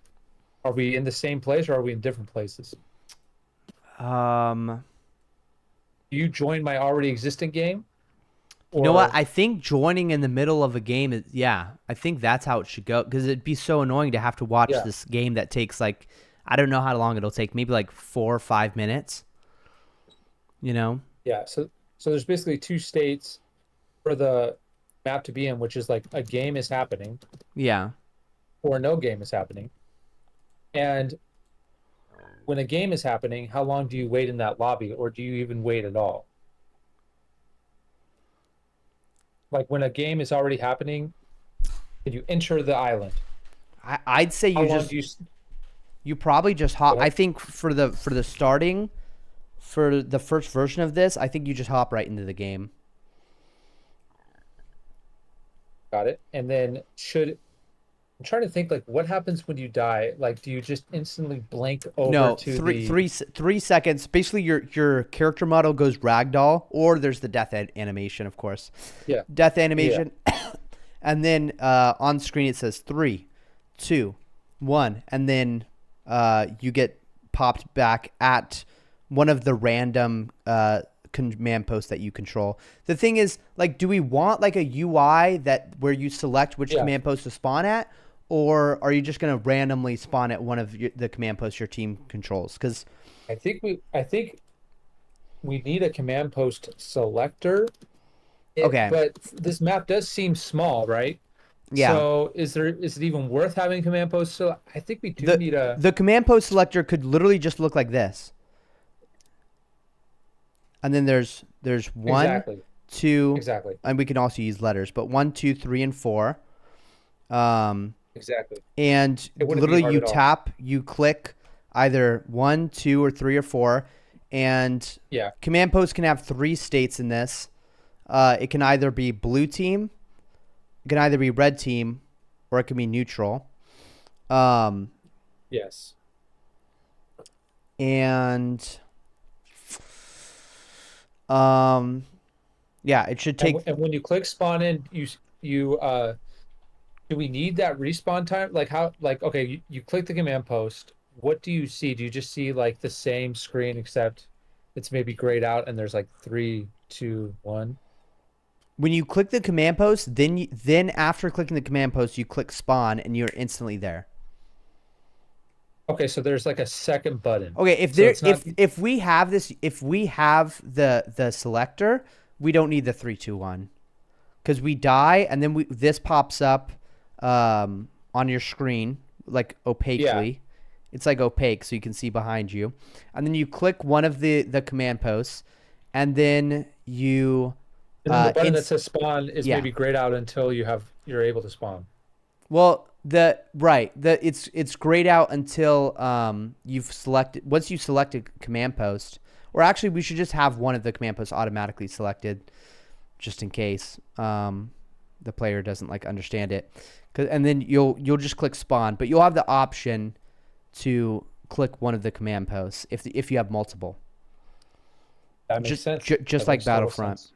[SPEAKER 8] Are we in the same place or are we in different places? Do you join my already existing game?
[SPEAKER 1] You know
[SPEAKER 8] Or-
[SPEAKER 1] what? I think joining in the middle of a game is, yeah, I think that's how it should go because it'd be so annoying to have to watch
[SPEAKER 8] Yeah.
[SPEAKER 1] this game that takes like, I don't know how long it'll take, maybe like 4 or 5 minutes. You know?
[SPEAKER 8] Yeah, so there's basically two states for the map to be in, which is like a game is happening
[SPEAKER 1] Yeah.
[SPEAKER 8] or no game is happening. And when a game is happening, how long do you wait in that lobby, or do you even wait at all? Like when a game is already happening, can you enter the island?
[SPEAKER 1] I'd say
[SPEAKER 8] How
[SPEAKER 1] you
[SPEAKER 8] long
[SPEAKER 1] just
[SPEAKER 8] do you?
[SPEAKER 1] you probably just hop.
[SPEAKER 8] Go ahead.
[SPEAKER 1] I think for the starting, for the first version of this, I think you just hop right into the game.
[SPEAKER 8] Got it. And then I'm trying to think like what happens when you die? Like, do you just instantly blink over
[SPEAKER 1] No,
[SPEAKER 8] to
[SPEAKER 1] three,
[SPEAKER 8] the?
[SPEAKER 1] three, 3 seconds. Basically, your character model goes ragdoll, or there's the death animation, of course.
[SPEAKER 8] Yeah.
[SPEAKER 1] Death animation, and then on screen it says 3, 2, 1, and then you get popped back at one of the random command posts that you control. The thing is, like, do we want like a UI that where you select which command post to spawn at, or are you just going to randomly spawn at one of the command posts your team controls? Because
[SPEAKER 8] I think we need a command post selector.
[SPEAKER 1] Okay.
[SPEAKER 8] But this map does seem small, right?
[SPEAKER 1] Yeah.
[SPEAKER 8] So is it even worth having command post? So I think we do need a.
[SPEAKER 1] The command post selector could literally just look like this. And then there's 1,
[SPEAKER 8] Exactly.
[SPEAKER 1] 2,
[SPEAKER 8] Exactly.
[SPEAKER 1] and we can also use letters, but 1, 2, 3, and 4.
[SPEAKER 8] Exactly.
[SPEAKER 1] And
[SPEAKER 8] It wouldn't be
[SPEAKER 1] literally
[SPEAKER 8] hard
[SPEAKER 1] you
[SPEAKER 8] at all.
[SPEAKER 1] tap, you click either 1, 2, or 3 or 4, and
[SPEAKER 8] Yeah.
[SPEAKER 1] command post can have 3 states in this. It can either be blue team, it can either be red team, or it can be neutral.
[SPEAKER 8] Yes.
[SPEAKER 1] And yeah, it should take.
[SPEAKER 8] And when you click spawn in, you do we need that respawn time? Like how? Like okay, you click the command post. What do you see? Do you just see like the same screen except it's maybe grayed out and there's like 3, 2, 1?
[SPEAKER 1] When you click the command post, then after clicking the command post, you click spawn, and you're instantly there.
[SPEAKER 8] Okay, so there's like a second button.
[SPEAKER 1] Okay, if
[SPEAKER 8] So
[SPEAKER 1] there
[SPEAKER 8] it's not-
[SPEAKER 1] if we have this, if we have the selector, we don't need the 3, 2, 1, because we die, and then this pops up on your screen like opaquely.
[SPEAKER 8] Yeah.
[SPEAKER 1] It's like opaque, so you can see behind you, and then you click one of the command posts, and then you.
[SPEAKER 8] And then the button that says spawn is maybe grayed out until you're able to spawn.
[SPEAKER 1] Well, it's grayed out until you've selected. Once you select a command post, or actually, we should just have one of the command posts automatically selected, just in case the player doesn't like understand it. And then you'll just click spawn, but you'll have the option to click one of the command posts if you have multiple.
[SPEAKER 8] That makes sense.
[SPEAKER 1] Just
[SPEAKER 8] That
[SPEAKER 1] like
[SPEAKER 8] makes total
[SPEAKER 1] Battlefront.
[SPEAKER 8] sense.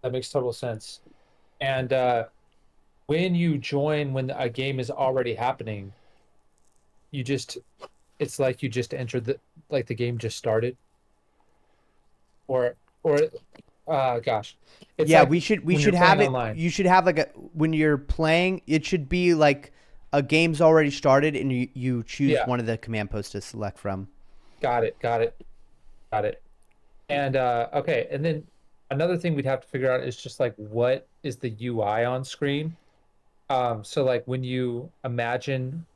[SPEAKER 8] That makes total sense. And when you join when a game is already happening, it's like you just entered the game just started. Or gosh. It's
[SPEAKER 1] Yeah,
[SPEAKER 8] like
[SPEAKER 1] we should
[SPEAKER 8] when you're
[SPEAKER 1] have it.
[SPEAKER 8] playing online.
[SPEAKER 1] You should have like when you're playing, it should be like a game's already started, and you choose one of the command posts to select from.
[SPEAKER 8] Got it. And okay, and then another thing we'd have to figure out is just like what is the UI on screen. So like when you imagine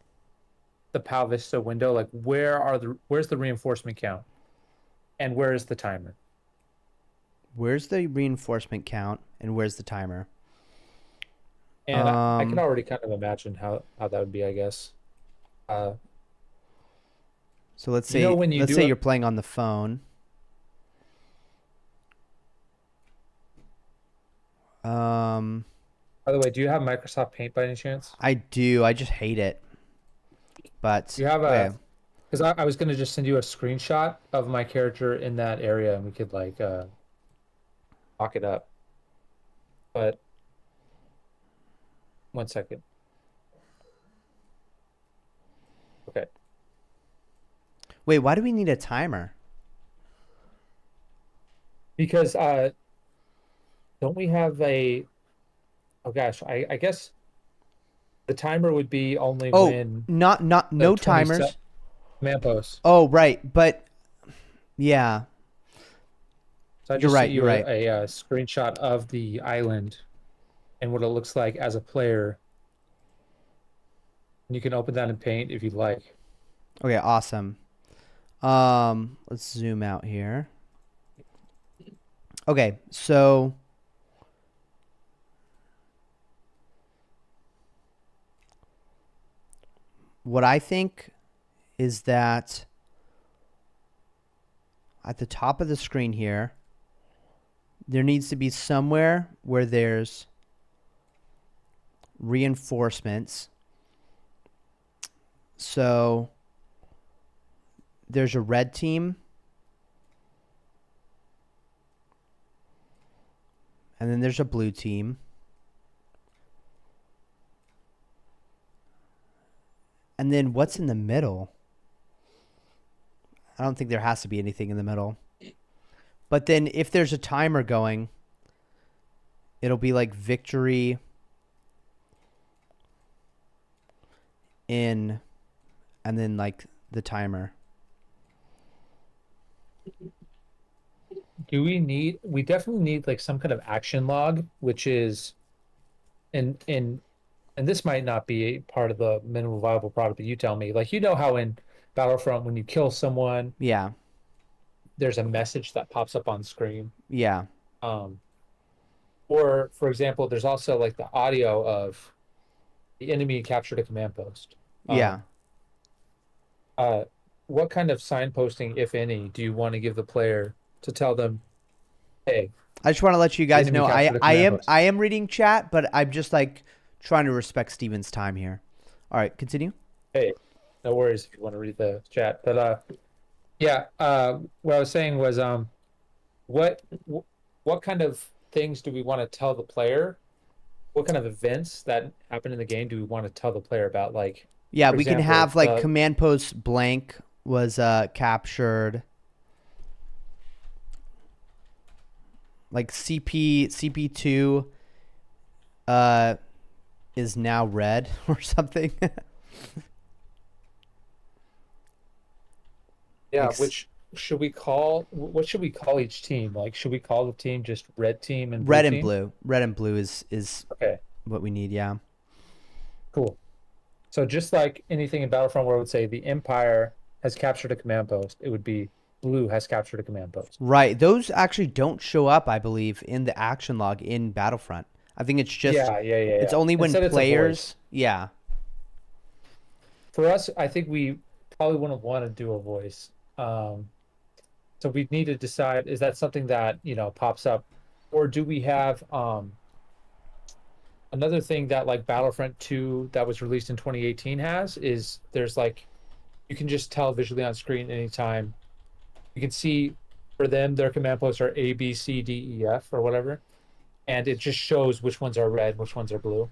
[SPEAKER 8] the PAL Vista window, like where's the reinforcement count, and where is the timer?
[SPEAKER 1] Where's the reinforcement count, and where's the timer?
[SPEAKER 8] And I can already kind of imagine how that would be, I guess.
[SPEAKER 1] So let's say
[SPEAKER 8] let's
[SPEAKER 1] say you're playing on the phone.
[SPEAKER 8] By the way, do you have Microsoft Paint by any chance?
[SPEAKER 1] I do. I just hate it. But
[SPEAKER 8] You have because I was gonna just send you a screenshot of my character in that area, and we could like mock it up. But 1 second. Okay.
[SPEAKER 1] Wait, why do we need a timer?
[SPEAKER 8] Because don't we have a? Oh gosh, I guess the timer would be only when
[SPEAKER 1] no
[SPEAKER 8] the 20
[SPEAKER 1] timers.
[SPEAKER 8] command post.
[SPEAKER 1] Oh, right, but yeah.
[SPEAKER 8] So I
[SPEAKER 1] You're
[SPEAKER 8] just
[SPEAKER 1] right,
[SPEAKER 8] sent you
[SPEAKER 1] you're right.
[SPEAKER 8] a screenshot of the island and what it looks like as a player. And you can open that in Paint if you'd like.
[SPEAKER 1] Okay, awesome. Let's zoom out here. Okay, so what I think is that at the top of the screen here, there needs to be somewhere where there's reinforcements. So there's a red team. And then there's a blue team. And then what's in the middle? I don't think there has to be anything in the middle. But then if there's a timer going, it'll be like victory in, and then like the timer.
[SPEAKER 8] We definitely need like some kind of action log, which is, and this might not be a part of the minimum viable product, but you tell me. Like, you know how in Battlefront, when you kill someone,
[SPEAKER 1] Yeah.
[SPEAKER 8] there's a message that pops up on screen.
[SPEAKER 1] Yeah.
[SPEAKER 8] Or for example, there's also like the audio of the enemy captured a command post.
[SPEAKER 1] Yeah.
[SPEAKER 8] What kind of signposting, if any, do you want to give the player to tell them, hey,
[SPEAKER 1] I just want to let you guys
[SPEAKER 8] enemy
[SPEAKER 1] know
[SPEAKER 8] captured a
[SPEAKER 1] I
[SPEAKER 8] command
[SPEAKER 1] am
[SPEAKER 8] post?
[SPEAKER 1] I am reading chat, but I'm just like trying to respect Steven's time here. All right, continue.
[SPEAKER 8] Hey, no worries if you want to read the chat. But yeah, what I was saying was what kind of things do we want to tell the player? What kind of events that happen in the game do we want to tell the player about? Like,
[SPEAKER 1] Yeah,
[SPEAKER 8] for
[SPEAKER 1] we can
[SPEAKER 8] example,
[SPEAKER 1] have like
[SPEAKER 8] the-
[SPEAKER 1] command post blank was captured. Like CP2 is now red or something.
[SPEAKER 8] Yeah,
[SPEAKER 1] Ex-
[SPEAKER 8] which should we call? What should we call each team? Like, should we call the team just red team and blue
[SPEAKER 1] Red and
[SPEAKER 8] team?
[SPEAKER 1] blue. Red and blue is
[SPEAKER 8] Okay,
[SPEAKER 1] what we need, yeah.
[SPEAKER 8] cool. So just like anything in Battlefront where I would say the Empire has captured a command post, it would be blue has captured a command post.
[SPEAKER 1] Right. Those actually don't show up, I believe, in the action log in Battlefront. I think it's just
[SPEAKER 8] Yeah.
[SPEAKER 1] it's only when
[SPEAKER 8] Instead, it's a
[SPEAKER 1] players
[SPEAKER 8] voice.
[SPEAKER 1] yeah.
[SPEAKER 8] For us, I think we probably wouldn't want to do a voice. So we need to decide, is that something that, pops up, or do we have another thing that like Battlefront 2 that was released in 2018 has is there's like, you can just tell visually on screen anytime. You can see for them, their command posts are A, B, C, D, E, F or whatever. And it just shows which ones are red, which ones are blue.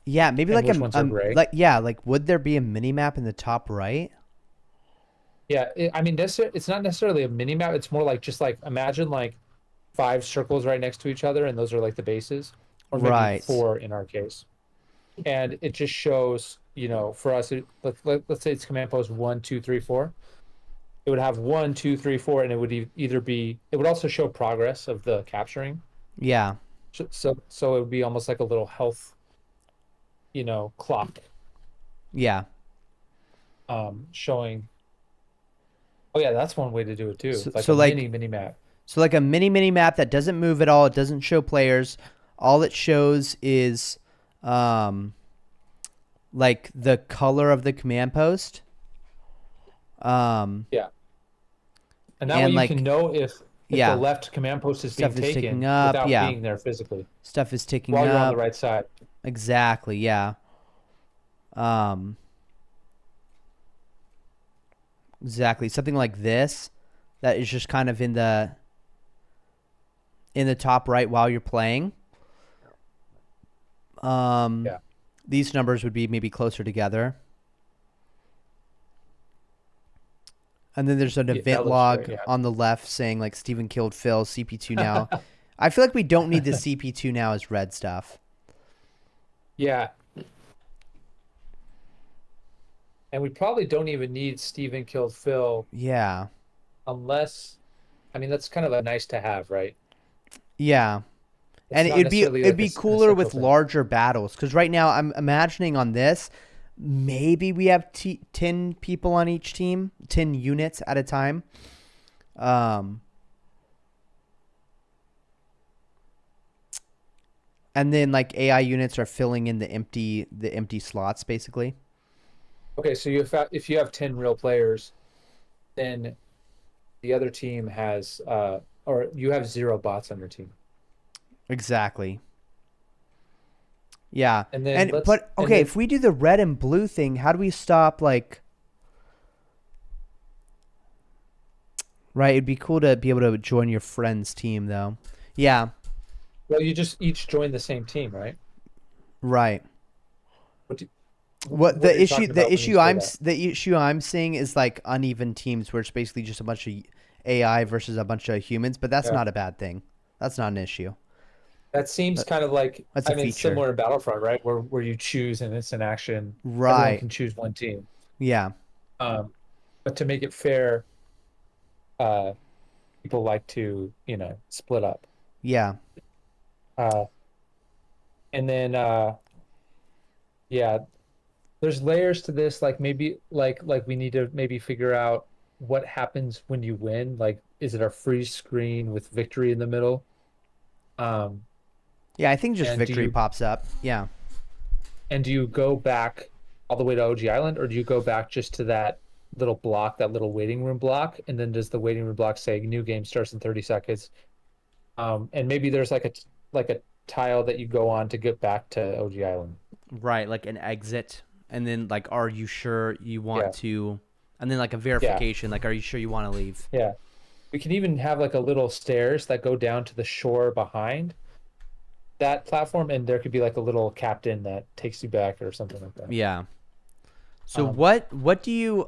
[SPEAKER 1] Yeah, maybe
[SPEAKER 8] And
[SPEAKER 1] like
[SPEAKER 8] which ones are gray.
[SPEAKER 1] like would there be a mini map in the top right?
[SPEAKER 8] Yeah, I mean, it's not necessarily a mini map. It's more like just like imagine like 5 circles right next to each other, and those are like the bases, or maybe
[SPEAKER 1] Right.
[SPEAKER 8] 4 in our case. And it just shows, for us, let's say it's command post 1, 2, 3, 4. It would have 1, 2, 3, 4, and it would either be. It would also show progress of the capturing.
[SPEAKER 1] Yeah.
[SPEAKER 8] So it would be almost like a little health, clock,
[SPEAKER 1] Yeah.
[SPEAKER 8] showing. Oh yeah, that's one way to do it too.
[SPEAKER 1] So-
[SPEAKER 8] Like
[SPEAKER 1] so
[SPEAKER 8] a
[SPEAKER 1] like-
[SPEAKER 8] mini map.
[SPEAKER 1] So like a mini map that doesn't move at all, it doesn't show players. All it shows is like the color of the command post.
[SPEAKER 8] Yeah. And that
[SPEAKER 1] And,
[SPEAKER 8] way you
[SPEAKER 1] like,
[SPEAKER 8] can know if
[SPEAKER 1] yeah.
[SPEAKER 8] the left command post is being
[SPEAKER 1] Stuff is
[SPEAKER 8] taken
[SPEAKER 1] ticking up,
[SPEAKER 8] without
[SPEAKER 1] yeah.
[SPEAKER 8] being there physically
[SPEAKER 1] Stuff is ticking
[SPEAKER 8] while you're on
[SPEAKER 1] up.
[SPEAKER 8] the right side.
[SPEAKER 1] Exactly, yeah. Exactly. Something like this that is just kind of in the top right while you're playing.
[SPEAKER 8] Yeah.
[SPEAKER 1] These numbers would be maybe closer together. And then there's an
[SPEAKER 8] that
[SPEAKER 1] event
[SPEAKER 8] looks
[SPEAKER 1] log
[SPEAKER 8] great, yeah.
[SPEAKER 1] on the left saying like Steven killed Phil, CP2 now. I feel like we don't need the CP2 now as red stuff.
[SPEAKER 8] Yeah. And we probably don't even need Steven killed Phil
[SPEAKER 1] Yeah.
[SPEAKER 8] unless, I mean, that's kind of a nice to have, right?
[SPEAKER 1] Yeah.
[SPEAKER 8] It's
[SPEAKER 1] And
[SPEAKER 8] not
[SPEAKER 1] it'd be
[SPEAKER 8] necessarily like
[SPEAKER 1] it'd be
[SPEAKER 8] an
[SPEAKER 1] cooler
[SPEAKER 8] essential
[SPEAKER 1] with
[SPEAKER 8] thing.
[SPEAKER 1] larger battles, because right now I'm imagining on this, maybe we have 10 people on each team, 10 units at a time. And then like AI units are filling in the empty slots basically.
[SPEAKER 8] Okay, so if you have 10 real players, then the other team has or you have 0 bots on your team.
[SPEAKER 1] Exactly. Yeah.
[SPEAKER 8] And then
[SPEAKER 1] if we do the red and blue thing, how do we stop like right, it'd be cool to be able to join your friend's team though. Yeah.
[SPEAKER 8] Well, you just each join the same team, right?
[SPEAKER 1] Right.
[SPEAKER 8] What
[SPEAKER 1] the
[SPEAKER 8] are you
[SPEAKER 1] issue
[SPEAKER 8] talking about when you say that?
[SPEAKER 1] the issue I'm seeing is like uneven teams where it's basically just a bunch of AI versus a bunch of humans, but that's not a bad thing. That's not an issue.
[SPEAKER 8] That seems kind of like
[SPEAKER 1] That's a feature.
[SPEAKER 8] similar to Battlefront, right? Where you choose and it's an action.
[SPEAKER 1] Right.
[SPEAKER 8] Everyone can choose one team.
[SPEAKER 1] Yeah.
[SPEAKER 8] But to make it fair, people like to, split up.
[SPEAKER 1] Yeah.
[SPEAKER 8] And then there's layers to this, like maybe like we need to maybe figure out what happens when you win. Like, is it a freeze screen with victory in the middle?
[SPEAKER 1] Yeah, I think just
[SPEAKER 8] and
[SPEAKER 1] victory pops up. Yeah.
[SPEAKER 8] And do you go back all the way to OG Island, or do you go back just to that little block, that little waiting room block? And then does the waiting room block say new game starts in 30 seconds? And maybe there's like a tile that you go on to get back to OG Island.
[SPEAKER 1] Right, like an exit, and then like, are you sure you want to? And then like a verification, like, are you sure you want to leave?
[SPEAKER 8] Yeah, we can even have like a little stairs that go down to the shore behind that platform, and there could be like a little captain that takes you back or something like that.
[SPEAKER 1] Yeah. So what do you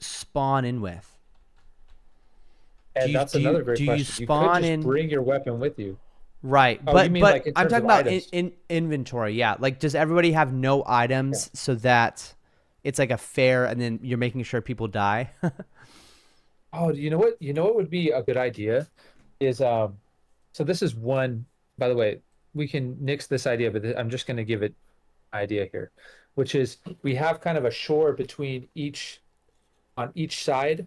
[SPEAKER 1] spawn in with?
[SPEAKER 8] And that's another great question.
[SPEAKER 1] You spawn
[SPEAKER 8] could just
[SPEAKER 1] in?
[SPEAKER 8] bring your weapon with you.
[SPEAKER 1] Right,
[SPEAKER 8] Oh,
[SPEAKER 1] but
[SPEAKER 8] you mean
[SPEAKER 1] but
[SPEAKER 8] like in
[SPEAKER 1] I'm
[SPEAKER 8] terms
[SPEAKER 1] talking
[SPEAKER 8] of
[SPEAKER 1] about
[SPEAKER 8] items?
[SPEAKER 1] in inventory. Yeah, like does everybody have no items so that it's like a fair, and then you're making sure people die?
[SPEAKER 8] Oh, you know what? You know what would be a good idea is so this is one. By the way, we can nix this idea, but I'm just going to give it an idea here, which is we have kind of a shore between on each side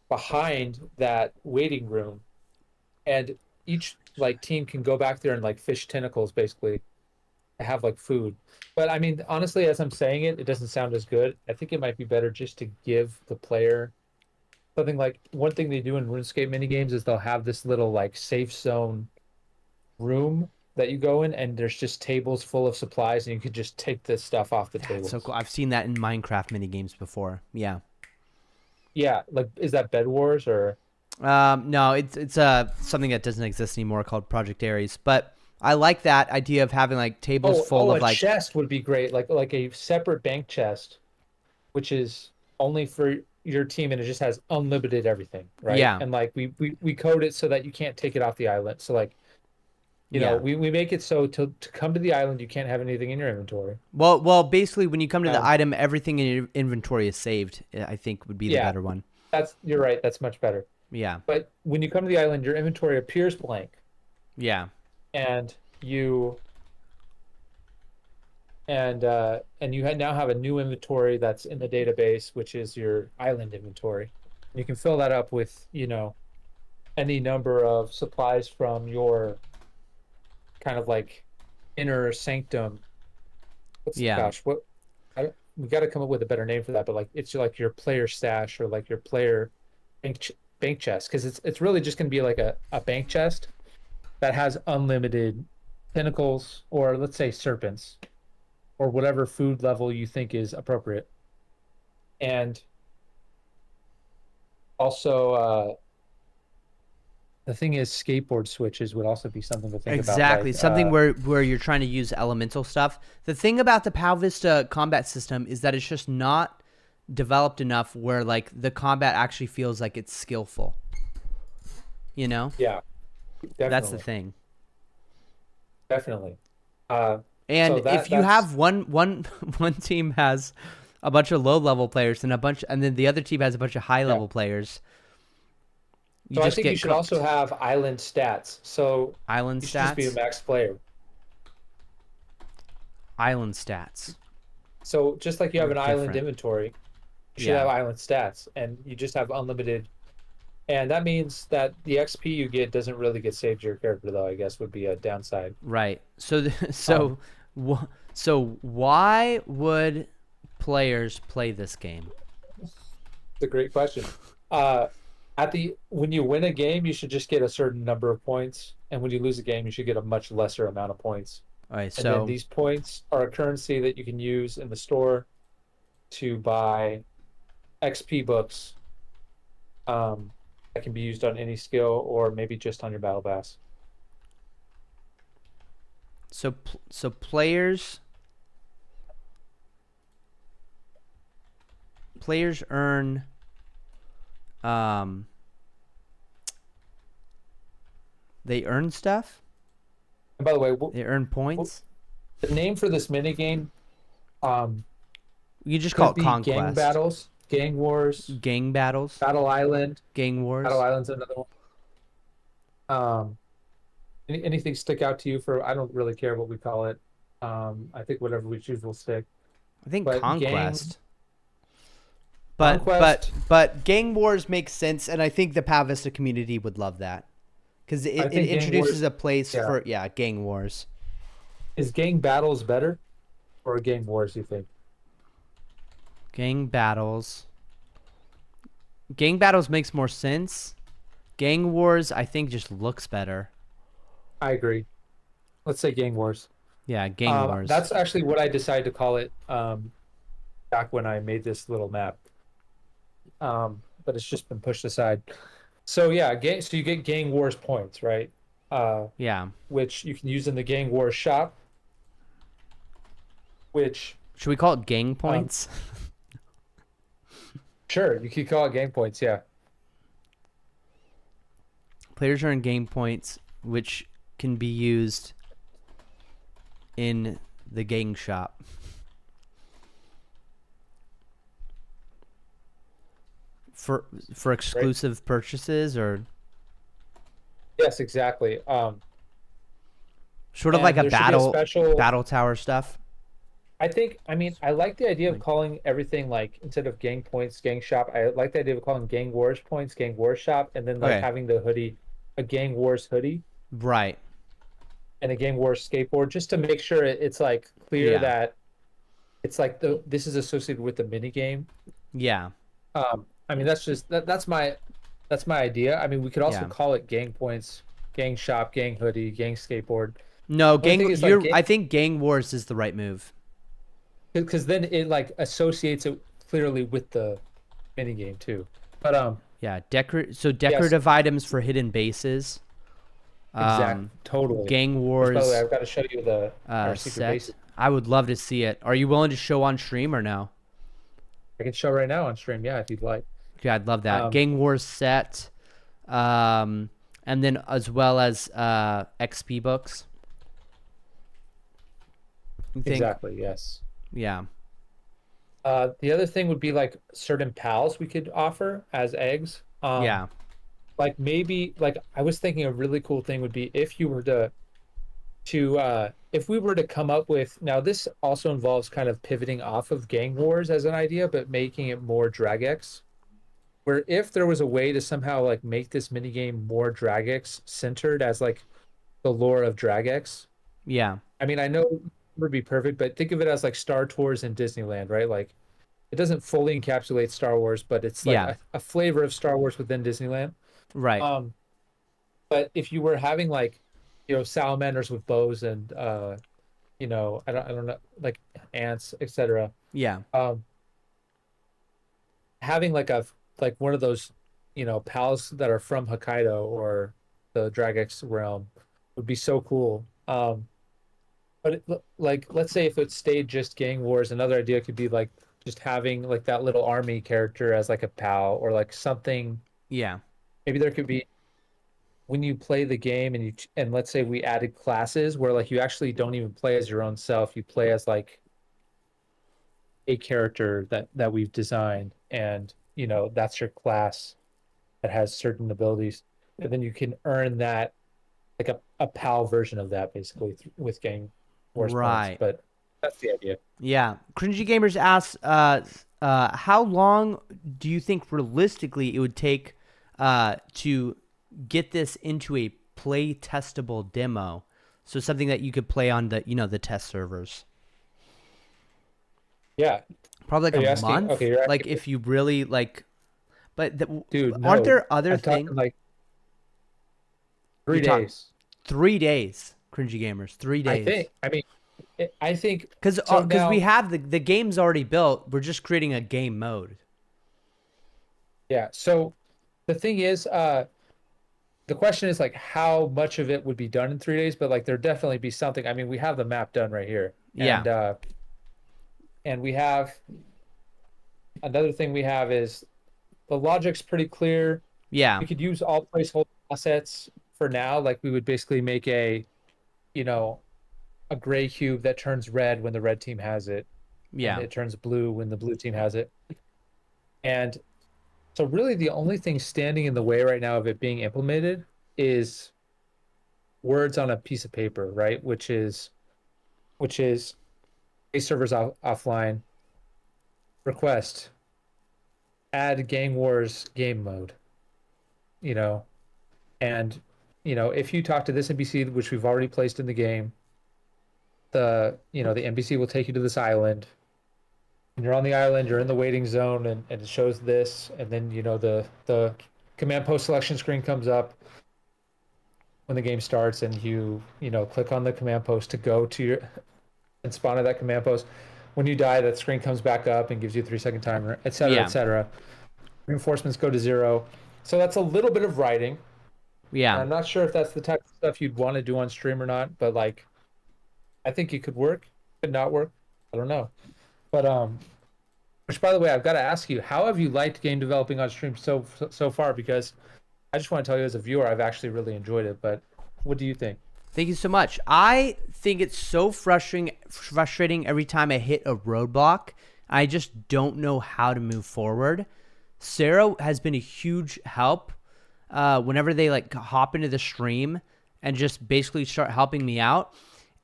[SPEAKER 8] behind that waiting room, and each like team can go back there and like fish tentacles basically to have like food. But I mean, honestly, as I'm saying it doesn't sound as good. I think it might be better just to give the player something. Like, one thing they do in RuneScape minigames is they'll have this little like safe zone room that you go in, and there's just tables full of supplies, and you could just take this stuff off the tables.
[SPEAKER 1] So cool. I've seen that in Minecraft mini games before. Yeah.
[SPEAKER 8] Yeah, like, is that Bed Wars or?
[SPEAKER 1] No, it's something that doesn't exist anymore called Project Ares. But I like that idea of having like tables full of
[SPEAKER 8] a
[SPEAKER 1] like
[SPEAKER 8] chest would be great, like a separate bank chest, which is only for your team, and it just has unlimited everything, right?
[SPEAKER 1] Yeah.
[SPEAKER 8] And like we code it so that you can't take it off the island. So like, you know, we make it so to come to the island you can't have anything in your inventory.
[SPEAKER 1] Well, basically when you come to the item, everything in your inventory is saved. I think would be the better one.
[SPEAKER 8] You're right. That's much better.
[SPEAKER 1] Yeah.
[SPEAKER 8] But when you come to the island, your inventory appears blank.
[SPEAKER 1] Yeah.
[SPEAKER 8] And you now have a new inventory that's in the database, which is your island inventory. You can fill that up with, any number of supplies from your kind of like inner sanctum. We got to come up with a better name for that, but like it's like your player stash or like your player bank chest, because it's really just going to be like a bank chest that has unlimited tentacles, or let's say serpents, or whatever food level you think is appropriate. And also the thing is, skateboard switches would also be something to think about.
[SPEAKER 1] Exactly, something where you're trying to use elemental stuff. The thing about the PAL Vista combat system is that it's just not developed enough where like the combat actually feels like it's skillful. Yeah, definitely. That's the thing.
[SPEAKER 8] Definitely.
[SPEAKER 1] And if you have one team has a bunch of low level players and then the other team has a bunch of high level players.
[SPEAKER 8] So I think you should also have island stats. So
[SPEAKER 1] island
[SPEAKER 8] you
[SPEAKER 1] stats.
[SPEAKER 8] should just be a max player.
[SPEAKER 1] Island stats.
[SPEAKER 8] So just like you have
[SPEAKER 1] Or
[SPEAKER 8] an island
[SPEAKER 1] different.
[SPEAKER 8] inventory, you should
[SPEAKER 1] Yeah.
[SPEAKER 8] have island stats, and you just have unlimited. And that means that the XP you get doesn't really get saved to your character, though. I guess would be a downside.
[SPEAKER 1] Right. So
[SPEAKER 8] Um,
[SPEAKER 1] so why would players play this game?
[SPEAKER 8] It's a great question. When you win a game, you should just get a certain number of points, and when you lose a game, you should get a much lesser amount of points.
[SPEAKER 1] All right.
[SPEAKER 8] And then
[SPEAKER 1] So
[SPEAKER 8] these points are a currency that you can use in the store to buy XP books. That can be used on any skill or maybe just on your battle pass.
[SPEAKER 1] so players earn they earn stuff.
[SPEAKER 8] And by the way,
[SPEAKER 1] They earn points.
[SPEAKER 8] the name for this mini game
[SPEAKER 1] You just call
[SPEAKER 8] could
[SPEAKER 1] it
[SPEAKER 8] be
[SPEAKER 1] conquest.
[SPEAKER 8] gang battles, gang wars,
[SPEAKER 1] Gang battles.
[SPEAKER 8] battle island.
[SPEAKER 1] Gang wars.
[SPEAKER 8] Battle Island's another one. Anything stick out to you for? I don't really care what we call it. I think whatever we choose will stick.
[SPEAKER 1] I think
[SPEAKER 8] But
[SPEAKER 1] conquest. But
[SPEAKER 8] Conquest.
[SPEAKER 1] but gang wars makes sense, and I think the Pavista community would love that because
[SPEAKER 8] I
[SPEAKER 1] it
[SPEAKER 8] think gang
[SPEAKER 1] introduces
[SPEAKER 8] wars-
[SPEAKER 1] a place
[SPEAKER 8] yeah.
[SPEAKER 1] for gang wars.
[SPEAKER 8] Is gang battles better, or gang wars? You think?
[SPEAKER 1] Gang battles. Gang battles makes more sense. Gang wars, I think, just looks better.
[SPEAKER 8] I agree. Let's say gang wars.
[SPEAKER 1] Yeah, gang wars.
[SPEAKER 8] That's actually what I decided to call it back when I made this little map. But it's just been pushed aside. So yeah, so you get gang wars points, right?
[SPEAKER 1] Yeah.
[SPEAKER 8] Which you can use in the gang wars shop. Which
[SPEAKER 1] Should we call it gang points?
[SPEAKER 8] sure, you could call it gang points. Yeah.
[SPEAKER 1] Players earn game points, which can be used in the gang shop. For exclusive purchases or
[SPEAKER 8] Yes, exactly.
[SPEAKER 1] sort of
[SPEAKER 8] And
[SPEAKER 1] like a
[SPEAKER 8] there should be a special-
[SPEAKER 1] battle tower stuff.
[SPEAKER 8] I mean, I like the idea of calling everything like instead of gang points, gang shop. I like the idea of calling gang wars points, gang wars shop, and then like
[SPEAKER 1] Okay.
[SPEAKER 8] having the hoodie, a gang wars hoodie,
[SPEAKER 1] Right.
[SPEAKER 8] and a gang wars skateboard, just to make sure it's like clear
[SPEAKER 1] Yeah.
[SPEAKER 8] that it's like this is associated with the mini game.
[SPEAKER 1] Yeah.
[SPEAKER 8] I mean, that's my idea. I mean, we could also
[SPEAKER 1] Yeah.
[SPEAKER 8] call it gang points, gang shop, gang hoodie, gang skateboard,
[SPEAKER 1] No,
[SPEAKER 8] only
[SPEAKER 1] gang
[SPEAKER 8] thing is, like,
[SPEAKER 1] you're
[SPEAKER 8] gang-
[SPEAKER 1] I think gang wars is the right move.
[SPEAKER 8] because then it like associates it clearly with the mini game too. But
[SPEAKER 1] Yeah, decorative items for hidden bases.
[SPEAKER 8] exactly, totally.
[SPEAKER 1] Gang
[SPEAKER 8] Which,
[SPEAKER 1] wars
[SPEAKER 8] by the way, I've got to show you our secret
[SPEAKER 1] set.
[SPEAKER 8] base.
[SPEAKER 1] I would love to see it. Are you willing to show on stream or no?
[SPEAKER 8] I can show right now on stream. Yeah, if you'd like.
[SPEAKER 1] Yeah, I'd love that. Gang wars set. And then as well as XP books. You think?
[SPEAKER 8] Exactly. Yes.
[SPEAKER 1] Yeah.
[SPEAKER 8] The other thing would be like certain pals we could offer as eggs.
[SPEAKER 1] Yeah.
[SPEAKER 8] Like maybe like I was thinking a really cool thing would be if you were to if we were to come up with, now this also involves kind of pivoting off of gang wars as an idea, but making it more DragX, where if there was a way to somehow like make this minigame more DragX centered as like the lore of DragX.
[SPEAKER 1] Yeah.
[SPEAKER 8] I mean, I know it would be perfect, but think of it as like Star Tours in Disneyland, right? Like it doesn't fully encapsulate Star Wars, but it's like
[SPEAKER 1] Yeah.
[SPEAKER 8] a flavor of Star Wars within Disneyland.
[SPEAKER 1] Right.
[SPEAKER 8] But if you were having like, salamanders with bows and I don't know, like ants, etc.
[SPEAKER 1] yeah.
[SPEAKER 8] Having like one of those, pals that are from Hokkaido or the DragX realm would be so cool. But let's say if it stayed just gang wars, another idea could be like just having like that little army character as like a pal or like something.
[SPEAKER 1] Yeah.
[SPEAKER 8] Maybe there could be when you play the game and let's say we added classes where like you actually don't even play as your own self, you play as like a character that we've designed, and that's your class that has certain abilities, and then you can earn that like a PAL version of that basically with gang wars points.
[SPEAKER 1] Right.
[SPEAKER 8] But That's the idea.
[SPEAKER 1] Yeah. Cringy Gamers asks, how long do you think realistically it would take to get this into a play testable demo? So something that you could play on the, the test servers.
[SPEAKER 8] Yeah.
[SPEAKER 1] Probably
[SPEAKER 8] Are you
[SPEAKER 1] like a
[SPEAKER 8] asking?
[SPEAKER 1] month.
[SPEAKER 8] Okay, you're
[SPEAKER 1] Like
[SPEAKER 8] asking.
[SPEAKER 1] if you really like, but
[SPEAKER 8] Dude,
[SPEAKER 1] aren't
[SPEAKER 8] no.
[SPEAKER 1] there other
[SPEAKER 8] I'm talking
[SPEAKER 1] things?
[SPEAKER 8] like 3
[SPEAKER 1] You talk-
[SPEAKER 8] days.
[SPEAKER 1] 3 days, Cringy Gamers, 3 days.
[SPEAKER 8] I think
[SPEAKER 1] Because
[SPEAKER 8] so now,
[SPEAKER 1] we have the game's already built. We're just creating a game mode.
[SPEAKER 8] yeah. So the thing is, the question is like how much of it would be done in 3 days, but like there'd definitely be something. I mean, we have the map done right here.
[SPEAKER 1] Yeah.
[SPEAKER 8] And we have another thing we have is the logic's pretty clear.
[SPEAKER 1] Yeah.
[SPEAKER 8] We could use all placeholder assets for now. Like we would basically make a gray cube that turns red when the red team has it.
[SPEAKER 1] Yeah.
[SPEAKER 8] And it turns blue when the blue team has it. And so really the only thing standing in the way right now of it being implemented is words on a piece of paper, right? Which is a servers offline request add gang wars game mode, and if you talk to this NPC, which we've already placed in the game, the NPC will take you to this island. And you're on the island, you're in the waiting zone, and it shows this, and then the command post selection screen comes up when the game starts, and you click on the command post to go to your and spawn at that command post. When you die, that screen comes back up and gives you a 3-second timer, etc.,
[SPEAKER 1] Yeah.
[SPEAKER 8] etc. Reinforcements go to 0. So that's a little bit of writing.
[SPEAKER 1] Yeah.
[SPEAKER 8] And I'm not sure if that's the type of stuff you'd want to do on stream or not, but like, I think it could work, could not work. I don't know. But which by the way, I've got to ask you, how have you liked game developing on stream so far? Because I just want to tell you as a viewer, I've actually really enjoyed it. But what do you think?
[SPEAKER 1] Thank you so much. I think it's so frustrating every time I hit a roadblock. I just don't know how to move forward. Sarah has been a huge help whenever they like hop into the stream and just basically start helping me out.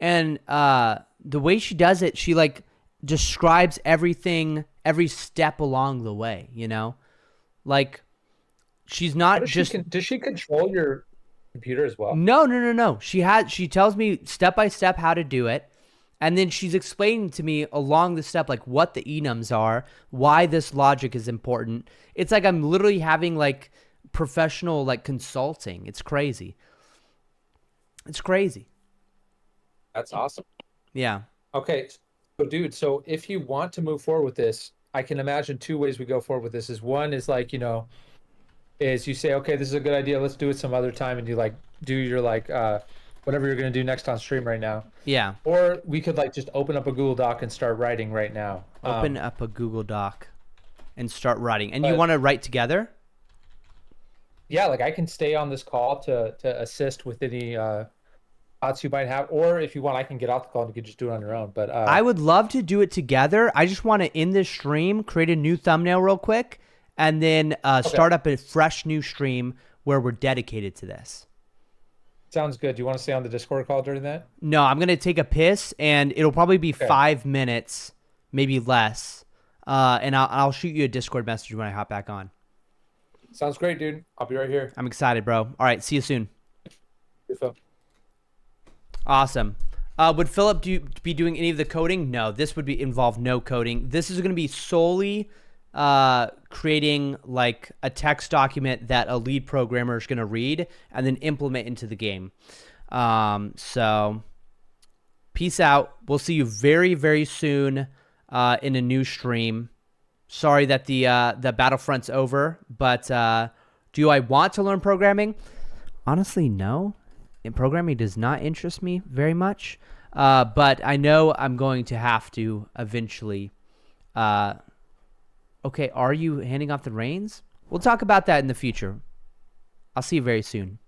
[SPEAKER 1] And the way she does it, she like describes everything, every step along the way, like she's not
[SPEAKER 8] Does she control your computer as well?
[SPEAKER 1] No. She tells me step by step how to do it. And then she's explaining to me along the step, like what the enums are, why this logic is important. It's like I'm literally having like professional like consulting. It's crazy. It's crazy.
[SPEAKER 8] That's awesome.
[SPEAKER 1] Yeah.
[SPEAKER 8] Okay. So dude, so if you want to move forward with this, I can imagine 2 ways we go forward with this. Is one is like, is you say, okay, this is a good idea, let's do it some other time, and you like do your like whatever you're gonna do next on stream right now.
[SPEAKER 1] Yeah.
[SPEAKER 8] Or we could like just open up a Google Doc and start writing right now.
[SPEAKER 1] Open up a Google Doc and start writing. And you want to write together?
[SPEAKER 8] Yeah, like I can stay on this call to assist with any thoughts you might have, or if you want, I can get off the call and you can just do it on your own. But
[SPEAKER 1] I would love to do it together. I just want to end this stream, create a new thumbnail real quick, and then start up a fresh new stream where we're dedicated to this.
[SPEAKER 8] Sounds good. Do you want to stay on the Discord call during that?
[SPEAKER 1] No, I'm going to take a piss, and it'll probably be 5 minutes, maybe less. And I'll shoot you a Discord message when I hop back on.
[SPEAKER 8] Sounds great, dude. I'll be right here.
[SPEAKER 1] I'm excited, bro. All right, see you soon.
[SPEAKER 8] Good phone.
[SPEAKER 1] Awesome. Would Philip be doing any of the coding? No, this would involve no coding. This is going to be solely creating like a text document that a lead programmer is going to read and then implement into the game. So peace out. We'll see you very, very soon in a new stream. Sorry that the Battlefront's over, but do I want to learn programming? Honestly, no. And programming does not interest me very much, but I know I'm going to have to eventually. Okay, are you handing off the reins? We'll talk about that in the future. I'll see you very soon.